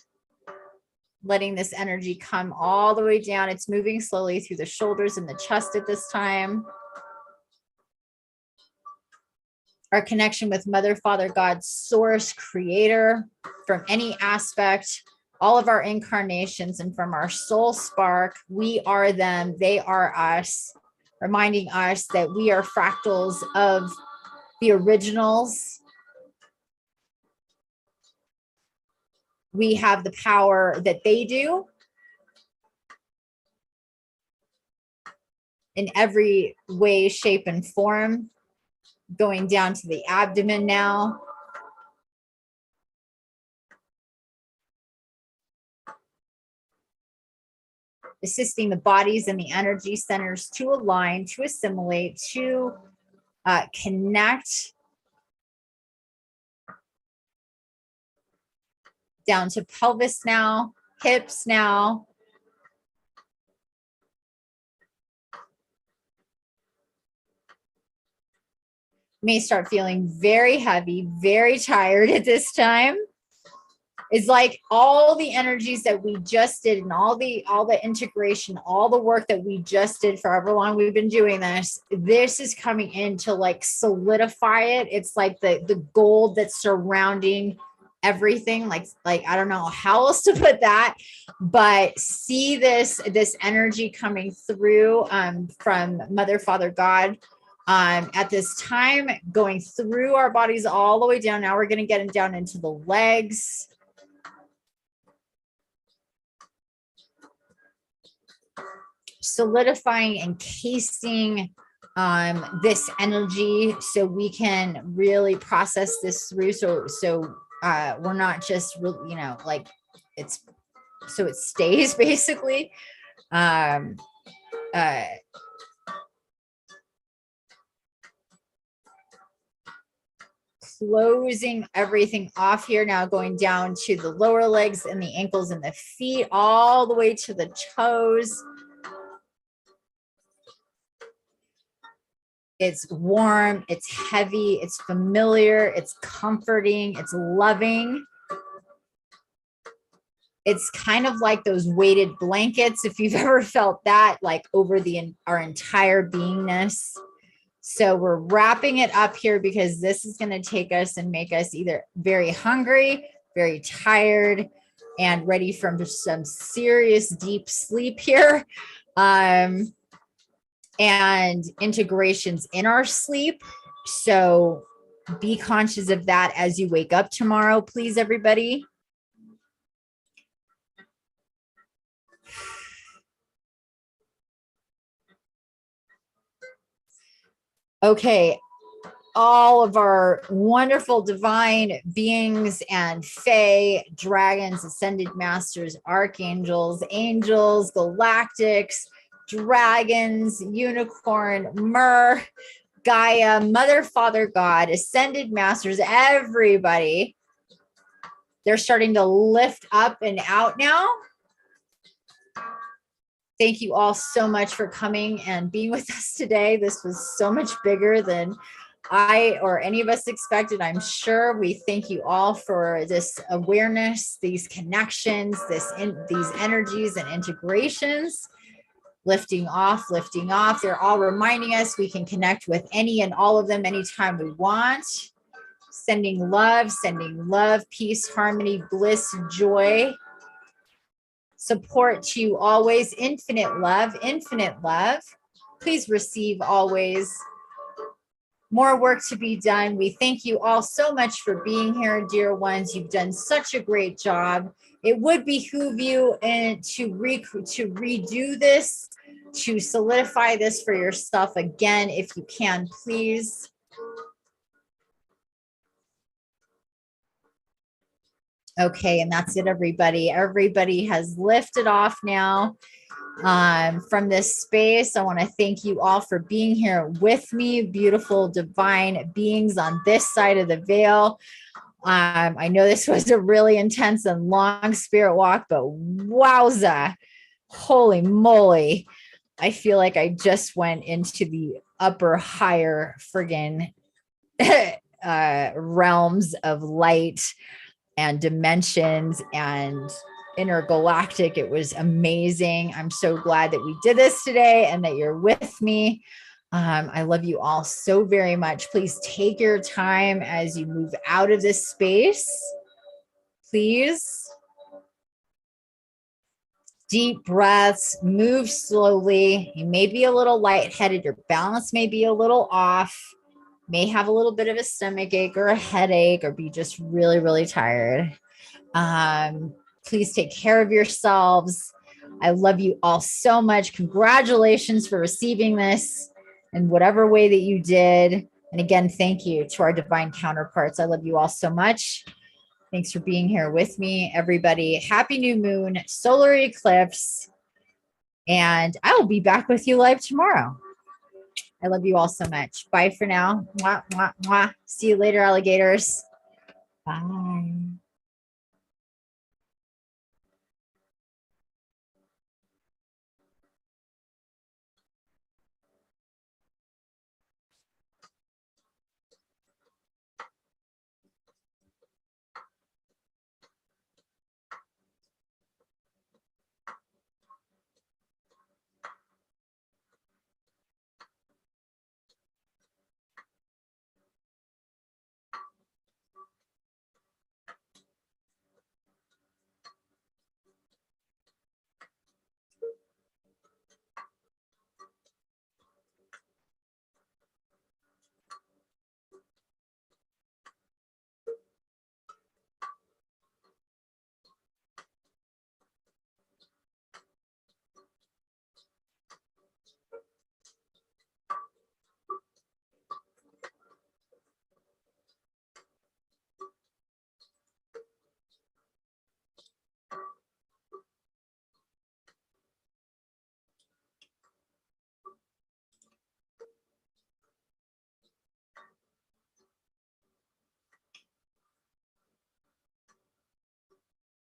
Letting this energy come all the way down. It's moving slowly through the shoulders and the chest at this time. Our connection with Mother, Father, God, Source, Creator, from any aspect, all of our incarnations, and from our soul spark. We are them, they are us, reminding us that we are fractals of the originals. We have the power that they do. in every way, shape, and form. Going down to the abdomen now. Assisting the bodies and the energy centers to align, to assimilate, to connect. Down to pelvis now, hips now. May start feeling very heavy, very tired at this time. It's like all the energies that we just did and all the integration, all the work that we just did for however long we've been doing this is coming in to like solidify it. It's like the gold that's surrounding everything. Like I don't know how else to put that, but see this energy coming through from Mother, Father, God. At this time, going through our bodies all the way down. Now we're going to get down into the legs. Solidifying, encasing this energy so we can really process this through. So we're not just, you know, like it's, so it stays basically. Closing everything off here now, going down to the lower legs and the ankles and the feet, all the way to the toes. It's warm, it's heavy, it's familiar, it's comforting, it's loving. It's kind of like those weighted blankets, if you've ever felt that, like over our entire beingness. So we're wrapping it up here because this is going to take us and make us either very hungry, very tired, and ready for some serious deep sleep here. And integrations in our sleep. So be conscious of that as you wake up tomorrow, please, everybody. Okay, all of our wonderful divine beings and fae, dragons, ascended masters, archangels, angels, galactics, dragons, unicorn, Mer, Gaia, Mother, Father, God, ascended masters, everybody. They're starting to lift up and out now. Thank you all so much for coming and being with us today. This was so much bigger than I or any of us expected. I'm sure. We thank you all for this awareness, these connections, these energies and integrations. Lifting off. They're all reminding us we can connect with any and all of them anytime we want. Sending love, peace, harmony, bliss, joy. Support to you always. Infinite love. Please receive always. More work to be done. We thank you all so much for being here, dear ones. You've done such a great job. It would behoove you to redo this, to solidify this for yourself again, if you can, please. Okay, and that's it, everybody. Everybody has lifted off now from this space. I want to thank you all for being here with me, beautiful divine beings on this side of the veil. I know this was a really intense and long spirit walk, but wowza, holy moly. I feel like I just went into the upper, higher friggin' realms of light and dimensions and intergalactic. It was amazing. I'm so glad that we did this today and that you're with me. I love you all so very much. Please take your time as you move out of this space. Please. Deep breaths, move slowly. You may be a little lightheaded. Your balance may be a little off. May have a little bit of a stomach ache or a headache or be just really, really tired. Please take care of yourselves. I love you all so much. Congratulations for receiving this in whatever way that you did. And again, thank you to our divine counterparts. I love you all so much. Thanks for being here with me, everybody. Happy new moon, solar eclipse. And I will be back with you live tomorrow. I love you all so much. Bye for now. Mwah, mwah, mwah. See you later, alligators. Bye.